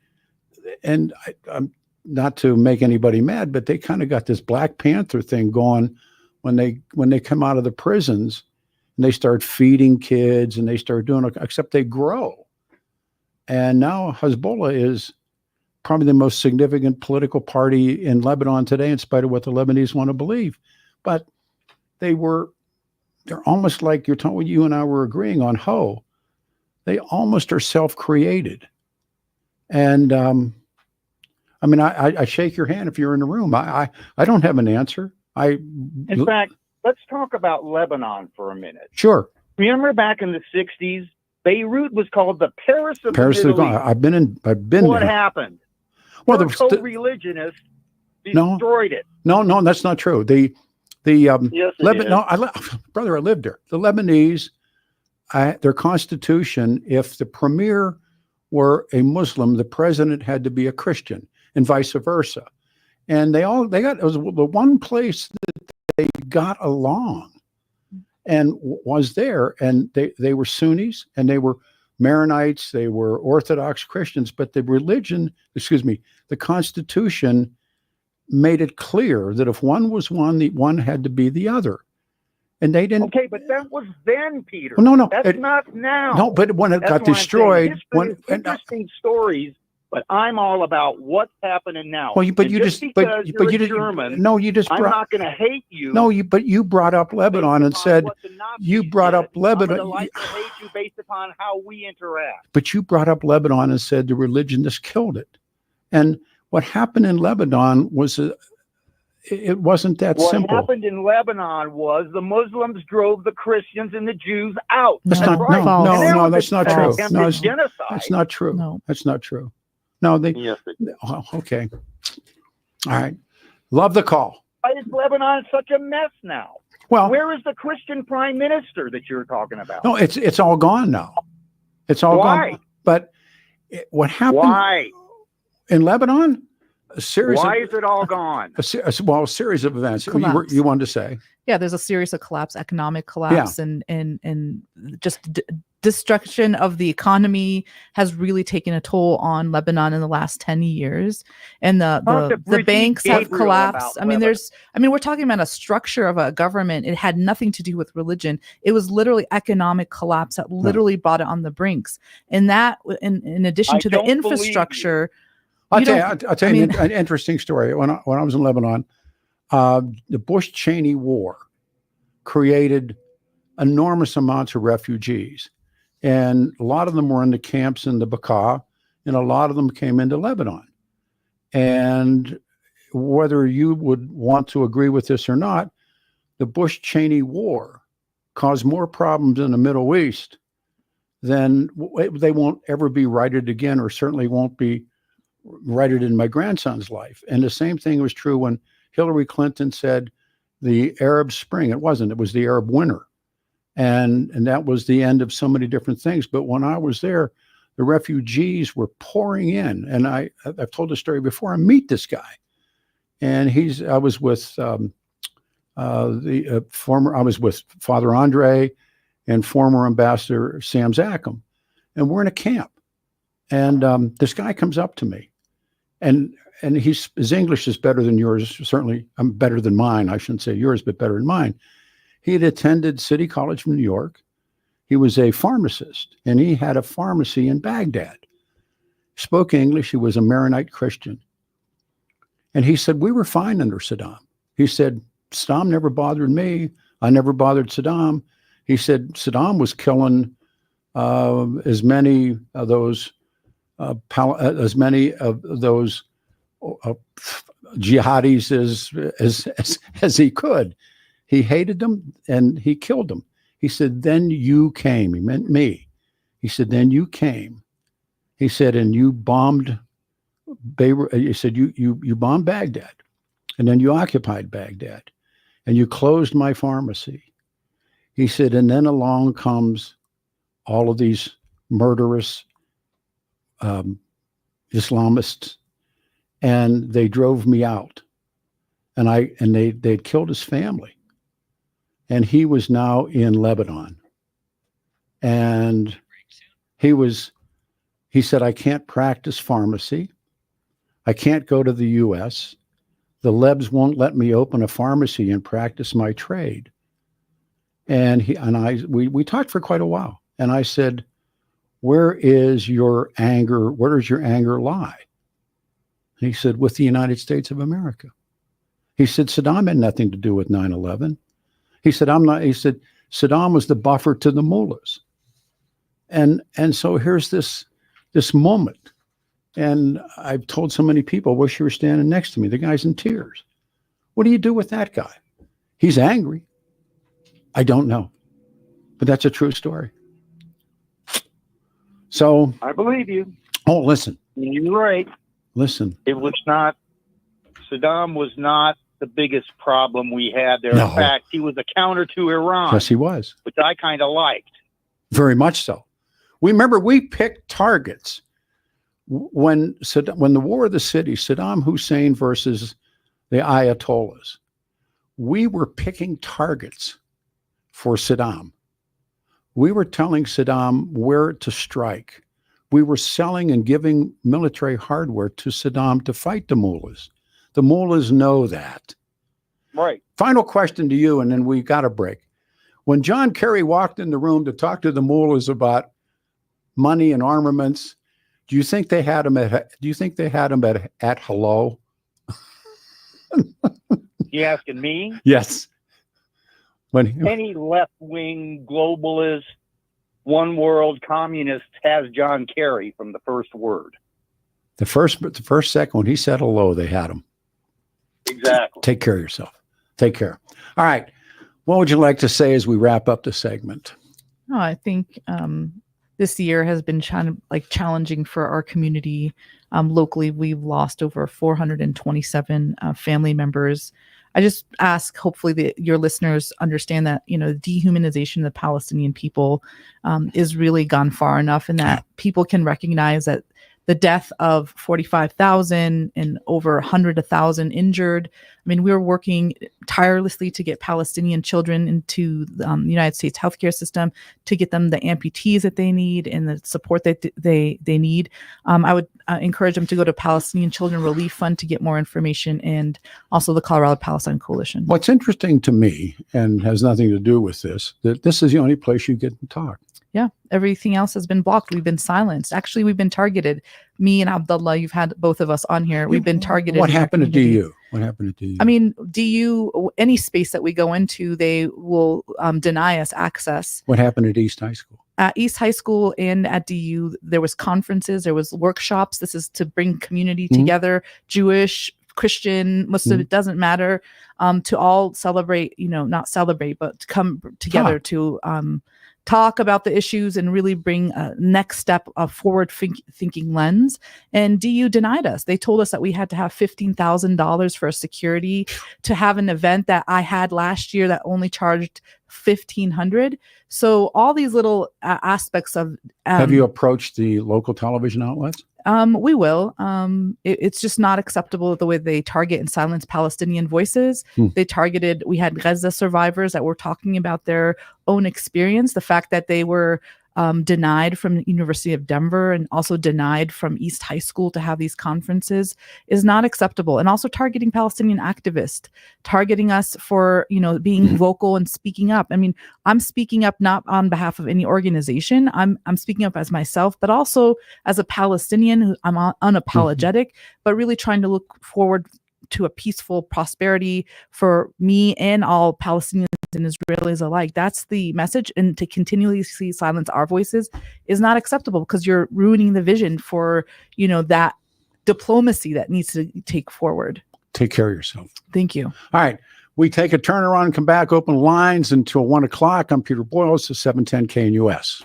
and I'm not to make anybody mad, but they kind of got this Black Panther thing going when they come out of the prisons and they start feeding kids and they start doing it, except they grow. And now Hezbollah is probably the most significant political party in Lebanon today, in spite of what the Lebanese want to believe. But they're almost like you and I were agreeing on Ho. They almost are self-created. And I shake your hand if you're in the room. I don't have an answer. In fact, let's talk about Lebanon for a minute. Sure. Remember back in the 60s, Beirut was called the Paris of the Middle East. I've been What there. happened? Well, the co-religionists destroyed it. No, that's not true. Yes, brother, I lived there. The Lebanese, their constitution, if the premier were a Muslim, the president had to be a Christian, and vice versa. And it was the one place that they got along, and was there. And they were Sunnis, and they were Maronites, they were Orthodox Christians, but the Constitution made it clear that if one was one, the one had to be the other. And they didn't. Okay, but that was then, Peter. Well, no, that's not now. No, but when it got destroyed, interesting stories. But I'm all about what's happening now. Well, but you German. No, you just. I'm not going to hate you. No, but you brought up Lebanon and said you brought up Lebanon. I'm like to hate you based upon how we interact. But you brought up Lebanon and said the religionists killed it, and what happened in Lebanon was it wasn't that simple. What happened in Lebanon was the Muslims drove the Christians and the Jews out. That's not right. No, that's not true. No, genocide. That's not true. No. That's not true. No, Yes, okay. All right. Love the call. Why is Lebanon such a mess now? Well, where is the Christian prime minister that you're talking about? No, it's all gone now. It's all gone. But what happened in Lebanon? Why is it all gone? A series of events. You wanted to say? Yeah, there's a series of collapse, economic collapse, and just destruction of the economy has really taken a toll on Lebanon in the last 10 years. And the banks have collapsed. We're talking about a structure of a government. It had nothing to do with religion. It was literally economic collapse that literally brought it on the brinks. And that, in addition to the infrastructure. I'll tell you an interesting story. When I was in Lebanon, the Bush-Cheney war created enormous amounts of refugees. And a lot of them were in the camps in the Bekaa, and a lot of them came into Lebanon. And whether you would want to agree with this or not, the Bush-Cheney war caused more problems in the Middle East than they won't ever be righted again, or certainly won't be write it in my grandson's life. And the same thing was true when Hillary Clinton said the Arab Spring. It wasn't. It was the Arab Winter. And that was the end of so many different things. But when I was there, the refugees were pouring in. And I've told the story before. I meet this guy. And I was with I was with Father Andre and former Ambassador Sam Zackham. And we're in a camp. And this guy comes up to me. And his English is better than yours. Certainly, I'm better than mine. I shouldn't say yours, but better than mine. He had attended City College from New York. He was a pharmacist, and he had a pharmacy in Baghdad. Spoke English. He was a Maronite Christian. And he said, we were fine under Saddam. He said, Saddam never bothered me. I never bothered Saddam. He said, Saddam was killing as many of those jihadis as he could. He hated them and he killed them. He said, then you came. He meant me. He said, then you came. He said, and you bombed Beirut. He said, you bombed Baghdad, and then you occupied Baghdad, and you closed my pharmacy. He said, and then along comes all of these murderous Islamists, and they drove me out, and they'd killed his family. And he was now in Lebanon. And he said, I can't practice pharmacy. I can't go to the US. The Lebs won't let me open a pharmacy and practice my trade. And we talked for quite a while. And I said, where is your anger? Where does your anger lie? And he said, with the United States of America. He said, Saddam had nothing to do with 9/11. He said, he said, Saddam was the buffer to the mullahs. And so here's this moment. And I've told so many people, wish you were standing next to me. The guy's in tears. What do you do with that guy? He's angry. I don't know. But that's a true story. So I believe you. Oh, listen. You're right. Listen. Saddam was not the biggest problem we had there. No. In fact, he was a counter to Iran. Yes, he was. Which I kind of liked. Very much so. We picked targets when the War of the Cities, Saddam Hussein versus the Ayatollahs. We were picking targets for Saddam. We were telling Saddam where to strike. We were selling and giving military hardware to Saddam to fight the mullahs. The mullahs know that. Right. Final question to you, and then we got a break. When John Kerry walked in the room to talk to the mullahs about money and armaments, do you think they had him at hello? You asking me? Yes. Any left-wing globalist, one-world communist has John Kerry from the first word. The first second when he said hello, they had him. Exactly. Take care of yourself. Take care. All right. What would you like to say as we wrap up the segment? Oh, I think this year has been challenging for our community. Locally, we've lost over 427 family members. I just ask, hopefully, that your listeners understand that, the dehumanization of the Palestinian people is really gone far enough, and that people can recognize that the death of 45,000 and over 100,000 injured. I mean, we were working tirelessly to get Palestinian children into the United States healthcare system, to get them the amputees that they need and the support that they need. I would encourage them to go to Palestinian Children Relief Fund to get more information, and also the Colorado Palestine Coalition. What's interesting to me, and has nothing to do with this, that this is the only place you get to talk. Yeah, everything else has been blocked. We've been silenced. Actually, we've been targeted. Me and Abdullah, you've had both of us on here. We've been targeted. What happened to DU? What happened to DU? I mean, DU, any space that we go into, they will deny us access. What happened at East High School? At East High School and at DU, there was conferences, there was workshops. This is to bring community together, Jewish, Christian, Muslim, it doesn't matter, to all celebrate, not celebrate, but to come together to talk about the issues and really bring a next step of forward thinking lens. And DU denied us. They told us that we had to have $15,000 for a security to have an event that I had last year that only charged $1,500. So all these little aspects of have you approached the local television outlets? We will. It's just not acceptable the way they target and silence Palestinian voices. We had Gaza survivors that were talking about their own experience. The fact that they were denied from the University of Denver and also denied from East High School to have these conferences is not acceptable. And also targeting Palestinian activists, targeting us for, being vocal and speaking up. I mean, I'm speaking up not on behalf of any organization. I'm speaking up as myself, but also as a Palestinian who I'm unapologetic, but really trying to look forward to a peaceful prosperity for me and all Palestinians and Israelis alike. That's the message. And to continually silence our voices is not acceptable, because you're ruining the vision for, that diplomacy that needs to take forward. Take care of yourself. Thank you. All right. We take a turnaround and come back, open lines until 1 o'clock. I'm Peter Boyles, 710 KNUS.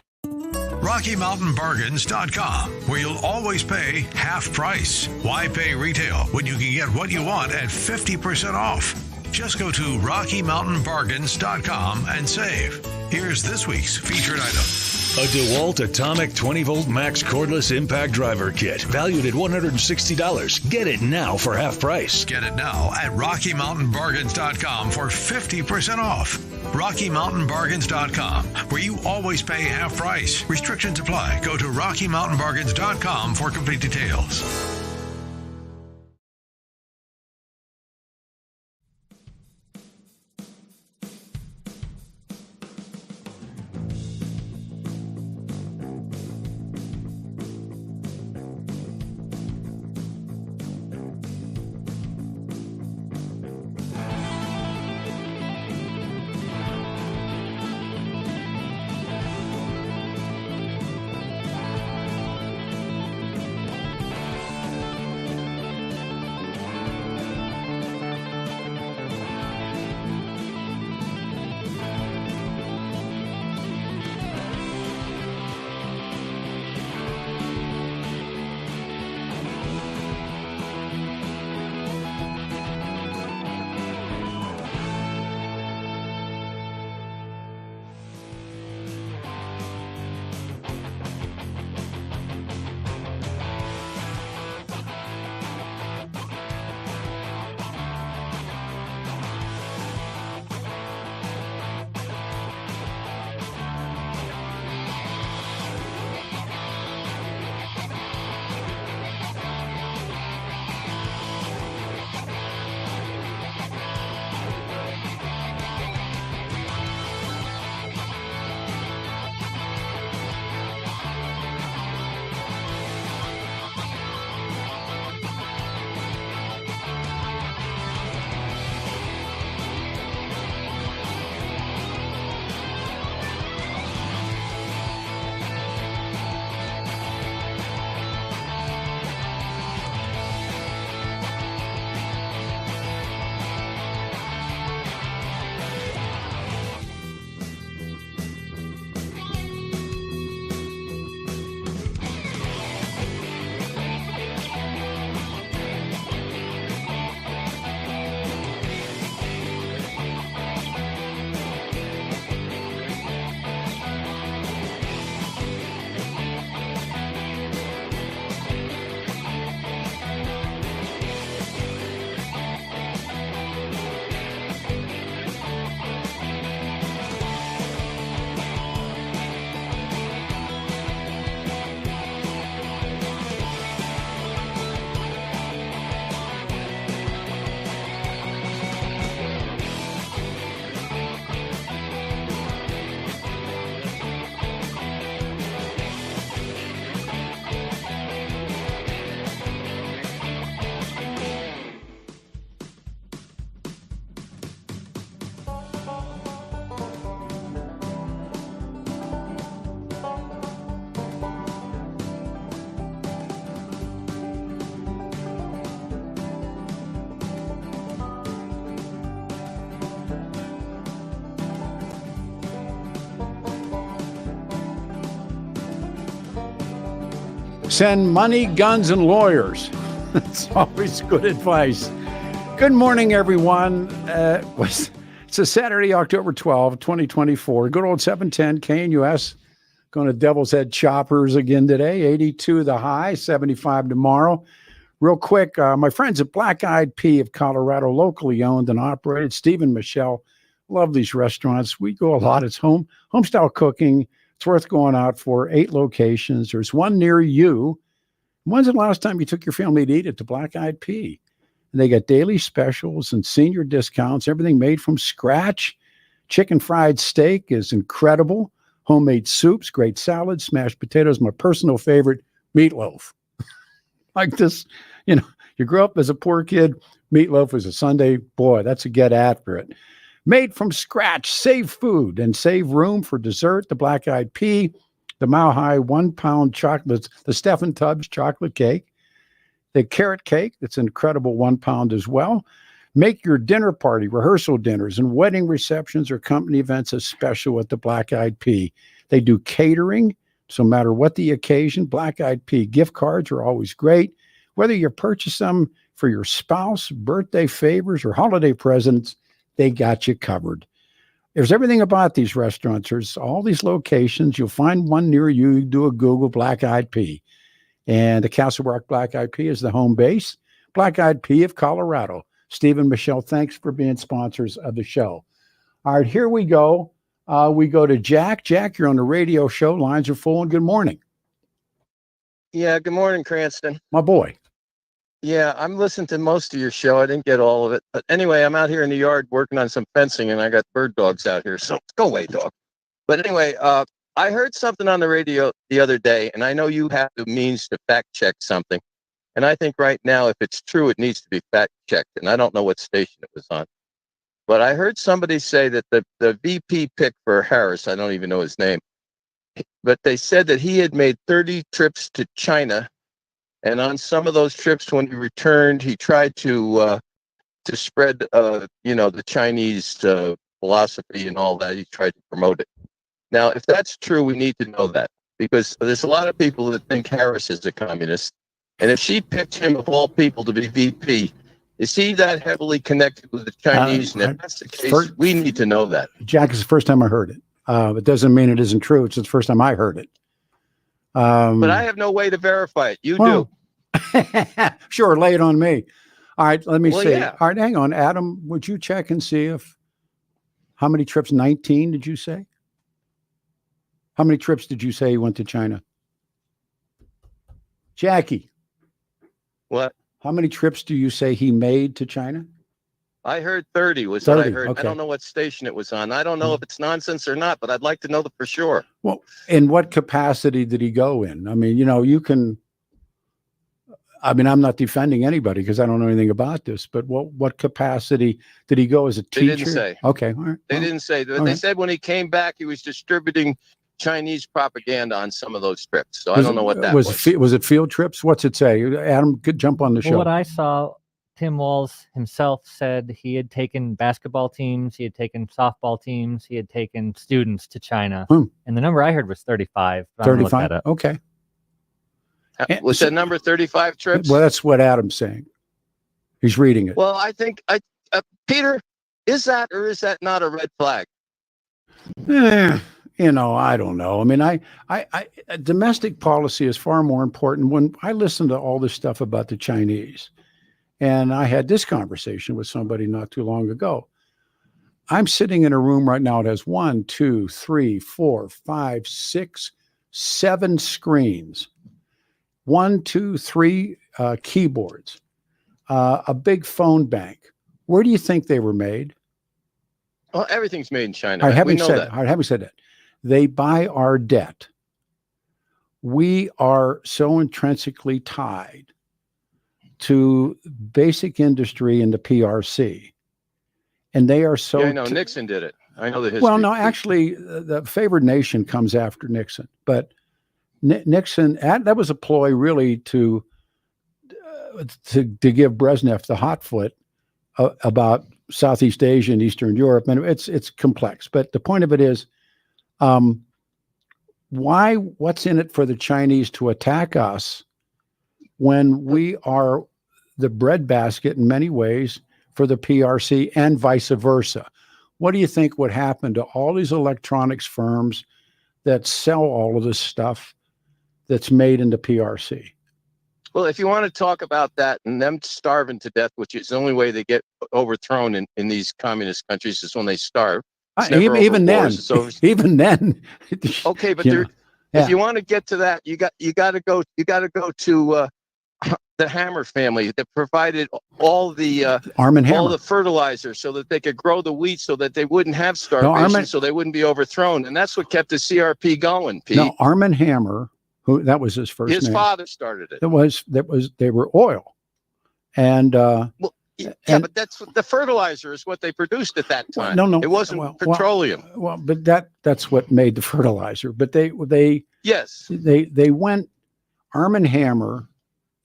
RockyMountainBargains.com, where you'll always pay half price. Why pay retail when you can get what you want at 50% off? Just go to RockyMountainBargains.com and save. Here's this week's featured item. A DeWalt Atomic 20-volt max cordless impact driver kit, valued at $160. Get it now for half price. Get it now at RockyMountainBargains.com for 50% off. RockyMountainBargains.com, where you always pay half price. Restrictions apply. Go to RockyMountainBargains.com for complete details. Send money, guns, and lawyers. That's always good advice. Good morning, everyone. It's a Saturday, October 12, 2024. Good old 710 KNUS. Going to Devil's Head Choppers again today. 82 the high, 75 tomorrow. Real quick, my friends at Black Eyed Pea of Colorado, locally owned and operated. Steve and Michelle love these restaurants. We go a lot. It's home-style cooking. It's worth going out for. 8 locations. There's one near you. When's the last time you took your family to eat at the Black Eyed Pea? And they got daily specials and senior discounts, everything made from scratch. Chicken fried steak is incredible. Homemade soups, great salads, smashed potatoes, my personal favorite, meatloaf. Like this, you grew up as a poor kid, meatloaf was a Sunday, boy, that's a get after it. Made from scratch, save food and save room for dessert. The Black Eyed Pea, the Mile High 1 pound chocolates, the Stephen Tubbs chocolate cake, the carrot cake, that's incredible 1 pound as well. Make your dinner party, rehearsal dinners, and wedding receptions or company events a special at the Black Eyed Pea. They do catering, so no matter what the occasion. Black Eyed Pea gift cards are always great. Whether you purchase them for your spouse, birthday favors, or holiday presents, they got you covered. There's everything about these restaurants. There's all these locations. You'll find one near you. You do a Google Black Eyed Pea. And the Castle Rock Black Eyed Pea is the home base. Black Eyed Pea of Colorado. Steve and Michelle, thanks for being sponsors of the show. All right, here we go. We go to Jack. Jack, you're on the radio show. Lines are full, and good morning. Yeah, good morning, Cranston. My boy. Yeah, I'm listening to most of your show. I didn't get all of it. But anyway, I'm out here in the yard working on some fencing, and I got bird dogs out here. So go away, dog. But anyway, I heard something on the radio the other day, and I know you have the means to fact check something. And I think right now, if it's true, it needs to be fact checked. And I don't know what station it was on. But I heard somebody say that the VP pick for Harris, I don't even know his name, but they said that he had made 30 trips to China. And on some of those trips, when he returned, he tried to spread, the Chinese philosophy and all that. He tried to promote it. Now, if that's true, we need to know that, because there's a lot of people that think Harris is a communist. And if she picked him, of all people, to be VP, is he that heavily connected with the Chinese? And if that's the case, we need to know that. Jack, it's the first time I heard it. It doesn't mean it isn't true. It's the first time I heard it. But I have no way to verify it. You do. Sure, lay it on me. All right, let me see. Yeah. All right, hang on. Adam, would you check and see how many trips? 19, did you say? How many trips did you say he went to China? Jackie. What? How many trips do you say he made to China? I heard 30 was 30, what I heard. okay. I don't know what station it was on. I don't know if it's nonsense or not, but I'd like to know for sure. Well, in what capacity did he go in? I mean, I'm not defending anybody because I don't know anything about this, but what capacity did he go as a teacher? They didn't say. Okay. All right. They didn't say. They said when he came back, he was distributing Chinese propaganda on some of those trips. So I don't know what that was. Was it field trips? What's it say? Adam, could jump on the show. Well, what I saw, Tim Walz himself said he had taken basketball teams, he had taken softball teams, he had taken students to China. And the number I heard was 35. 35? Okay. Was that number 35 trips? Well, that's what Adam's saying. He's reading it. Well, I think, Peter, is that or is that not a red flag? I don't know. I mean, I domestic policy is far more important. When I listen to all this stuff about the Chinese, and I had this conversation with somebody not too long ago. I'm sitting in a room right now that has 1, 2, 3, 4, 5, 6, 7 screens, 1, 2, 3 keyboards, a big phone bank. Where do you think they were made? Well, everything's made in China. Having said that, they buy our debt. We are so intrinsically tied to basic industry and the PRC. And they are so... Yeah, I know Nixon did it. I know the history. Well, no, actually, the favored nation comes after Nixon. But Nixon, that was a ploy really to give Brezhnev the hot foot about Southeast Asia and Eastern Europe. And it's complex. But the point of it is, what's in it for the Chinese to attack us when we are the breadbasket in many ways for the PRC and vice versa? What do you think would happen to all these electronics firms that sell all of this stuff that's made in the PRC? Well, if you want to talk about that and them starving to death, which is the only way they get overthrown in these communist countries is when they starve. Even then. Okay, but Yeah. if you want to get to that, you got to go to the Hammer family that provided all the Arm and Hammer. all the fertilizer so that they could grow the wheat so that they wouldn't have starvation, so they wouldn't be overthrown, and that's what kept the CRP going. Pete. No, Arm and Hammer, who that was his first name. His father started it. They were oil, and but that's what the fertilizer is what they produced at that time. No, it wasn't petroleum. Well, but that's what made the fertilizer. But they went Arm and Hammer,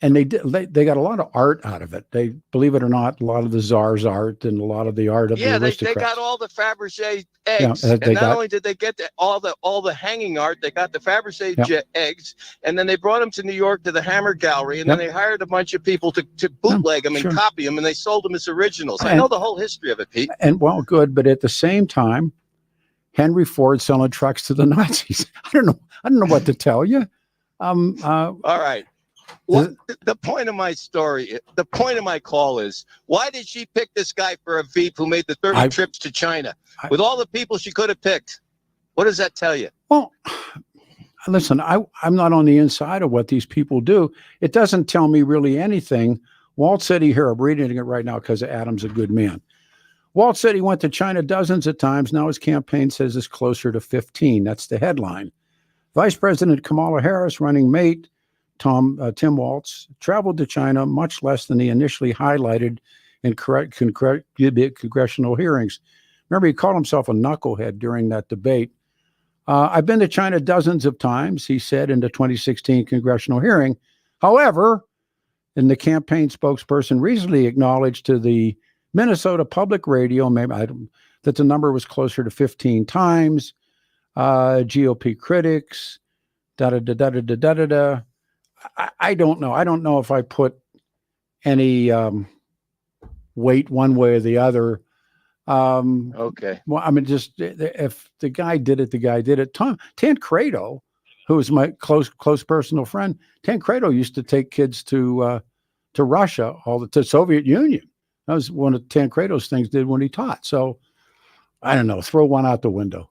and they got a lot of art out of it. They, believe it or not, a lot of the Tsar's art and a lot of the art of the aristocrats. They got all the Fabergé eggs, and not only did they get all the hanging art, they got the Fabergé eggs, and then they brought them to New York to the Hammer Gallery, and then they hired a bunch of people to bootleg them and copy them, and they sold them as originals. I know the whole history of it, Pete. And well, good, but at the same time, Henry Ford selling trucks to the Nazis. I don't know what to tell you. All right. The point of my story, the point of my call is, why did she pick this guy for a Veep who made the 30 trips to China with all the people she could have picked? What does that tell you? Well, listen, I'm not on the inside of what these people do. It doesn't tell me really anything. Walt said here, I'm reading it right now because Adam's a good man. Walt said he went to China dozens of times. Now his campaign says it's closer to 15. That's the headline. Vice President Kamala Harris, running mate, Tim Walz, traveled to China much less than he initially highlighted in congressional hearings. Remember, he called himself a knucklehead during that debate. I've been to China dozens of times, he said in the 2016 congressional hearing. However, and the campaign spokesperson recently acknowledged to the Minnesota Public Radio that the number was closer to 15 times. GOP critics, da-da-da-da-da-da-da-da. I don't know. I don't know if I put any weight one way or the other. Okay. Well, I mean, just if the guy did it, the guy did it. Tancredo, who was my close personal friend, Tancredo used to take kids to Russia, to Soviet Union. That was one of Tancredo's things did when he taught. So I don't know. Throw one out the window.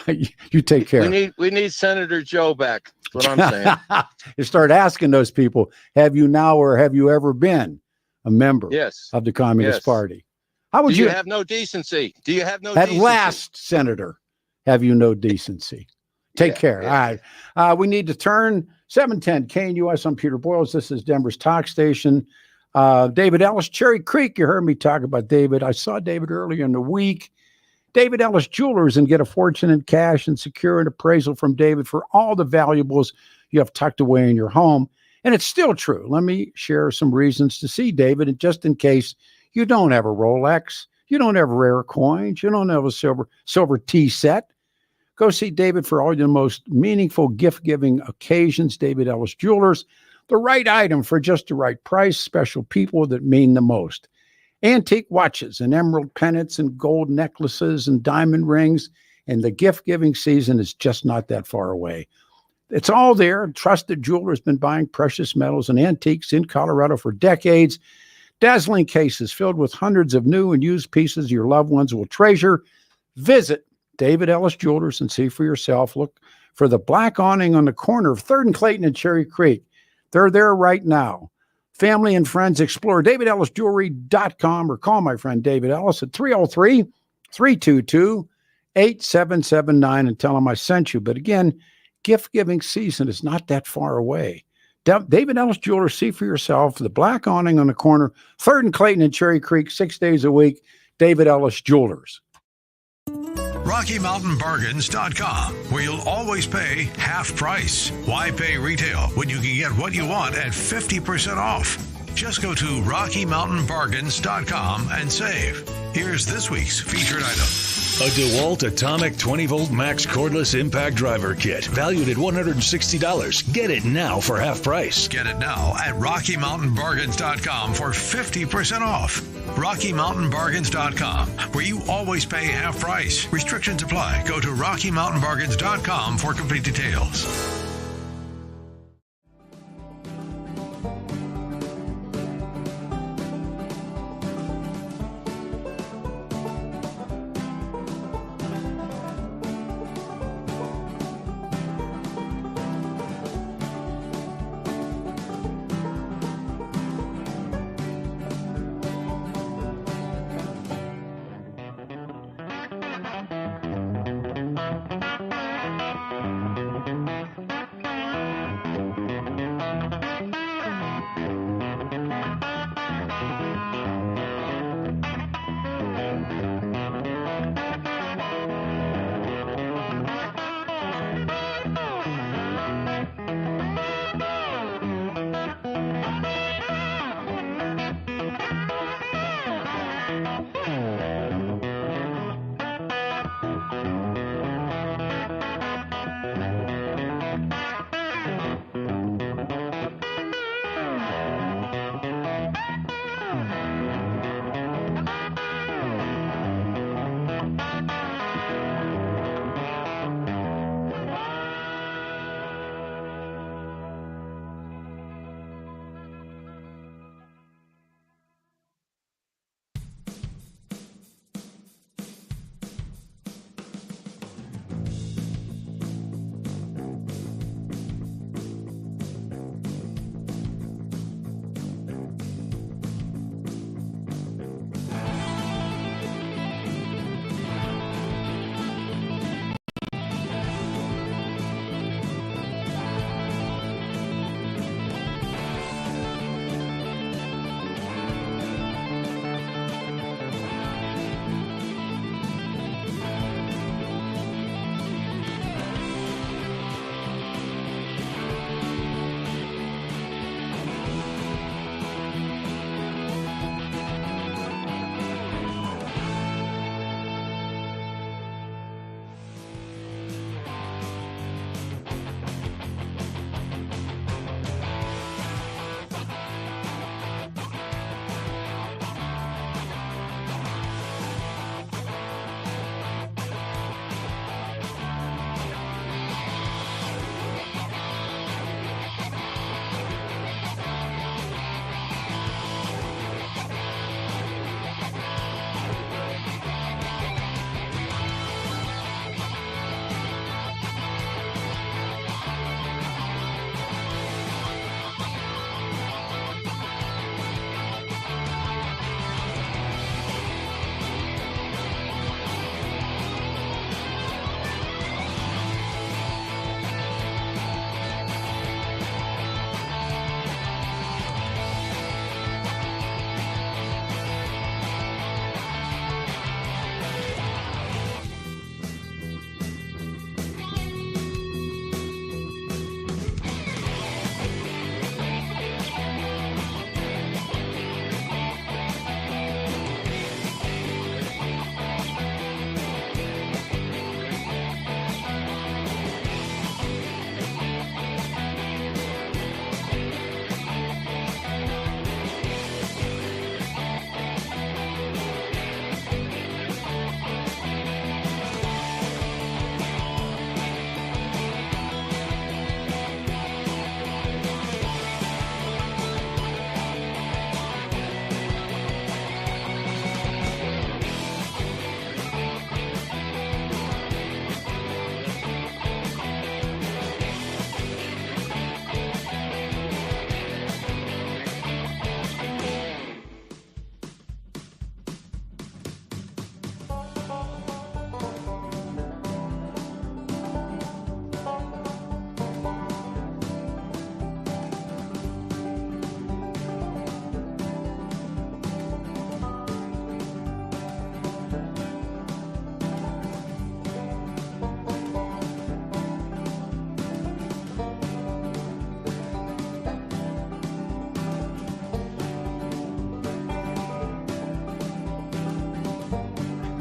You take care. We need Senator Joe back. That's what I'm saying. You start asking those people, have you now or have you ever been a member of the Communist Party? How would you have no decency? Do you have no decency? At last, Senator, have you no decency? Take care. All right. We need to turn 710 KNUS. I'm Peter Boyles. This is Denver's talk station. David Ellis, Cherry Creek. You heard me talk about David. I saw David earlier in the week. David Ellis Jewelers, and get a fortune in cash and secure an appraisal from David for all the valuables you have tucked away in your home. And it's still true. Let me share some reasons to see David, and just in case you don't have a Rolex, you don't have rare coins, you don't have a silver tea set, go see David for all your most meaningful gift-giving occasions. David Ellis Jewelers, the right item for just the right price, special people that mean the most. Antique watches and emerald pendants and gold necklaces and diamond rings, and the gift-giving season is just not that far away. It's all there. Trusted jeweler has been buying precious metals and antiques in Colorado for decades. Dazzling cases filled with hundreds of new and used pieces your loved ones will treasure. Visit David Ellis Jewelers and see for yourself. Look for the black awning on the corner of 3rd and Clayton and Cherry Creek. They're there right now. Family and friends, explore davidellisjewelry.com or call my friend David Ellis at 303-322-8779 and tell him I sent you. But again, gift-giving season is not that far away. David Ellis Jewelers, see for yourself. The black awning on the corner, 3rd and Clayton and Cherry Creek, 6 days a week. David Ellis Jewelers. RockyMountainBargains.com, where you'll always pay half price. Why pay retail when you can get what you want at 50% off? Just go to RockyMountainBargains.com and save. Here's this week's featured item. A DeWalt Atomic 20-volt max cordless impact driver kit, valued at $160. Get it now for half price. Get it now at RockyMountainBargains.com for 50% off. RockyMountainBargains.com, where you always pay half price. Restrictions apply. Go to RockyMountainBargains.com for complete details.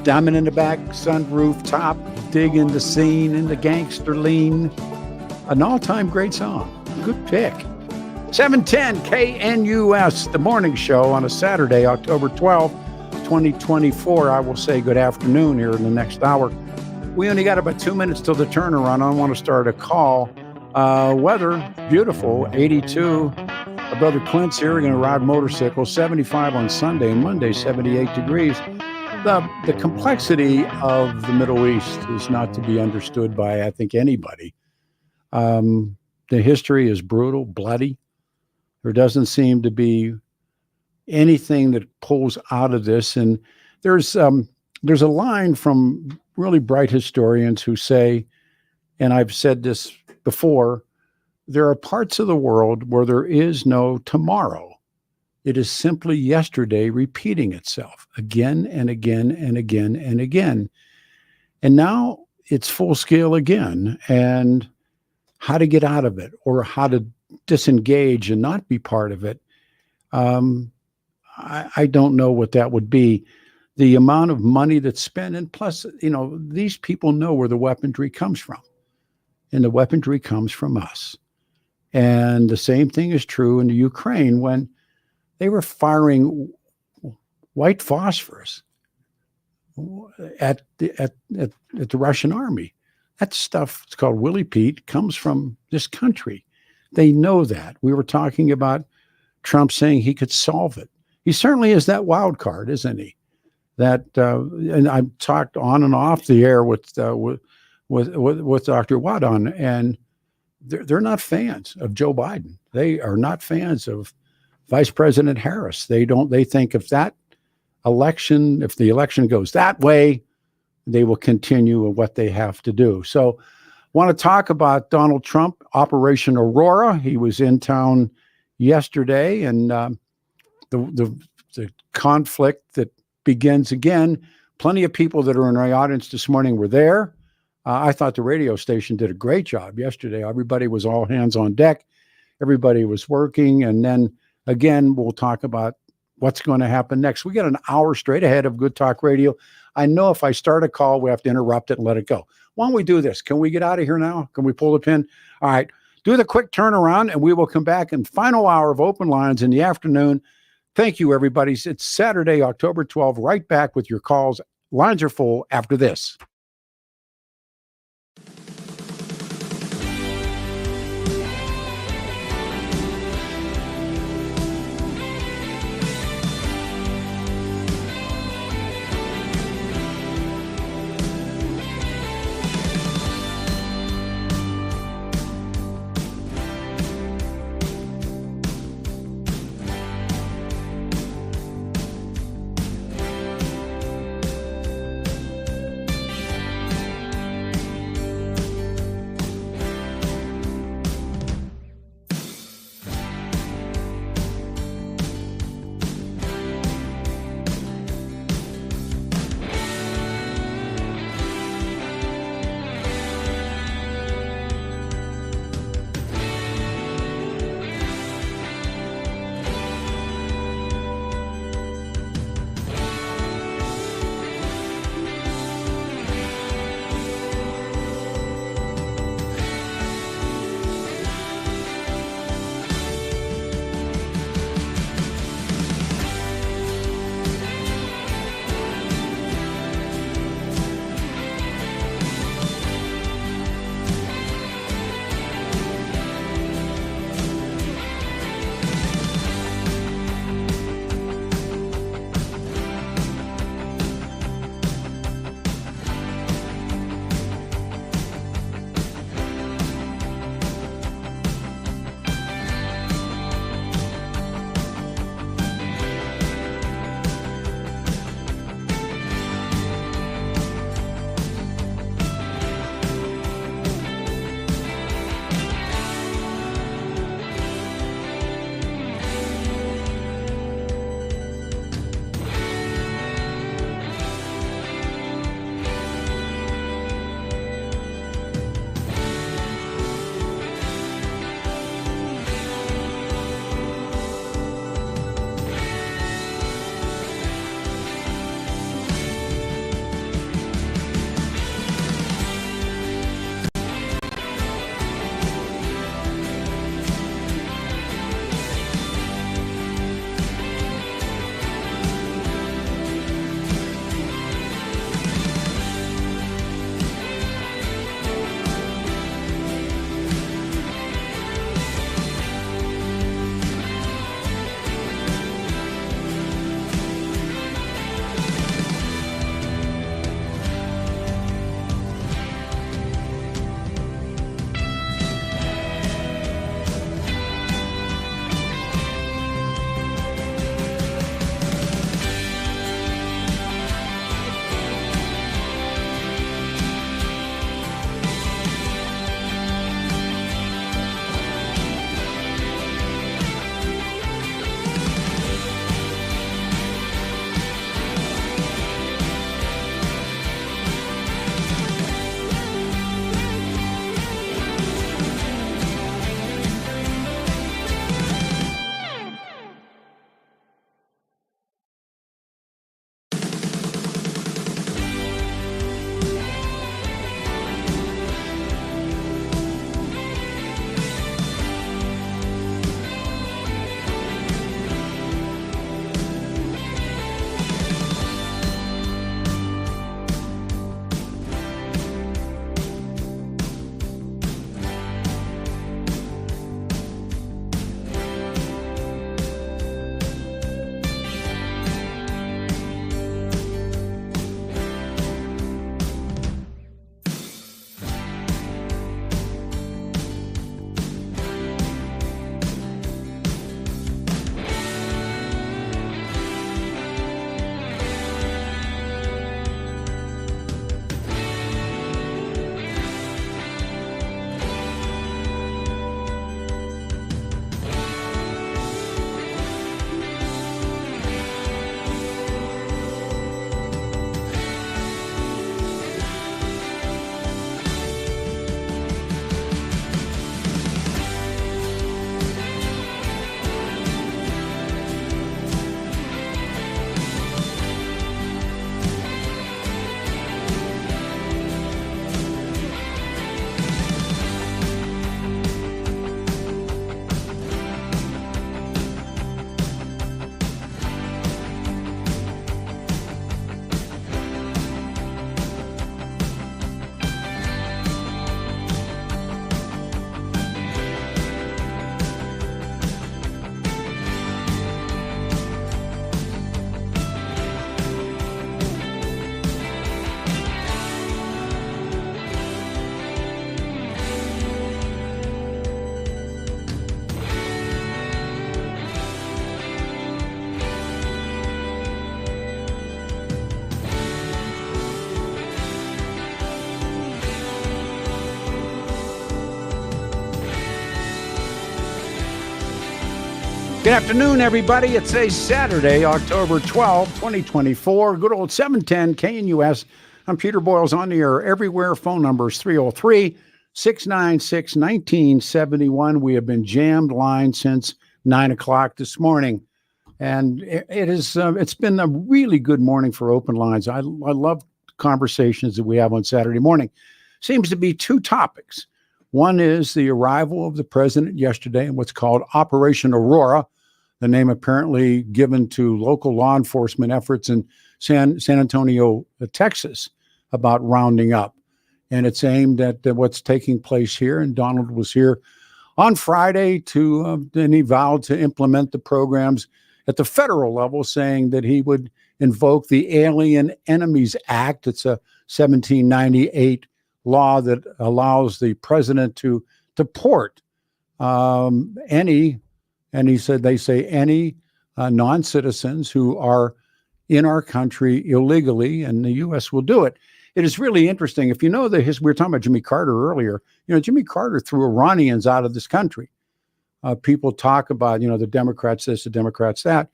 Diamond in the back, sunroof top, digging the scene in the gangster lean. An all-time great song. Good pick. 710 KNUS, the morning show on a Saturday, October 12th, 2024. I will say good afternoon here in the next hour. We only got about 2 minutes till the turnaround. I want to start a call. Weather, beautiful, 82. Our brother Clint's here. We're going to ride motorcycles, 75 on Sunday and Monday, 78 degrees. The complexity of the Middle East is not to be understood by, I think, anybody. The history is brutal, bloody. There doesn't seem to be anything that pulls out of this. And there's a line from really bright historians who say, and I've said this before, there are parts of the world where there is no tomorrow. It is simply yesterday repeating itself again and again and again and again. And now it's full scale again. And how to get out of it or how to disengage and not be part of it, I don't know what that would be. The amount of money that's spent, and plus, these people know where the weaponry comes from. And the weaponry comes from us. And the same thing is true in the Ukraine when they were firing white phosphorus at the Russian army. That stuff, it's called Willie Pete, comes from this country. They know that. We were talking about Trump saying he could solve it. He certainly is that wild card, isn't he? That and I've talked on and off the air with Dr. Wahdan, and they're not fans of Joe Biden. They are not fans of Vice President Harris. They think if the election goes that way, they will continue what they have to do. So want to talk about Donald Trump, Operation Aurora. He was in town yesterday, and the conflict that begins again. Plenty of people that are in our audience this morning were there. I thought the radio station did a great job yesterday. Everybody was all hands on deck. Everybody was working. And then again, we'll talk about what's going to happen next. We got an hour straight ahead of Good Talk Radio. I know if I start a call, we have to interrupt it and let it go. Why don't we do this? Can we get out of here now? Can we pull the pin? All right. Do the quick turnaround, and we will come back in final hour of open lines in the afternoon. Thank you, everybody. It's Saturday, October 12th. Right back with your calls. Lines are full after this. Good afternoon, everybody. It's a Saturday, October 12, 2024. Good old 710 KNUS. I'm Peter Boyles, on the air everywhere. Phone number is 303-696-1971. We have been jammed line since 9 o'clock this morning. And it's been a really good morning for open lines. I love conversations that we have on Saturday morning. Seems to be two topics. One is the arrival of the president yesterday in what's called Operation Aurora, the name apparently given to local law enforcement efforts in San Antonio, Texas, about rounding up. And it's aimed at what's taking place here. And Donald was here on Friday and he vowed to implement the programs at the federal level, saying that he would invoke the Alien Enemies Act. It's a 1798 law that allows the president to deport any, and he said they say any non-citizens who are in our country illegally, and the U.S. will do it. It is really interesting. If you know we were talking about Jimmy Carter earlier. Jimmy Carter threw Iranians out of this country. People talk about, the Democrats this, the Democrats that.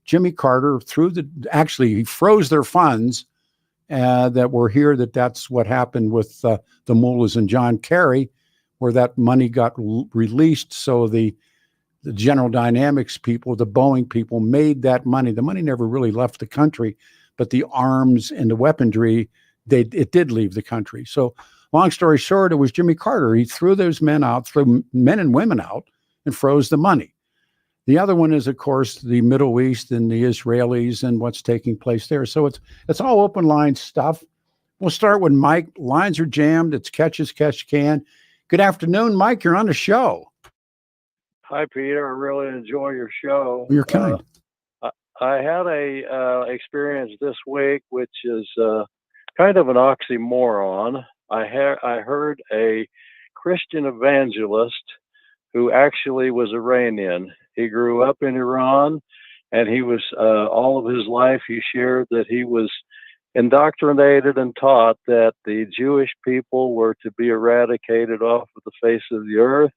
Jimmy Carter he froze their funds that were here. That's what happened with the mullahs and John Kerry, where that money got released. So the General Dynamics people, the Boeing people, made that money. The money never really left the country, but the arms and the weaponry, it did leave the country. So long story short, it was Jimmy Carter. He threw those men out, threw men and women out, and froze the money. The other one is, of course, the Middle East and the Israelis and what's taking place there. So it's all open line stuff. We'll start with Mike. Lines are jammed. It's catch as catch can. Good afternoon, Mike. You're on the show. Hi, Peter. I really enjoy your show. You're kind. I had a experience this week, which is kind of an oxymoron. I heard a Christian evangelist who actually was Iranian. He grew up in Iran, and he was all of his life he shared that he was indoctrinated and taught that the Jewish people were to be eradicated off of the face of the earth,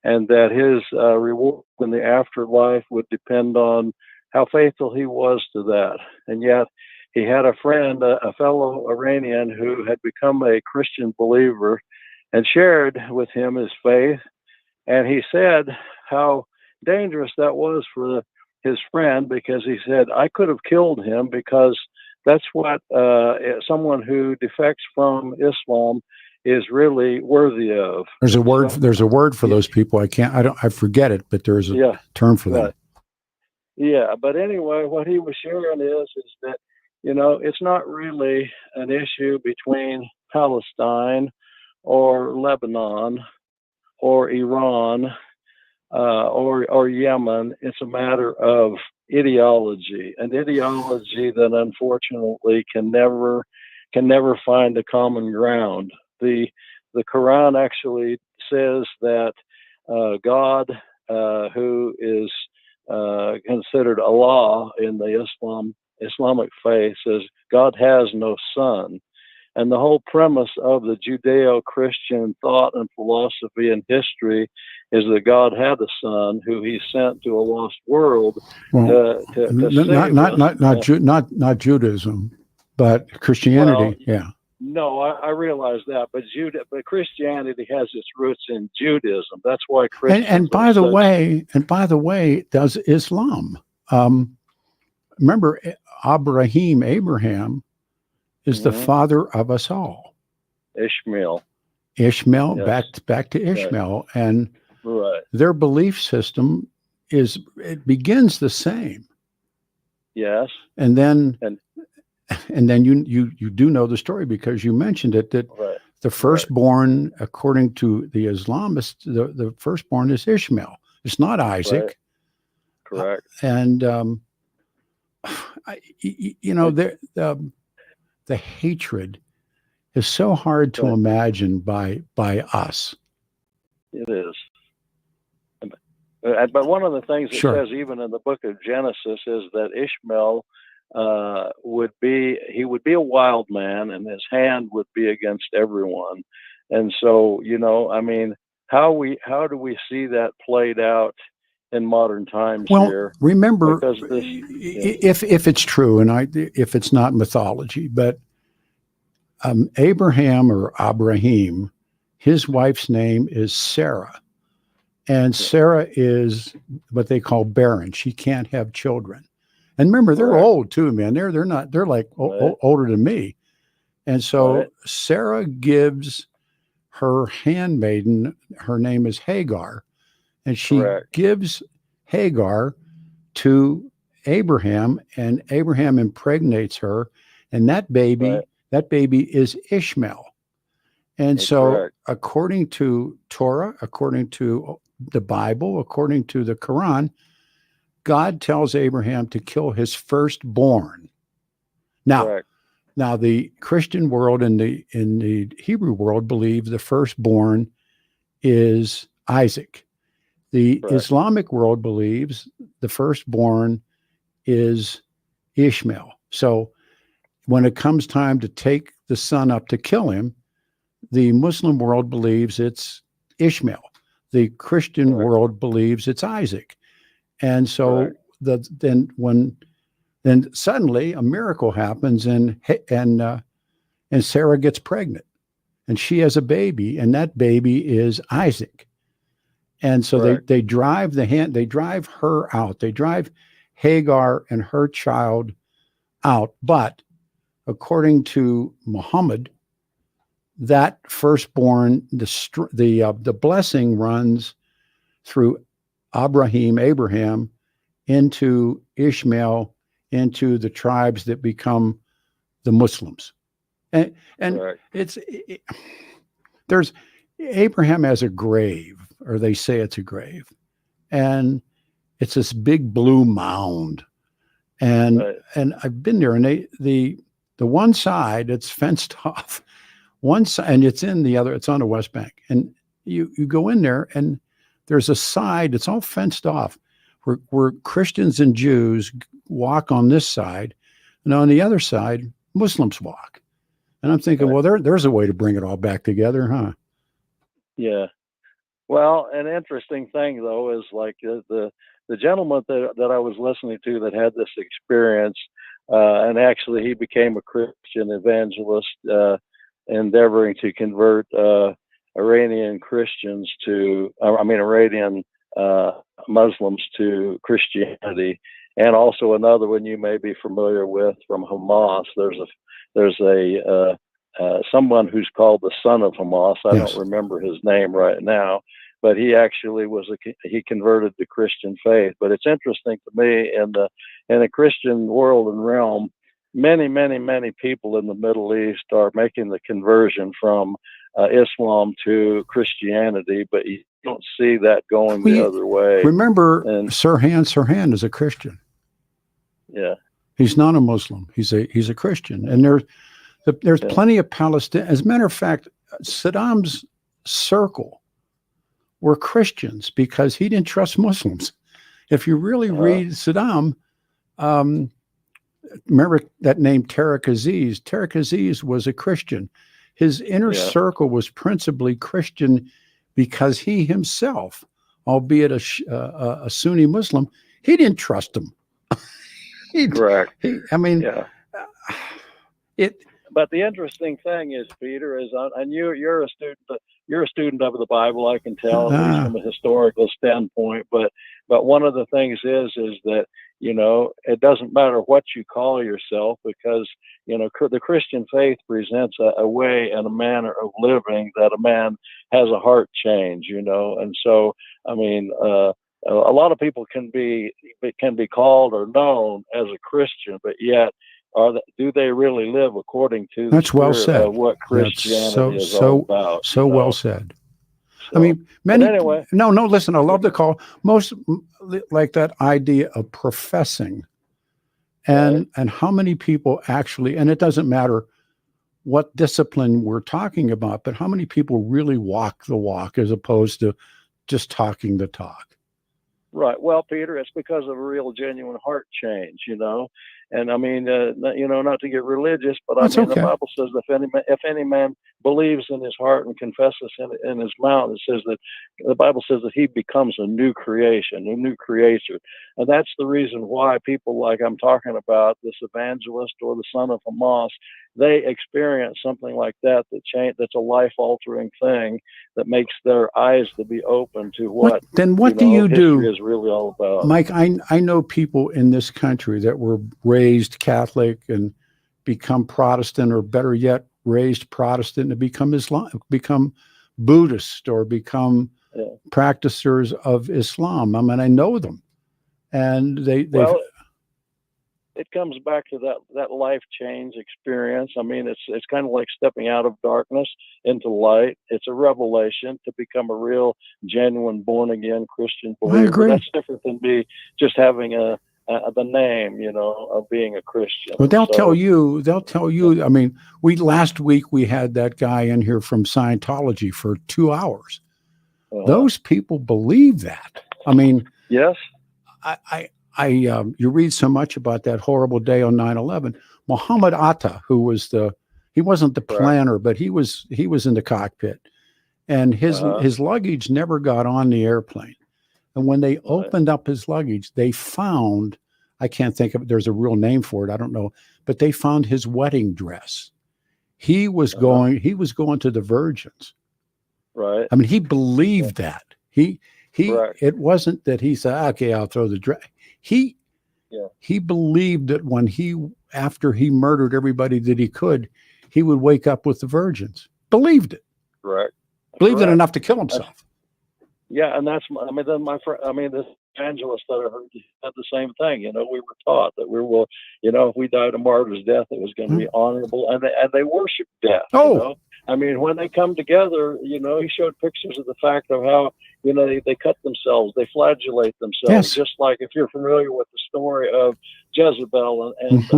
and that his reward in the afterlife would depend on how faithful he was to that. And yet he had a friend, a fellow Iranian, who had become a Christian believer and shared with him his faith. And he said how dangerous that was for his friend, because he said, I could have killed him, because that's what someone who defects from Islam is really worthy of. There's a word. There's a word for those people. I forget it, but there's a term for them. Yeah, but anyway, what he was sharing is that it's not really an issue between Palestine or Lebanon or Iran or Yemen. It's a matter of ideology, an ideology that unfortunately can never find a common ground. The Quran actually says that God, who is considered Allah in the Islamic faith, says God has no son. And the whole premise of the Judeo-Christian thought and philosophy and history is that God had a son who he sent to a lost world to save us. Not Judaism, but Christianity. No, I realize that, but Christianity has its roots in Judaism. That's why Christians. And by the way, does Islam? Remember, Abraham is the father of us all. Ishmael, yes. back to Ishmael, and their belief system begins the same. Yes, and then you do know the story, because you mentioned it, that the firstborn, according to the Islamists, the firstborn is Ishmael. It's not Isaac. Correct. And the hatred is so hard to imagine by us. It is. But one of the things it says even in the book of Genesis is that Ishmael would be a wild man, and his hand would be against everyone. And so, how do we see that played out in modern times Well, here. remember, Because this, if it's true, and if it's not mythology, but Abraham or Abraham, his wife's name is Sarah, and Sarah is what they call barren. She can't have children. And remember, they're old too, man. They're like older than me. And so Sarah gives her handmaiden, her name is Hagar, and she gives Hagar to Abraham, and Abraham impregnates her, and that baby is Ishmael. And so according to Torah, according to the Bible, according to the Quran, God tells Abraham to kill his firstborn. Now, the Christian world and in the Hebrew world believe the firstborn is Isaac. The Islamic world believes the firstborn is Ishmael. So when it comes time to take the son up to kill him, the Muslim world believes it's Ishmael. The Christian world believes it's Isaac. And so then suddenly a miracle happens, and Sarah gets pregnant, and she has a baby, and that baby is Isaac. And so they drive her out. They drive Hagar and her child out. But according to Muhammad, that firstborn, the blessing runs through Abraham into Ishmael, into the tribes that become the Muslims. And there's Abraham has a grave, or they say it's a grave, and it's this big blue mound. And I've been there, and the one side, it's fenced off. One side, and it's on the West Bank. And you go in there, and there's a side, it's all fenced off, where Christians and Jews walk on this side, and on the other side, Muslims walk. And I'm thinking, well, there's a way to bring it all back together, huh? Yeah. Well, an interesting thing though is like the gentleman that I was listening to that had this experience, and actually he became a Christian evangelist, endeavoring to convert Iranian Muslims to Christianity, and also another one you may be familiar with from Hamas. There's a someone who's called the son of Hamas. I don't remember his name right now, but he actually he converted to Christian faith. But it's interesting to me in the Christian world and realm, many people in the Middle East are making the conversion from Islam to Christianity, but you don't see that going the other way. Remember, Sirhan is a Christian. Yeah, he's not a Muslim. He's a Christian, and there's plenty of Palestinians. As a matter of fact, Saddam's circle were Christians because he didn't trust Muslims. If you really read Saddam, remember that name Tariq Aziz? Tariq Aziz was a Christian. His inner circle was principally Christian because he himself, albeit a Sunni Muslim, he didn't trust them. Correct. But the interesting thing is, Peter, and you're a student of the Bible. I can tell, at least from a historical standpoint. But one of the things is that it doesn't matter what you call yourself, because the Christian faith presents a way and a manner of living that a man has a heart change. And so a lot of people can be called or known as a Christian, but yet do they really live according to the spirit of what Christianity is all about? Well said. So, many. Anyway, no. Listen, I love the call. Most like that idea of professing, and how many people actually. And it doesn't matter what discipline we're talking about, but how many people really walk the walk as opposed to just talking the talk. Right. Well, Peter, it's because of a real genuine heart change, And I mean, not to get religious, but I That's mean, okay. the Bible says if any man believes in his heart and confesses in his mouth, it says that the Bible says that he becomes a new creation, a new creature. And that's the reason why people like I'm talking about, this evangelist or the son of Hamas, they experience something like that that's a life-altering thing that makes their eyes to be open to what do you do? History is really all about. Mike, I know people in this country that were raised Catholic and become Protestant, or better yet, raised Protestant and become become Buddhist, or become practicers of Islam. I mean, I know them, and it comes back to that life change experience. I mean, it's kind of like stepping out of darkness into light. It's a revelation to become a real, genuine, born again Christian believer. I agree. That's different than just having the name, of being a Christian. Well, they'll tell you. I mean, last week we had that guy in here from Scientology for 2 hours. Those people believe that. I mean, yes. You read so much about that horrible day on 9/11. Muhammad Atta, who was he wasn't the planner, but he was in the cockpit, and his luggage never got on the airplane. And when they opened up his luggage, they found, I can't think of it, there's a real name for it, I don't know, but they found his wedding dress. He was going to the Virgins. Right. I mean, he believed that. It wasn't that he said, okay, I'll throw the dress. He believed that after he murdered everybody that he could, he would wake up with the Virgins. Believed it. Right. Believed it enough to kill himself. And that's, then my friend, this evangelist that I heard had the same thing. We were taught that we will, if we died a martyr's death, it was going to be honorable, and they worship death. I mean, when they come together, he showed pictures of the fact of how, they cut themselves, they flagellate themselves, just like if you're familiar with the story of Jezebel and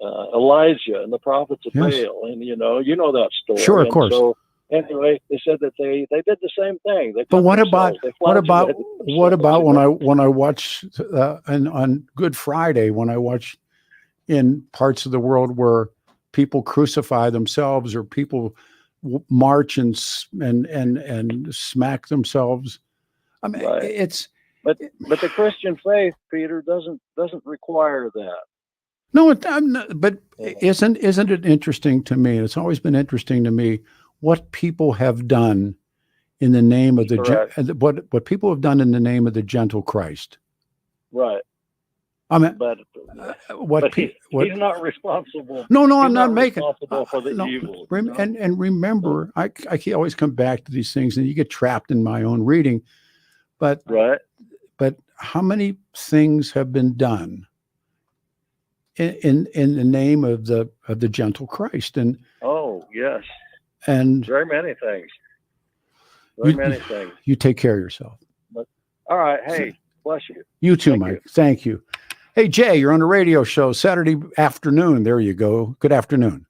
Elijah and the prophets of Baal, and you know that story. Sure, of course. So, anyway, they said that they did the same thing. But what about when I watch on Good Friday, when I watch in parts of the world where people crucify themselves, or people march and smack themselves? I mean, it's but the Christian faith, Peter, doesn't require that. No, but isn't it interesting to me? It's always been interesting to me what people have done in the name of what people have done in the name of the gentle Christ. Right. I mean, he's not responsible. No, I'm not making responsible for the evil. And remember, I always come back to these things, and you get trapped in my own reading. But how many things have been done in the name of the gentle Christ? And yes, and very many things. Many things. You take care of yourself. All right. Hey, bless you. You too, Mike. Thank you. Hey, Jay, you're on the radio show Saturday afternoon. There you go. Good afternoon.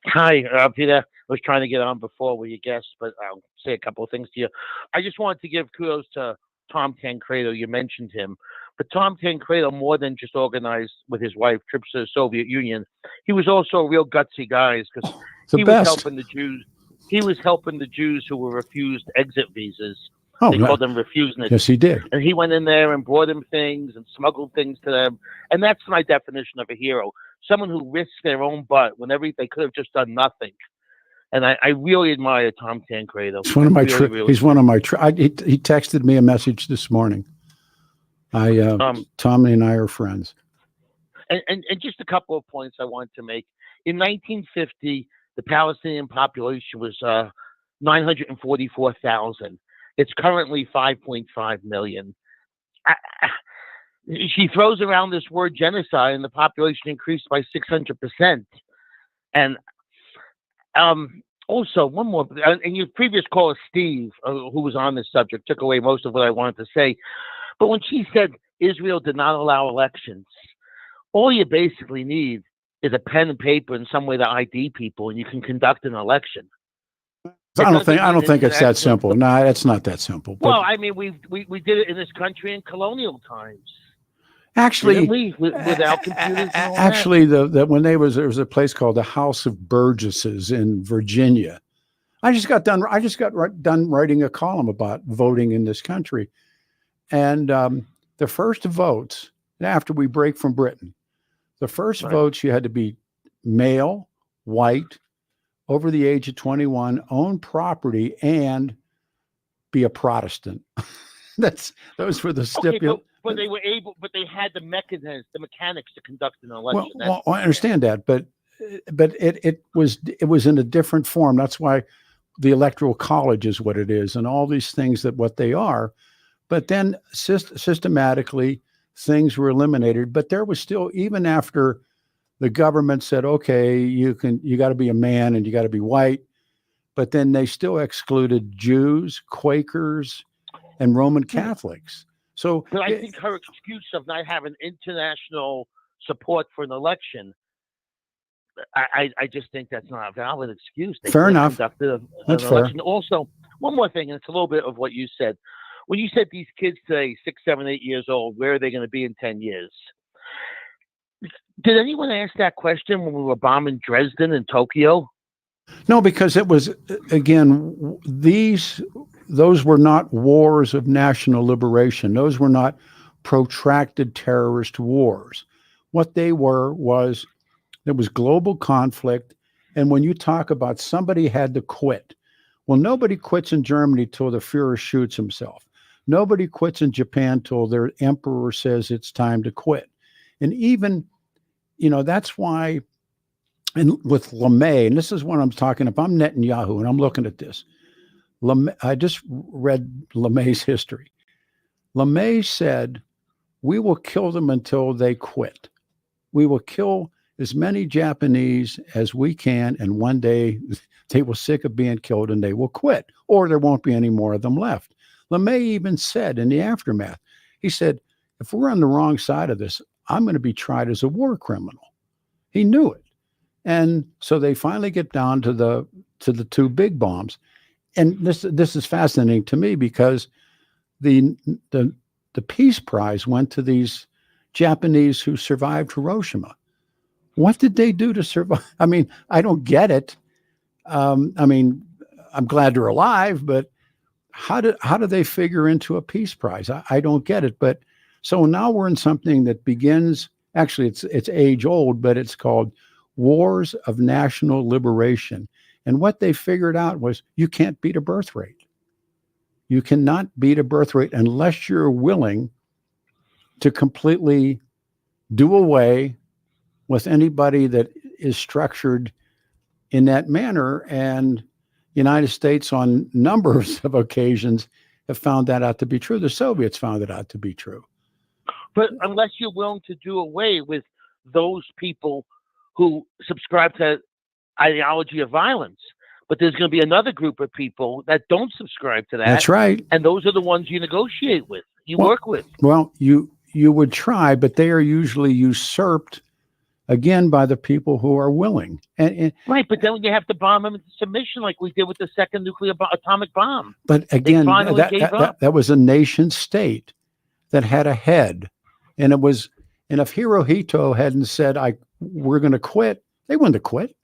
Hi, Peter. I was trying to get on before with your guests, but I'll say a couple of things to you. I just wanted to give kudos to Tom Tancredo. You mentioned him. But Tom Tancredo, more than just organized with his wife trips to the Soviet Union, he was also a real gutsy guy, because he was helping the Jews. He was helping the Jews who were refused exit visas. They called them refusing it. Yes, he did. And he went in there and brought them things and smuggled things to them. And that's my definition of a hero. Someone who risks their own butt when they could have just done nothing. And I really admire Tom Tancredo. He's one of my he's one of my he texted me a message this morning. Tommy and I are friends. And just a couple of points I want to make. In 1950, the Palestinian population was 944,000. It's currently 5.5 million. She throws around this word genocide, and the population increased by 600%. And also, one more, and your previous caller, Steve, who was on this subject, took away most of what I wanted to say. But when she said Israel did not allow elections, all you basically need is a pen and paper and some way to ID people, and you can conduct an election. I don't think it's that simple. No, it's not that simple. Well, I mean, we did it in this country in colonial times. Actually, Didn't we? Without computers and all actually, the when there was a place called the House of Burgesses in Virginia. I just got done writing a column about voting in this country, and the first votes after we break from Britain, the first votes you had to be male, white, over the age of 21, own property, and be a Protestant. Those were the stipulations. But they were able, but they had the mechanics to conduct an election. Well, I understand that, but it was in a different form. That's why the Electoral College is what it is, and all these things that what they are. But then systematically things were eliminated. But there was still, even after the government said, okay, you got to be a man and you got to be white, but then they still excluded Jews, Quakers, and Roman Catholics. So, but I think her excuse of not having international support for an election, I just think that's not a valid excuse. They fair enough. That's fair. Election. Also, one more thing, and it's a little bit of what you said. When you said these kids today, 6, 7, 8 years old, where are they going to be in 10 years? Did anyone ask that question when we were bombing Dresden and Tokyo? No, because it was, again, those were not wars of national liberation. Those were not protracted terrorist wars. What they were was there was global conflict. And when you talk about somebody had to quit, well, nobody quits in Germany till the Führer shoots himself. Nobody quits in Japan till their emperor says it's time to quit. And even, that's why, and with LeMay, and this is what I'm talking about, I'm Netanyahu, and I'm looking at this. I just read LeMay's history. LeMay said, we will kill them until they quit. We will kill as many Japanese as we can, and one day they will sick of being killed and they will quit, or there won't be any more of them left. LeMay even said in the aftermath, he said, if we're on the wrong side of this, I'm going to be tried as a war criminal. He knew it. And so they finally get down to the 2 big bombs. And this is fascinating to me because the Peace Prize went to these Japanese who survived Hiroshima. What did they do to survive? I mean, I don't get it. I'm glad they're alive, but how do they figure into a Peace Prize? I don't get it. But so now we're in something that begins, actually it's age old, but it's called Wars of National Liberation. And what they figured out was you can't beat a birth rate. You cannot beat a birth rate unless you're willing to completely do away with anybody that is structured in that manner. And the United States on numbers of occasions have found that out to be true. The Soviets found it out to be true. But unless you're willing to do away with those people who subscribe to ideology of violence, but there's going to be another group of people that don't subscribe to that. That's right. And those are the ones you negotiate with, work with. Well, you would try, but they are usually usurped again by the people who are willing. And right, but then you have to bomb them into submission like we did with the second atomic bomb. But again, that was a nation state that had a head. And if Hirohito hadn't said, we're going to quit, they wouldn't have quit.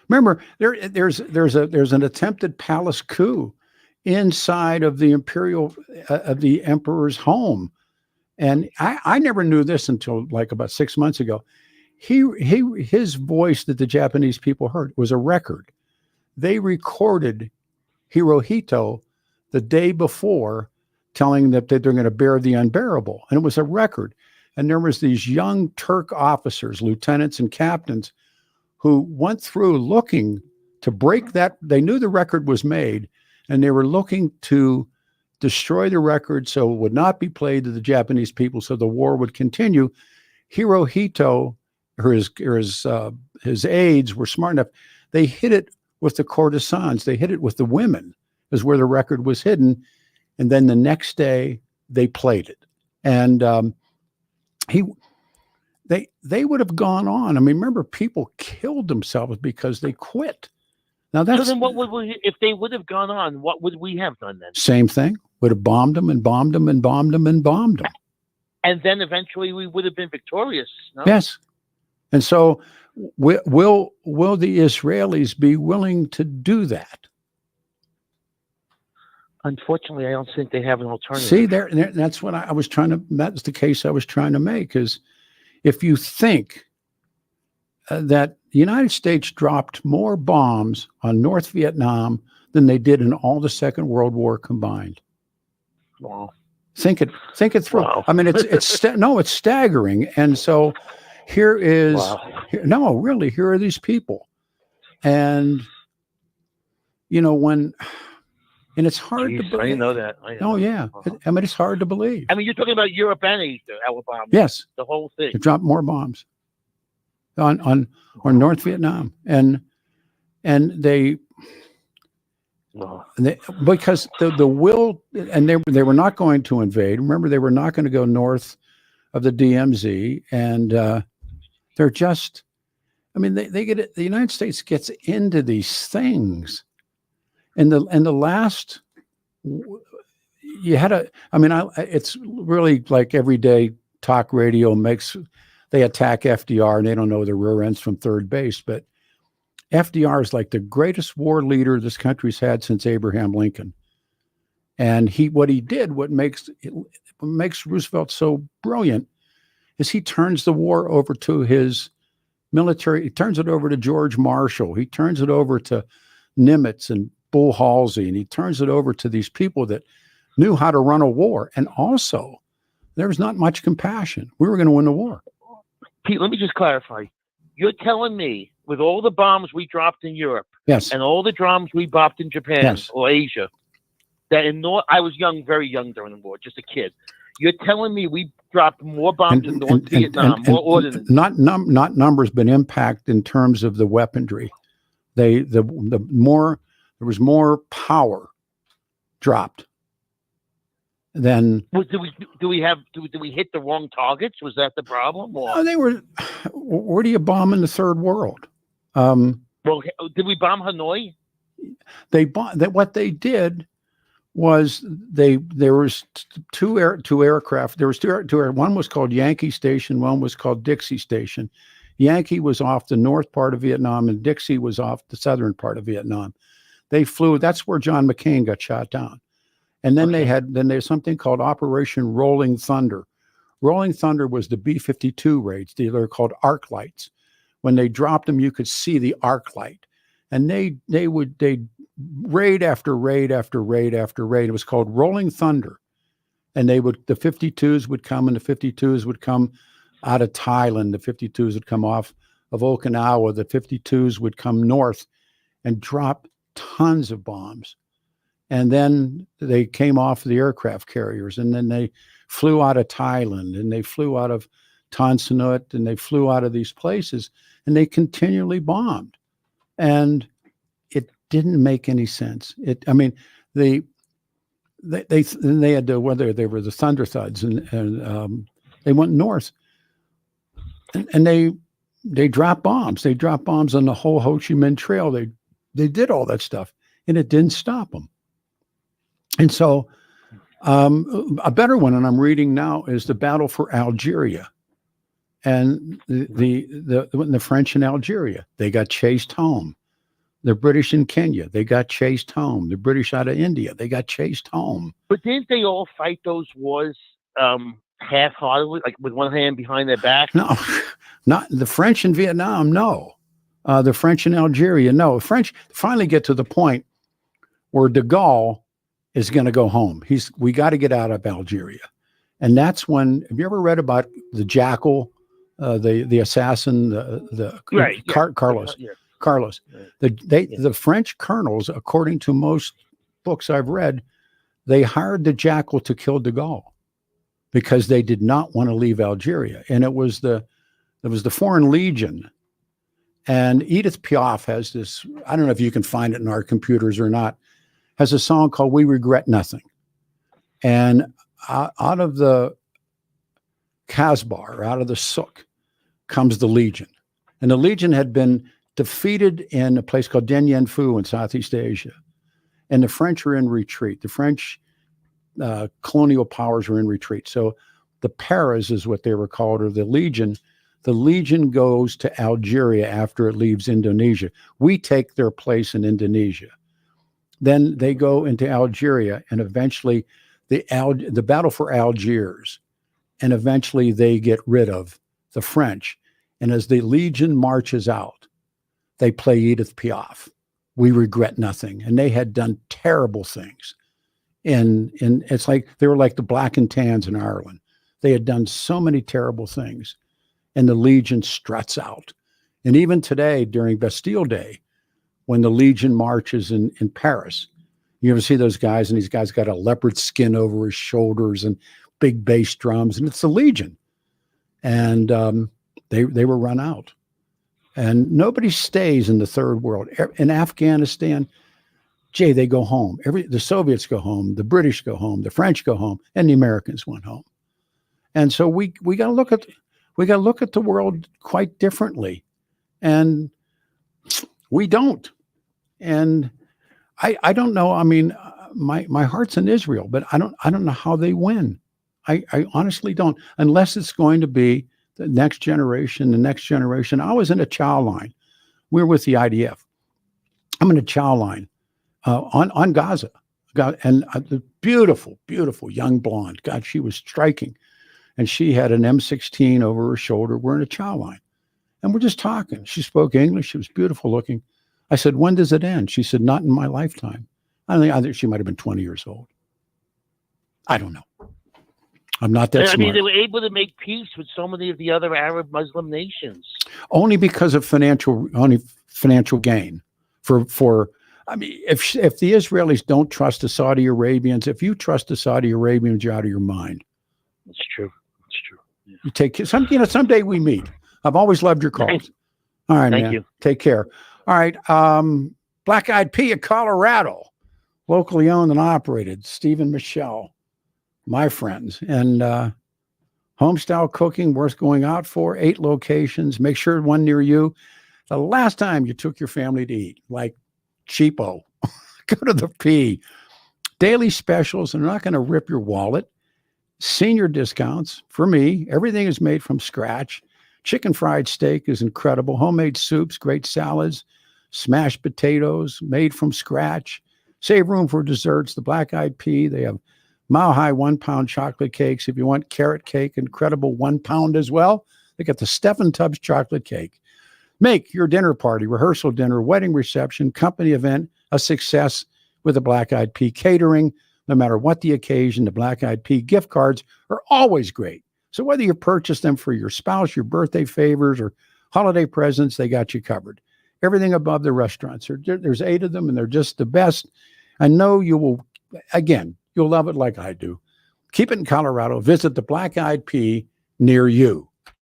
Remember, there's an attempted palace coup inside of the emperor's home, and I never knew this until like about 6 months ago. His voice that the Japanese people heard was a record. They recorded Hirohito the day before, telling that they're going to bear the unbearable, and it was a record. And there was these young Turk officers, lieutenants and captains, who went through looking to break that. They knew the record was made, and they were looking to destroy the record so it would not be played to the Japanese people, so the war would continue. Hirohito, or his aides were smart enough. They hid it with the courtesans. They hid it with the women, is where the record was hidden. And then the next day they played it. And they would have gone on. I mean, remember, people killed themselves because they quit. Now So then what would we, if they would have gone on, what would we have done then? Same thing. would have bombed them and bombed them and bombed them and bombed them. And then eventually we would have been victorious. No? Yes. And so will the Israelis be willing to do that? Unfortunately, I don't think they have an alternative. See, that's what I was trying to, that's the case I was trying to make, is if you think that the United States dropped more bombs on North Vietnam than they did in all the Second World War combined. Wow. Think it through. Wow. I mean, it's staggering. And so here is, here are these people. And, and it's hard to believe. I didn't know that. Oh, yeah. I mean, it's hard to believe. I mean, you're talking about Europe and Asia, Alabama. Yes. The whole thing. They dropped more bombs on North Vietnam. And they because the will, and they were not going to invade. Remember, they were not going to go north of the DMZ. And they're just, I mean, they get it. The United States gets into these things. And the last, you had a, I mean, it's really like everyday talk radio they attack FDR and they don't know the rear ends from third base. But FDR is like the greatest war leader this country's had since Abraham Lincoln. And what makes Roosevelt so brilliant is he turns the war over to his military. He turns it over to George Marshall. He turns it over to Nimitz and Bull Halsey, and he turns it over to these people that knew how to run a war. And also, there was not much compassion. We were going to win the war. Pete, let me just clarify. You're telling me, with all the bombs we dropped in Europe, yes, and all the bombs we dropped in Japan, yes, or Asia, that I was young, very young during the war, just a kid. You're telling me we dropped more bombs in North Vietnam, more ordnance? Not numbers, but impact in terms of the weaponry. There was more power dropped than. Do we hit the wrong targets? Was that the problem? Or? No, they were. Where do you bomb in the third world? Well, did we bomb Hanoi? What they did was there was two aircraft. There was two. One was called Yankee Station. One was called Dixie Station. Yankee was off the north part of Vietnam, and Dixie was off the southern part of Vietnam. They flew. That's where John McCain got shot down. And then there's something called Operation Rolling Thunder. Rolling Thunder was the B-52 raids. They're called arc lights. When they dropped them, you could see the arc light. And they raid after raid after raid after raid. It was called Rolling Thunder. And the 52s would come, and the 52s would come out of Thailand. The 52s would come off of Okinawa. The 52s would come north and drop tons of bombs. And then they came off the aircraft carriers, and then they flew out of Thailand, and they flew out of Tan Son Nhut, and they flew out of these places, and they continually bombed. And it didn't make any sense. They had to, whether they were the Thunder Thuds, and they went north, and they dropped bombs. They dropped bombs on the whole Ho Chi Minh Trail. They did all that stuff, and it didn't stop them. And so a better one, and I'm reading now, is the battle for Algeria. And the French in Algeria, they got chased home. The British in Kenya, they got chased home. The British out of India, they got chased home. But didn't they all fight those wars half-heartedly, like with one hand behind their back? No, not the French in Vietnam, no. The French in Algeria, no. The French finally get to the point where de Gaulle is going to go home. We got to get out of Algeria. And that's when, have you ever read about the Jackal, the assassin, right, Carlos? Yeah. Carlos. The French colonels, according to most books I've read, they hired the Jackal to kill de Gaulle because they did not want to leave Algeria. And it was the Foreign Legion. And Edith Piaf has this, I don't know if you can find it in our computers or not, has a song called We Regret Nothing. And out of the Kasbah, out of the Souk, comes the Legion. And the Legion had been defeated in a place called Dien Bien Phu in Southeast Asia. And the French are in retreat. The French colonial powers were in retreat. So the Paras is what they were called, or the Legion. The Legion goes to Algeria after it leaves Indonesia. We take their place in Indonesia. Then they go into Algeria, and eventually the battle for Algiers, and eventually they get rid of the French. And as the Legion marches out, they play Edith Piaf. We regret nothing. And they had done terrible things. And it's like they were like the Black and Tans in Ireland. They had done so many terrible things. And the Legion struts out. And even today, during Bastille Day, when the Legion marches in Paris, you ever see those guys, and these guys got a leopard skin over his shoulders and big bass drums, and it's the Legion. And they were run out. And nobody stays in the third world. In Afghanistan, they go home. The Soviets go home, the British go home, the French go home, and the Americans went home. And so we got to look at the world quite differently, and we don't. And I don't know. I mean, my heart's in Israel, but I don't know how they win. I honestly don't, unless it's going to be the next generation. I was in a chow line. We were with the IDF. I'm in a chow line on Gaza. And the beautiful, beautiful young blonde. God, she was striking. And she had an M16 over her shoulder. We're in a chow line. And we're just talking. She spoke English. She was beautiful looking. I said, when does it end? She said, not in my lifetime. I think she might have been 20 years old. I don't know. I'm not that smart. I mean, they were able to make peace with so many of the other Arab Muslim nations. Only because of financial gain. I mean, if the Israelis don't trust the Saudi Arabians, if you trust the Saudi Arabians, you're out of your mind. That's true. That's true. Yeah. You take someday we meet. I've always loved your calls. All right, Thank man. you. Take care. All right. Black Eyed Pea of Colorado, locally owned and operated. Stephen Michelle, my friends, and homestyle cooking worth going out for. 8 locations. Make sure one near you. The last time you took your family to eat, like cheapo, go to the P. Daily specials, and they're not going to rip your wallet. Senior discounts for me. Everything is made from scratch. Chicken fried steak is incredible. Homemade soups, great salads, smashed potatoes made from scratch. Save room for desserts. The Black Eyed Pea. They have Mile High 1-pound chocolate cakes. If you want carrot cake, incredible 1 pound as well. They got the Stephen Tubbs chocolate cake. Make your dinner party, rehearsal dinner, wedding reception, company event a success with the Black Eyed Pea catering. No matter what the occasion, the Black Eyed Pea gift cards are always great. So whether you purchase them for your spouse, your birthday favors, or holiday presents, they got you covered. Everything above the restaurants. There's 8 of them, and they're just the best. I know you will, again, you'll love it like I do. Keep it in Colorado. Visit the Black Eyed Pea near you.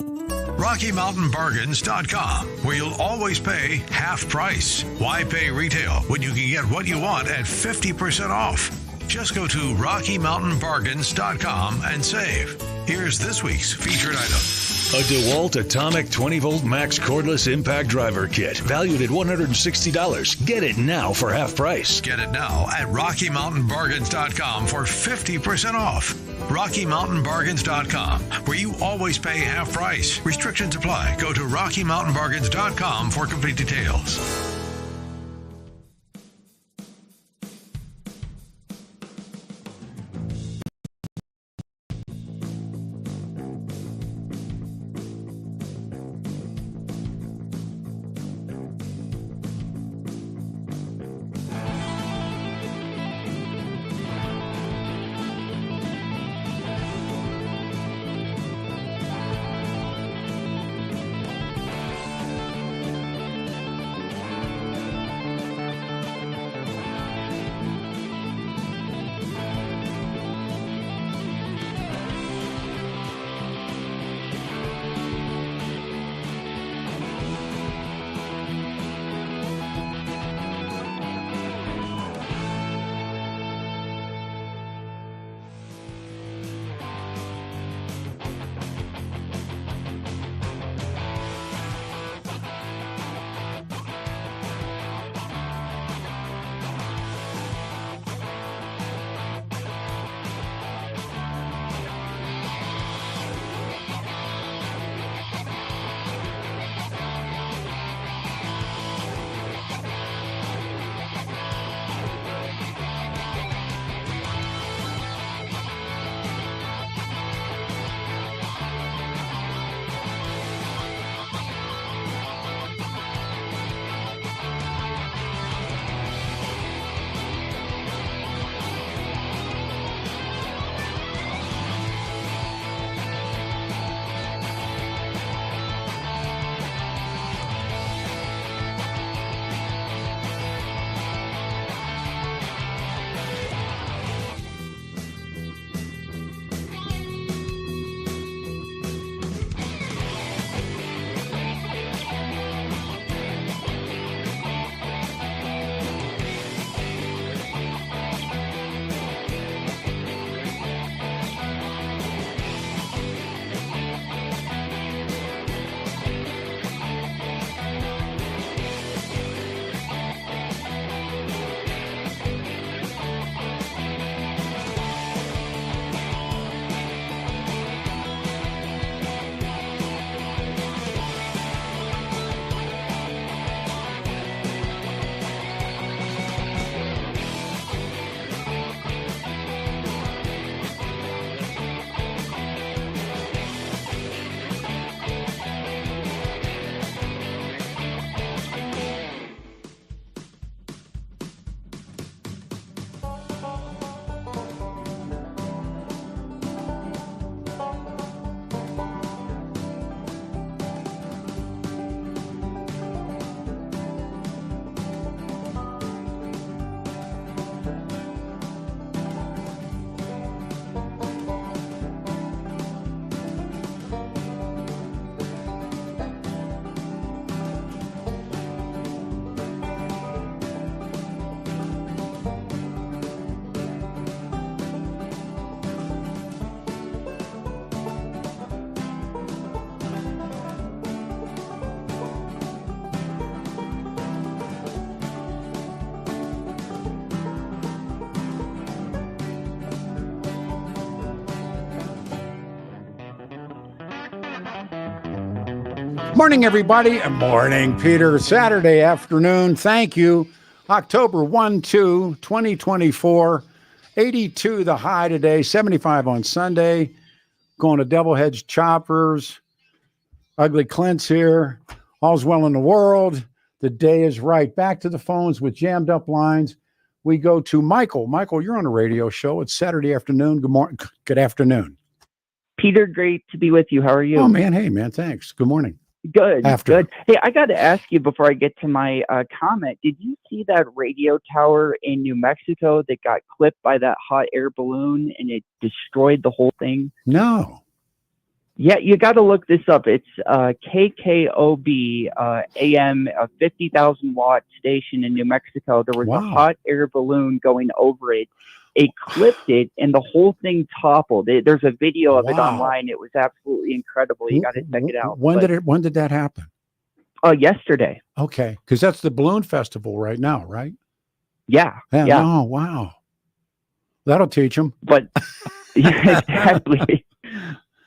RockyMountainBargains.com, where you'll always pay half price. Why pay retail when you can get what you want at 50% off? Just go to RockyMountainBargains.com and save. Here's this week's featured item. A DeWalt Atomic 20-volt max cordless impact driver kit, valued at $160. Get it now for half price. Get it now at RockyMountainBargains.com for 50% off. RockyMountainBargains.com, where you always pay half price. Restrictions apply. Go to RockyMountainBargains.com for complete details. Morning, everybody. Morning, Peter. Saturday afternoon. Thank you. October 2024. 82 the high today, 75 on Sunday. Going to Devil Heads Choppers. Ugly Clint's here. All's well in the world. The day is right. Back to the phones with jammed up lines. We go to Michael. Michael, you're on a radio show. It's Saturday afternoon. Good morning. Good afternoon. Peter, great to be with you. How are you? Oh, man. Hey, man. Thanks. Good morning. Good. After. Good. Hey, I got to ask you before I get to my comment. Did you see that radio tower in New Mexico that got clipped by that hot air balloon and it destroyed the whole thing? No. Yeah, you got to look this up. It's KKOB AM, a 50,000 watt station in New Mexico. There was a hot air balloon going over it. It clipped it, and the whole thing toppled. There's a video of it online. It was absolutely incredible. You got to check it out. When did that happen? Yesterday. Okay, because that's the balloon festival right now, right? Yeah. Oh, wow. That'll teach them. But yeah, exactly.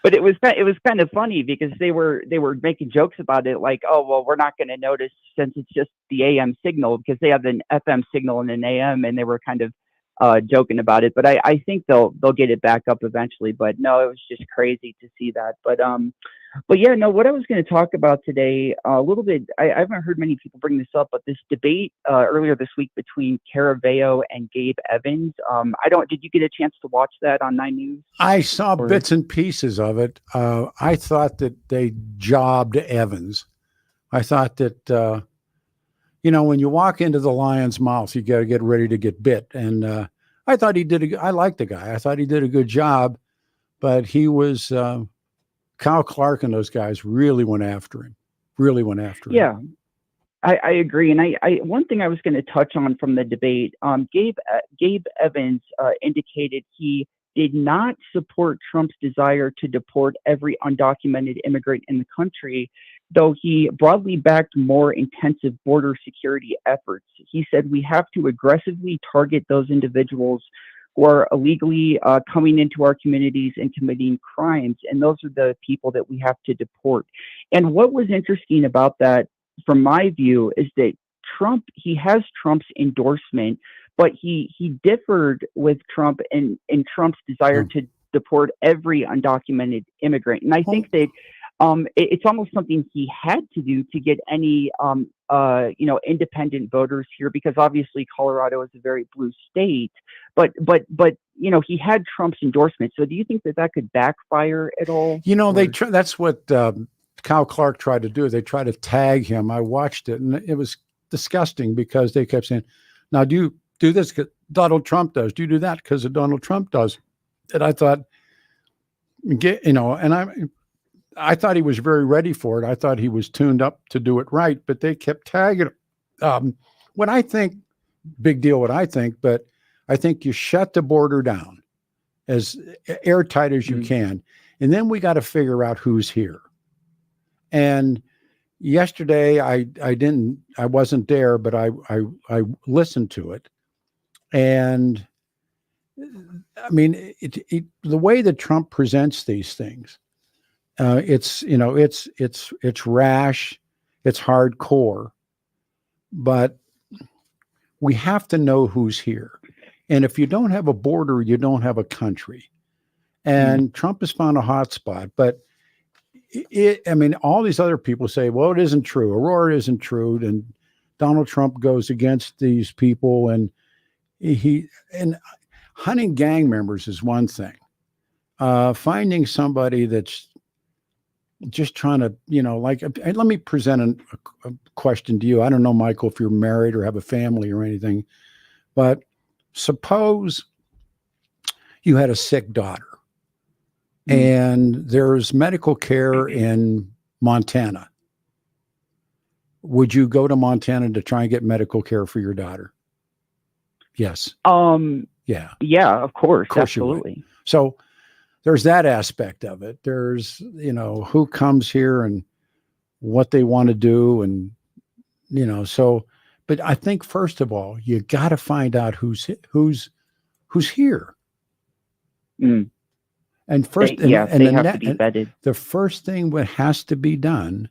But it was kind of funny because they were making jokes about it, like, oh well, we're not going to notice since it's just the AM signal, because they have an FM signal and an AM, and they were kind of joking about it. But I think they'll get it back up eventually. But no, it was just crazy to see that. But yeah, no, what I was going to talk about today a little bit, I haven't heard many people bring this up, but this debate earlier this week between Caraveo and Gabe Evans. Did you get a chance to watch that on 9 News? I saw bits and pieces of it. I thought that they jobbed Evans. I thought that, when you walk into the lion's mouth, you got to get ready to get bit. And I thought I liked the guy. I thought he did a good job, but he was, Kyle Clark and those guys really went after him. Yeah, I agree. And I one thing I was going to touch on from the debate, Gabe Evans indicated he did not support Trump's desire to deport every undocumented immigrant in the country, though he broadly backed more intensive border security efforts. He said we have to aggressively target those individuals who are illegally coming into our communities and committing crimes, and those are the people that we have to deport. And what was interesting about that, from my view, is that he has Trump's endorsement, but he differed with Trump in Trump's desire to deport every undocumented immigrant. And I think that it's almost something he had to do to get any independent voters here, because obviously Colorado is a very blue state, but he had Trump's endorsement. So do you think that could backfire at all? That's what Kyle Clark tried to do. They tried to tag him. I watched it, and it was disgusting because they kept saying, now do you do this because Donald Trump does? Do you do that because Donald Trump does? And I thought, I thought he was very ready for it. I thought he was tuned up to do it right, but they kept tagging him. But I think you shut the border down as airtight as you can. And then we got to figure out who's here. And yesterday I wasn't there, but I listened to it. And I mean, the way that Trump presents these things, it's rash, it's hardcore, but we have to know who's here. And if you don't have a border, you don't have a country. And Trump has found a hot spot, but all these other people say, well, it isn't true. Aurora isn't true. And Donald Trump goes against these people, and hunting gang members is one thing. Finding somebody that's just trying to, let me present a question to you. I don't know, Michael, if you're married or have a family or anything, but suppose you had a sick daughter and there's medical care in Montana. Would you go to Montana to try and get medical care for your daughter? Yes. Yeah. Yeah, of course. Absolutely. So there's that aspect of it. There's, who comes here and what they want to do. And, but I think first of all, you got to find out who's here. And first, they have to be vetted. The first thing that has to be done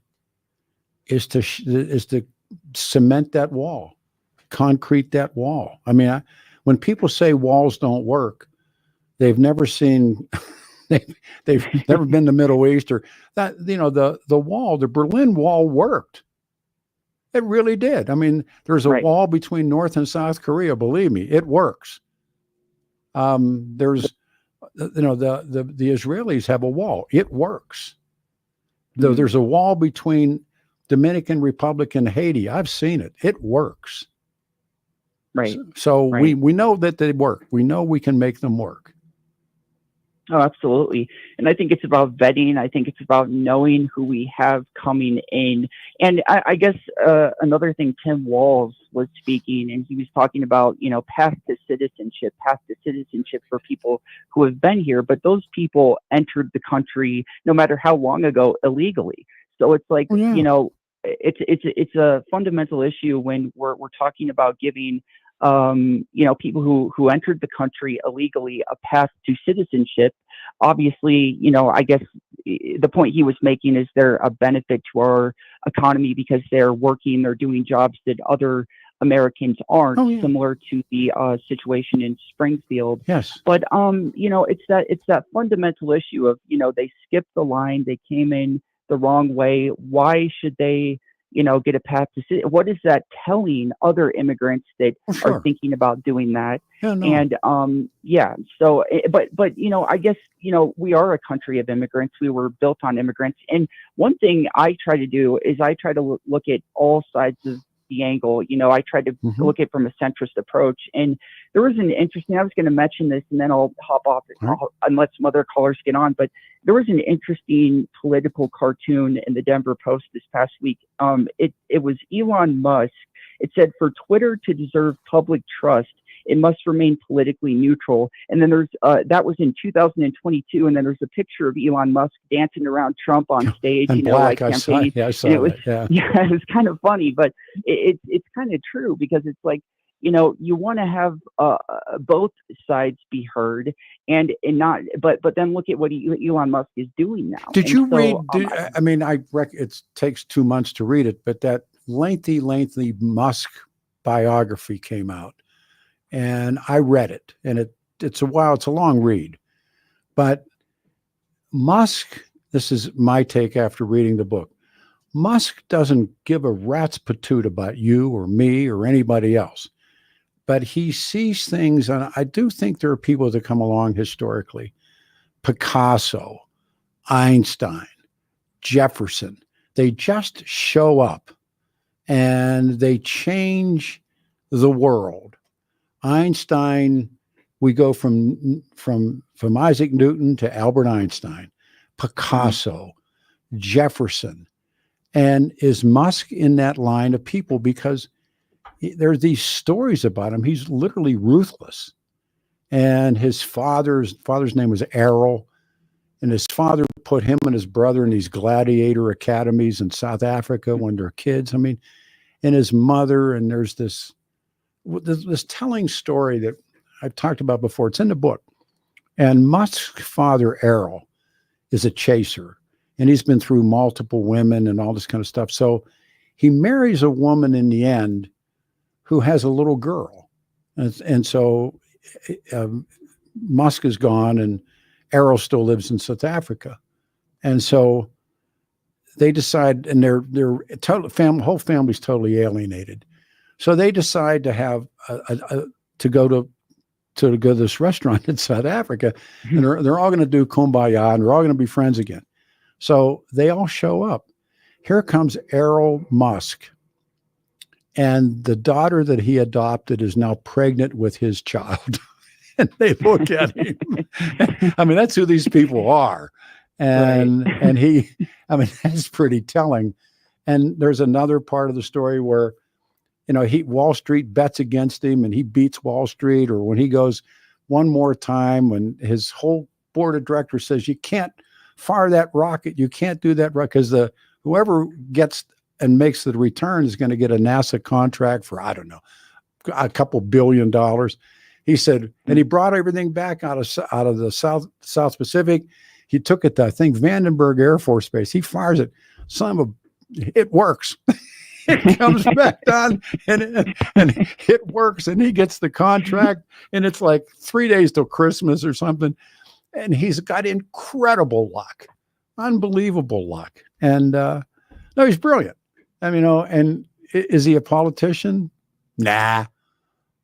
is to cement that wall, concrete that wall. I mean, when people say walls don't work, they've never seen, they've never been to Middle East or that. You know, the wall, the Berlin Wall worked. It really did. I mean, there's a wall between North and South Korea. Believe me, it works. There's, you know, the Israelis have a wall. It works. Though there's a wall between Dominican Republic and Haiti. I've seen it. It works. Right. So we know that they work. We know we can make them work. Oh, absolutely. And I think it's about vetting. I think it's about knowing who we have coming in. And I guess another thing, Tim Walz was speaking, and he was talking about, you know, path to citizenship for people who have been here. But those people entered the country, no matter how long ago, illegally. So it's like, you know, it's a fundamental issue when we're talking about giving you know, people who entered the country illegally a path to citizenship. Obviously, you know, I guess the point he was making is they're a benefit to our economy because they're working, they're doing jobs that other Americans aren't, similar to the situation in Springfield. Yes. But you know, it's that fundamental issue of, you know, they skipped the line, they came in the wrong way. Why should they, you know, get a path to what is that telling other immigrants that are thinking about doing that? And so but you know, I guess, you know, we are a country of immigrants. We were built on immigrants. And one thing I try to do is I try to look at all sides of the angle. You know, I tried to look at it from a centrist approach. And there was an interesting, I was going to mention this and then I'll hop off unless some other callers get on, but there was an interesting political cartoon in the Denver Post this past week. It was Elon Musk. It said, for Twitter to deserve public trust, it must remain politically neutral. And then there's that was in 2022. And then there's a picture of Elon Musk dancing around Trump on stage, and you know, black, like campaigning. I saw and it was, that. it was kind of funny, but it's kind of true because it's like, you know, you want to have both sides be heard and not, but then look at what Elon Musk is doing now. Did you read? I mean, it takes 2 months to read it, but that lengthy Musk biography came out, and I read it, and it's a long read, but Musk. This is my take after reading the book. Musk doesn't give a rat's patoot about you or me or anybody else. But he sees things, and I do think there are people that come along historically. Picasso, Einstein, Jefferson, they just show up and they change the world. Einstein, we go from Isaac Newton to Albert Einstein, Picasso, Jefferson. And is Musk in that line of people? Because there are these stories about him. He's literally ruthless. And his father's name was Errol. And his father put him and his brother in these gladiator academies in South Africa when they're kids. I mean, and his mother, and there's this telling story that I've talked about before. It's in the book. And Musk's father, Errol, is a chaser. And he's been through multiple women and all this kind of stuff. So he marries a woman in the end who has a little girl. And so Musk is gone and Errol still lives in South Africa. And so they decide, and their whole family's totally alienated. So they decide to have to go to this restaurant in South Africa, and they're all going to do kumbaya, and they're all going to be friends again. So they all show up. Here comes Errol Musk. And the daughter that he adopted is now pregnant with his child. And they look at him. I mean, that's who these people are. And he, I mean, that's pretty telling. And there's another part of the story where, you know, Wall Street bets against him and he beats Wall Street, or when he goes one more time, when his whole board of directors says, you can't fire that rocket. You can't do that because whoever gets and makes the return is going to get a NASA contract for, I don't know, a couple $1 billion. He said, and he brought everything back out of the South Pacific. He took it to, I think, Vandenberg Air Force Base. He fires it. Son of it works. It comes back on and it works, and he gets the contract, and it's like 3 days till Christmas or something. And he's got incredible luck, unbelievable luck. And no, he's brilliant. I mean, and is he a politician? Nah.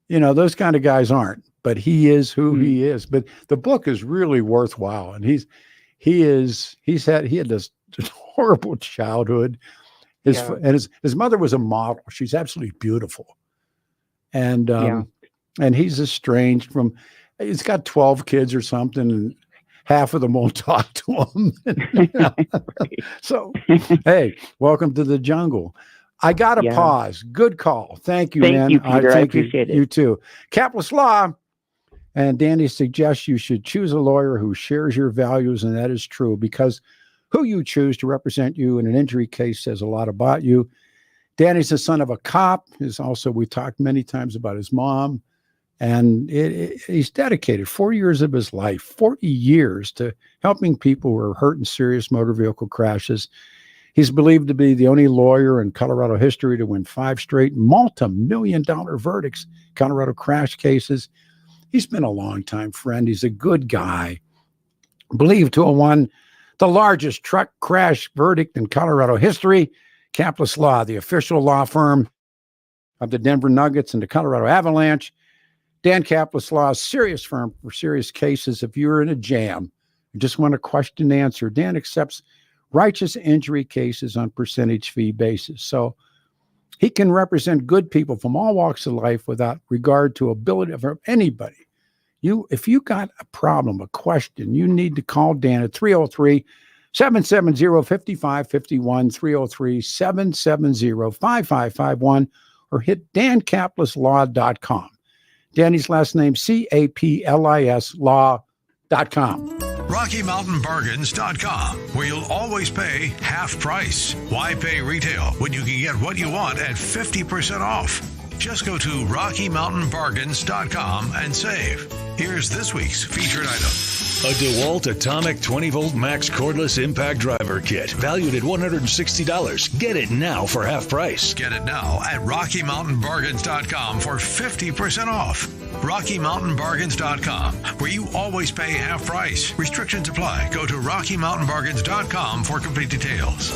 Those kind of guys aren't, but he is who he is. But the book is really worthwhile. And he had this horrible childhood. His mother was a model. She's absolutely beautiful. And he's estranged from, he's got 12 kids or something, and half of them won't talk to him. So, hey, welcome to the jungle. I got to pause. Good call. Thank you, man. Thank you, Peter. I appreciate it. You too. Capitalist Law. And Danny suggests you should choose a lawyer who shares your values, and that is true, because who you choose to represent you in an injury case says a lot about you. Danny's the son of a cop. We talked many times about his mom, and he's dedicated 40 years of his life, 40 years to helping people who are hurt in serious motor vehicle crashes. He's believed to be the only lawyer in Colorado history to win 5 straight multi-million-dollar verdicts, Colorado crash cases. He's been a longtime friend. He's a good guy, believed to have won the largest truck crash verdict in Colorado history. Capitalist Law, the official law firm of the Denver Nuggets and the Colorado Avalanche. Dan Capitalist Law's serious firm for serious cases. If you're in a jam and just want a question answered, Dan accepts righteous injury cases on percentage fee basis. So he can represent good people from all walks of life without regard to ability of anybody. If you got a problem, a question, you need to call Dan at 303-770-5551, 303-770-5551, or hit dancapitalistlaw.com. Danny's last name, CAPLIS law.com. RockyMountainBargains.com, where you'll always pay half price. Why pay retail when you can get what you want at 50% off? Just go to RockyMountainBargains.com and save. Here's this week's featured item. A DeWalt Atomic 20-volt max cordless impact driver kit, valued at $160. Get it now for half price. Get it now at RockyMountainBargains.com for 50% off. RockyMountainBargains.com, where you always pay half price. Restrictions apply. Go to RockyMountainBargains.com for complete details.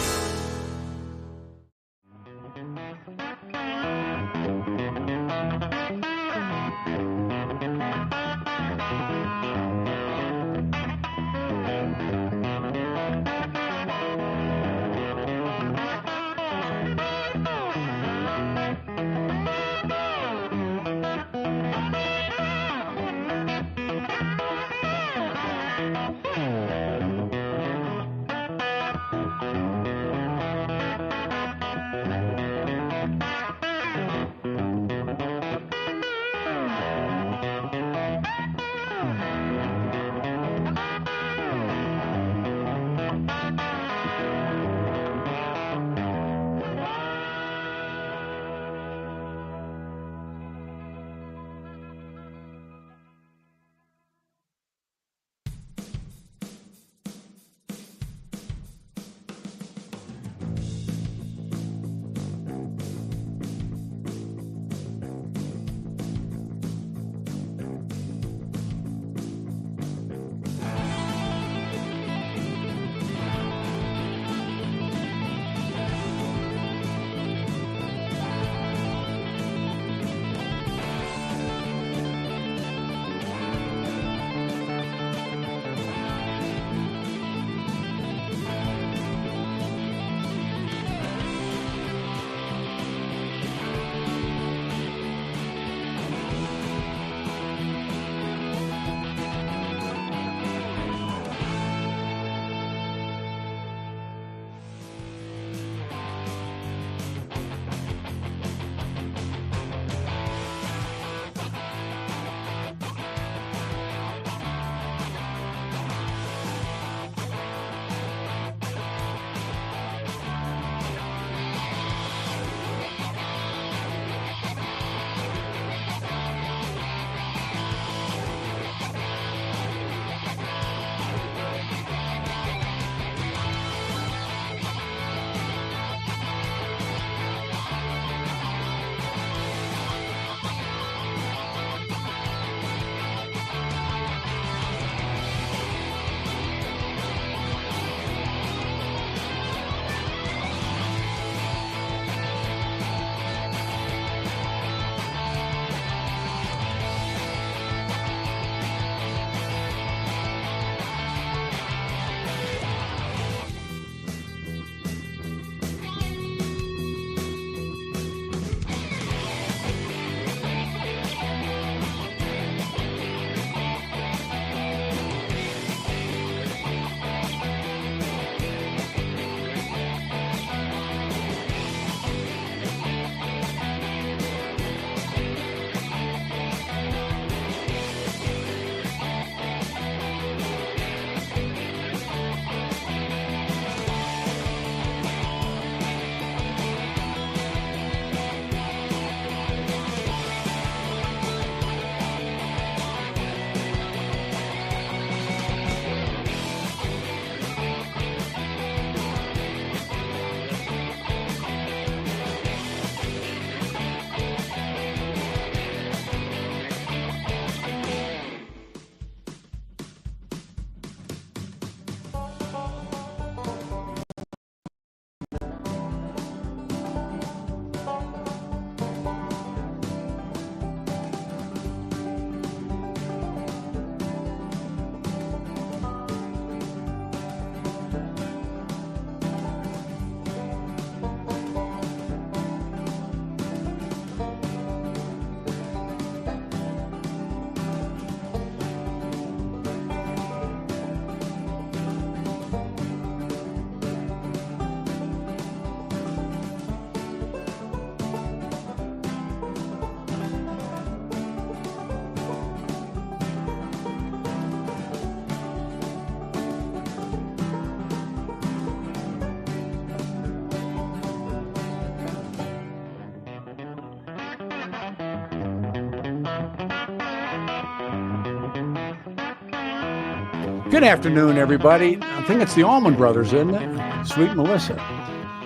Good afternoon, everybody. I think it's the Allman Brothers, isn't it? Sweet Melissa.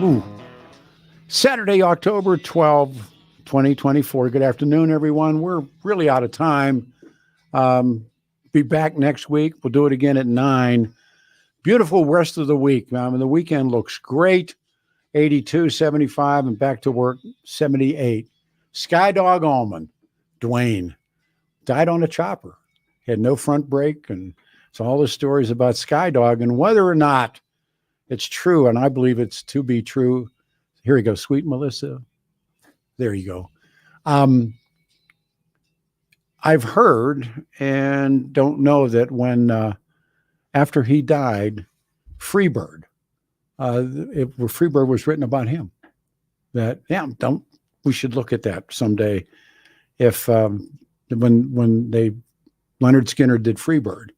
Ooh. Saturday, October 12, 2024. Good afternoon, everyone. We're really out of time. Be back next week. We'll do it again at 9. Beautiful rest of the week. The weekend looks great. 82, 75, and back to work, 78. Skydog Allman, Dwayne, died on a chopper. He had no front brake, and so all the stories about Skydog and whether or not it's true, and I believe it's to be true. Here we go, Sweet Melissa. There you go. I've heard and don't know that when after he died, Freebird, Freebird was written about him. That we should look at that someday. If when Leonard Skinner did Freebird.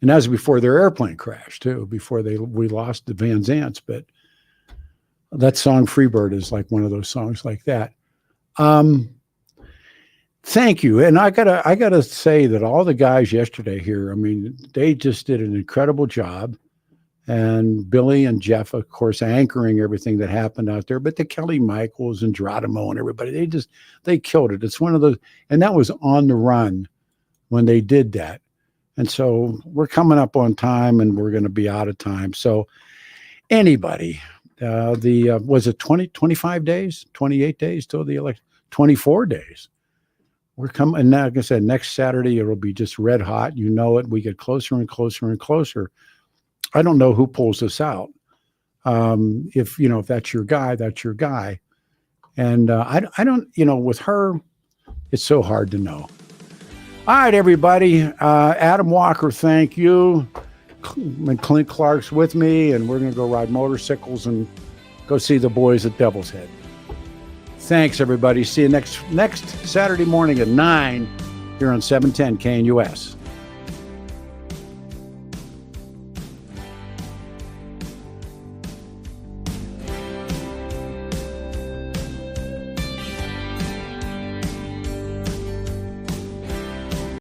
And that was before their airplane crashed too, before we lost the Van Zants. But that song Freebird is like one of those songs like that. Thank you. And I gotta say that all the guys yesterday here, they just did an incredible job. And Billy and Jeff, of course, anchoring everything that happened out there. But the Kelly Michaels and Geronimo and everybody, they killed it. It's one of those, and that was on the run when they did that. And so we're coming up on time and we're going to be out of time. So anybody, was it 25 days, 28 days till the election, 24 days. We're coming, and like I said, next Saturday, it'll be just red hot. You know it. We get closer and closer and closer. I don't know who pulls this out. If that's your guy, that's your guy. And I don't, with her, it's so hard to know. All right, everybody. Adam Walker, thank you. And Clint Clark's with me, and we're going to go ride motorcycles and go see the boys at Devil's Head. Thanks, everybody. See you next Saturday morning at 9 here on 710 KNUS.